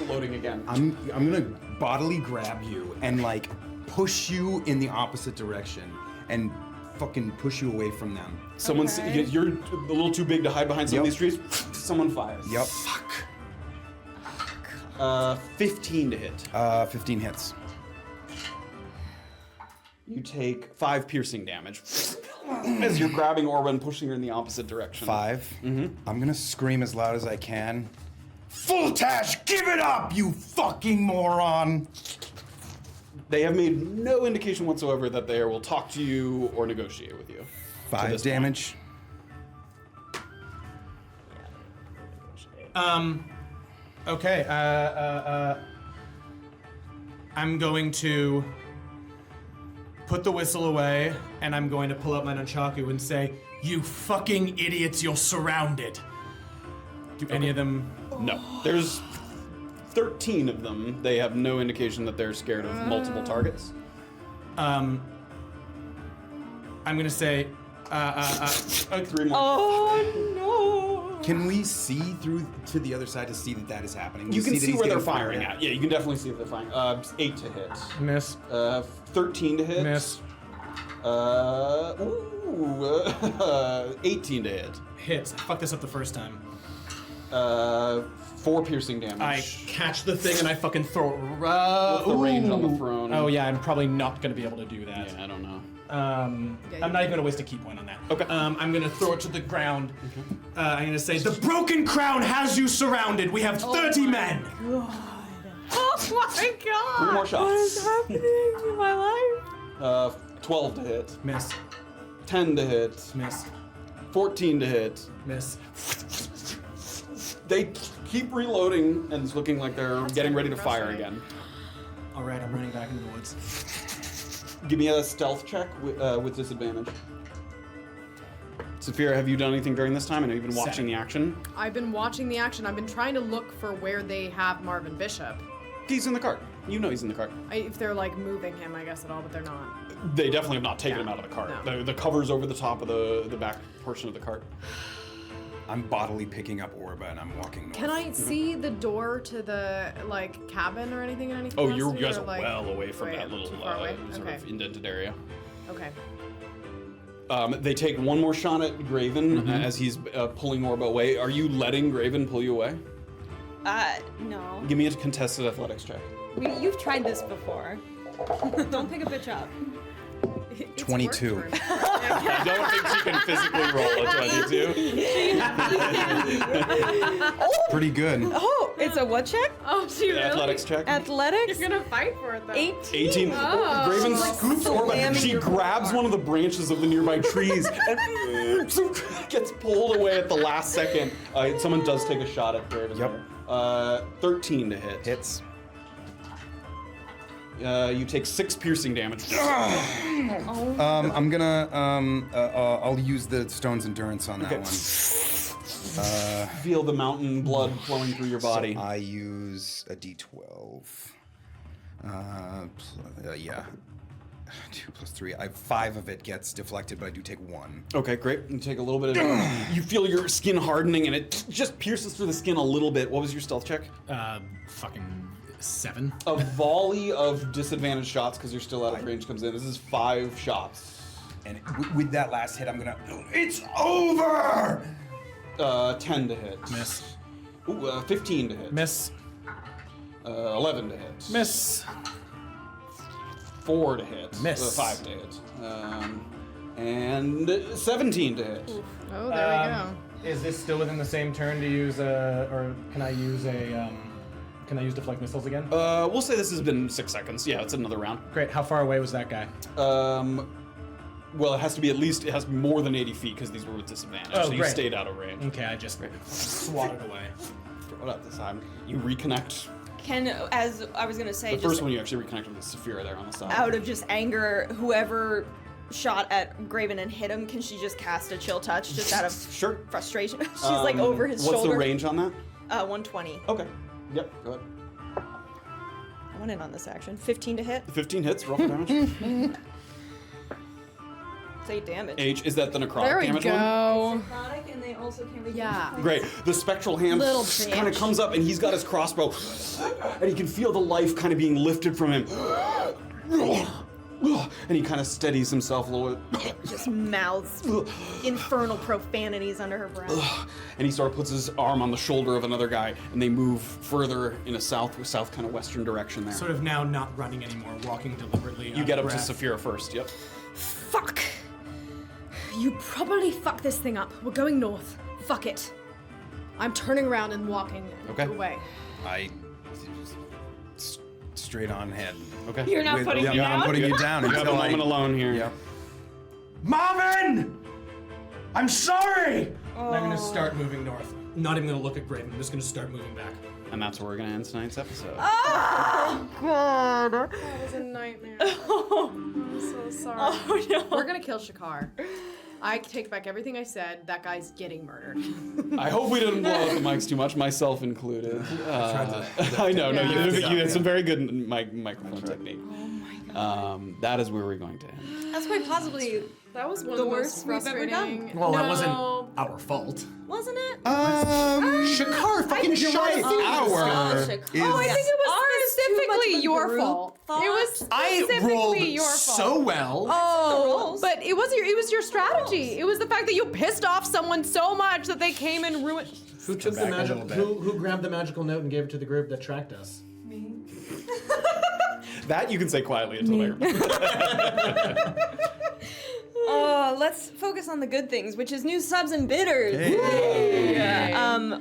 Loading again. I'm gonna bodily grab you and like push you in the opposite direction and fucking push you away from them. Someone's you're a little too big to hide behind some of these trees. Someone fires. Yep. Fuck. 15 to hit. 15 hits. You take 5 piercing damage as you're grabbing Orba and pushing her in the opposite direction. 5. I'm gonna scream as loud as I can. Full Tash, give it up, you fucking moron! They have made no indication whatsoever that they will talk to you or negotiate with you. 5 damage. Okay. I'm going to put the whistle away, and I'm going to pull out my nunchaku and say, "You fucking idiots! You're surrounded." Do any of them? No. There's 13 of them. They have no indication that they're scared of multiple targets. I'm gonna say, 3 more. Oh no! Can we see through to the other side to see that that is happening? You can that see he's where they're getting firing at. Yeah, you can definitely see if they're firing. 8 to hit. Miss. 13 to hit. Miss. 18 to hit. Hits. I fucked this up the first time. 4 piercing damage. I catch the thing and I fucking throw it. What's the range on the throne? Oh yeah, I'm probably not gonna be able to do that. Yeah, I don't know. I'm not even gonna waste a key point on that. Okay. I'm gonna throw it to the ground. I'm gonna say, "The broken crown has you surrounded. We have 30 men." Oh my god! 3 more shots. What is happening in my life? 12 to hit. Miss. 10 to hit. Miss. 14 to hit. Miss. They keep reloading, and it's looking like they're getting ready to fire again. All right, I'm running back into the woods. Give me a stealth check with disadvantage. Safira, have you done anything during this time? I know you've been watching the action. I've been watching the action. I've been trying to look for where they have Marvyn Bishop. He's in the cart. You know he's in the cart. If they're like moving him, I guess at all, but they're not. They definitely have not taken him out of the cart. No. The cover's over the top of the back portion of the cart. I'm bodily picking up Orba and I'm walking north. Can I see the door to the like cabin or anything in any Oh, capacity, you guys or, are like, well away from way that little too far away? sort of indented area. Okay. They take one more shot at Graven as he's pulling Orba away. Are you letting Graven pull you away? No. Give me a contested athletics check. You've tried this before. Don't pick a bitch up. 22. I don't think she can physically roll a 22. Pretty good. Oh, it's a what check? Oh, she really? Athletics check. Athletics? You're gonna fight for it though. 18. Graven scoops Orba. She grabs one of the branches of the nearby trees and gets pulled away at the last second. Someone does take a shot at Graven. Yep. There. 13 to hit. Hits. You take 6 piercing damage. I'm gonna I'll use the stone's endurance on that one. Feel the mountain blood flowing through your body. So I use a D12. Yeah. 2 plus 3. 5 of it gets deflected, but I do take 1. Okay, great. You take a little bit of. You feel your skin hardening, and it just pierces through the skin a little bit. What was your stealth check? Fucking 7. A volley of disadvantaged shots because you're still out of range comes in. This is 5 shots. And with that last hit, I'm gonna. It's over! 10 to hit. Miss. Ooh, 15 to hit. Miss. 11 to hit. Miss. 4 to hit. Miss. 5 to hit. And 17 to hit. Oh, there we go. Is this still within the same turn to use or can I use can I use deflect missiles again? We'll say this has been 6 seconds. Yeah, it's another round. Great. How far away was that guy? Well, it has to be it has to be more than 80 feet because these were with disadvantage. Oh, so you great. stayed out of range. Okay, I just swatted away. Throw it out this time. You reconnect as I was gonna say, The just first one you actually reconnected with Safira there on the side. out of just anger, whoever shot at Graven and hit him, can she just cast a chill touch just out of Sure. frustration? She's like over his What's shoulder. the range on that? 120. Okay. Yep, go ahead. I went in on this action. 15 to hit. 15 hits, roll for damage. It's 8 damage. H, is that the necrotic There we damage go. one? Necrotic, and they also can regain Yeah. points. Great. The spectral hand Little kind of bitch. comes up and he's got his crossbow and he can feel the life kind of being lifted from him. And he kind of steadies himself a little bit. Just mouths infernal profanities under her breath. And he sort of puts his arm on the shoulder of another guy and they move further in a south kind of western direction there. Sort of now not running anymore, walking deliberately. You get up to Safira first, yep. Fuck. You probably fucked this thing up. We're going north. Fuck it. I'm turning around and walking away. I straight on head. Okay. You're not putting me I'm down? putting you down. You have a until moment alone here. Yep. Marvyn! I'm sorry! And I'm gonna start moving north. Not even gonna look at Graven. I'm just gonna start moving back. And that's where we're going to end tonight's episode. God. That was a nightmare. I'm so sorry. Oh no. We're gonna kill Shakar. I take back everything I said. That guy's getting murdered. I hope we didn't blow out the mics too much, myself included. I know, no, you had some very good microphone technique. Oh my god. That is where we're going to end. That's quite possibly, That was one The of the worst most we've ever done. frustrating. Well, that No. wasn't our fault. wasn't it? Shakar fucking shot right. our. Is- I think it was specifically your fault. It was I specifically rolled your fault. so well. Oh, but it was your strategy. It was the fact that you pissed off someone so much that they came and ruined. Who took the back a magic? little bit. Who grabbed the magical note and gave it to the group that tracked us? That you can say quietly until later. Let's focus on the good things, which is new subs and bidders.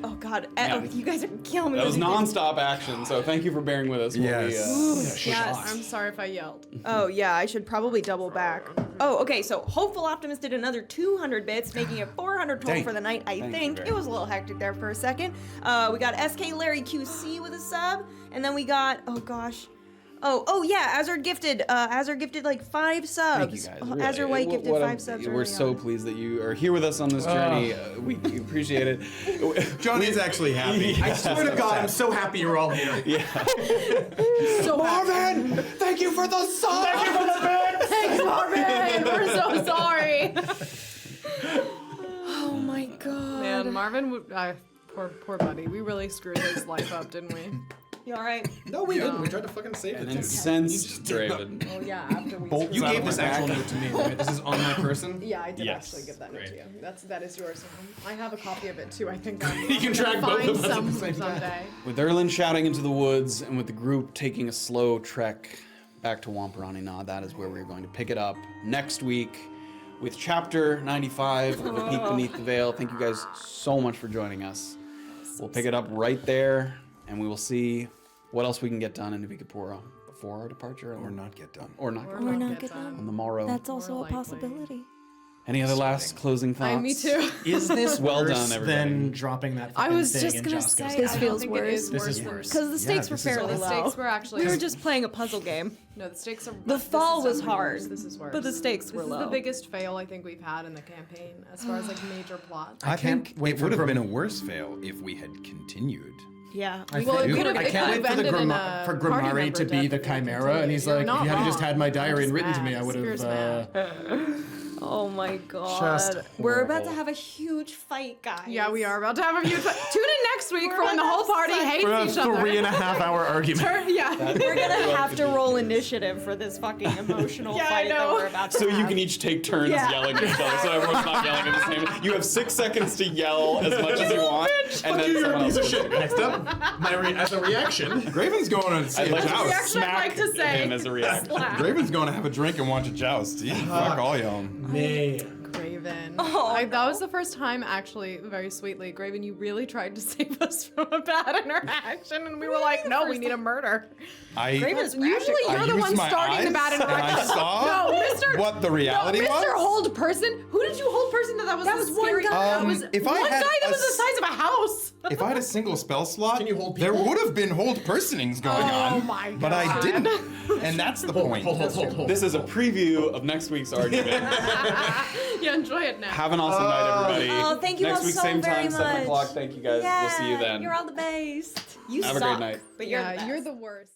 Oh god, you guys are killing me. That was with these. non-stop action, so thank you for bearing with us. while we, Yes. I'm sorry if I yelled. Oh yeah, I should probably double back. Oh, okay, so Hopeful Optimist did another 200 bits, making it 400 total for the night, I Thank you think. very It was a little hectic there for a second. We got SK Larry QC with a sub, and then we got, oh gosh. Oh yeah, Azure gifted like 5 subs. Thank you guys. Really. Azure White gifted What 5 subs. We're early so on. pleased that you are here with us on this journey. We appreciate it. Johnny's actually happy. I swear to God, I'm so happy you're all here. So Marvyn, thank you for the song. Thank you for the band. Thanks, Marvyn. We're so sorry. Oh my god. Man, Marvyn, poor buddy. We really screwed his life up, didn't we? You alright? No, we didn't. We tried to fucking save And the dude. incensed Graven. Oh yeah, after we. You gave this actual note to me, right? This is on my person. Yeah, I did Yes. actually give that note Great. to you. That is yours. I have a copy of it too. I think You can track both find of us at some the same time. someday. With Erland shouting into the woods and with the group taking a slow trek back to Wampanoag, that is where we're going to pick it up next week with chapter 95 of The Peak Beneath the Veil. Thank you guys so much for joining us. We'll pick it up right there and we will see what else we can get done in Nubikapura before our departure Or not get done. or not We're not good on done. the morrow. That's also More a likely. possibility. Any other last closing thoughts? Me too. Is this Well worse done, everybody. than dropping that I fucking was thing just in gonna Josko's say. mouth? This I feels don't think it is This worse is than- worse. Because the stakes were this is fairly awful. The low. stakes were actually. We were just playing a puzzle game. No, the stakes are. The this fall is was definitely hard, worse. This is worse. but the stakes were This low. is the biggest fail I think we've had in the campaign as far as like major plot. I think wait it for would have Grim- been a worse fail if we had continued. Yeah. Well, it Dude, could have. I It can't could wait have for the ended in a for party Grimari member to be death the if we Chimera, and he's continued. like, You're if you not had just wrong. had my diary and I'm written just to me, I mad. would Spears have. mad. Oh my god. Just We're about to horrible. have a huge fight, guys. Yeah, we are about to have a huge. Tune in next week for when the whole party hates We're each a other. 3.5-hour argument. Yeah. We're gonna have to roll initiative for this fucking emotional Yeah, I fight that know. we're about to So have. you can each take turns Yeah. yelling at each other, so everyone's not yelling at the same time. You have 6 seconds to yell as much as you want, and then You're someone a piece of else. shit. Next up, as a reaction, Graven's going to see I'd a like to joust. Reaction I'd smack like to say. him as a reaction. Graven's going to have a drink and watch a joust. Fuck all y'all. man. Graven. Oh, That was the first time, actually, very sweetly, Graven, you really tried to save us from a bad interaction, and we were like, no, we need a murder. Graven's Usually I you're the used one my starting the eyes bad and interaction. I saw no, Mr. what the reality no, Mr. was. Hold Person. Who did you hold person that was That the was one scary? guy. That was if I one had guy that a was the s- size of a house. If I had a single spell slot, Can you hold there people? would have been hold personings going on. Oh my god. But I didn't. And that's the point. Hold. This is a preview of next week's argument. Yeah, enjoy it now. Have an awesome night, everybody. Oh, thank you Next all week, so same very time, 7 much. o'clock. Thank you guys. We'll see you then. You're all the best. You Have a suck, great night. but you're the Yeah, best. you're the worst.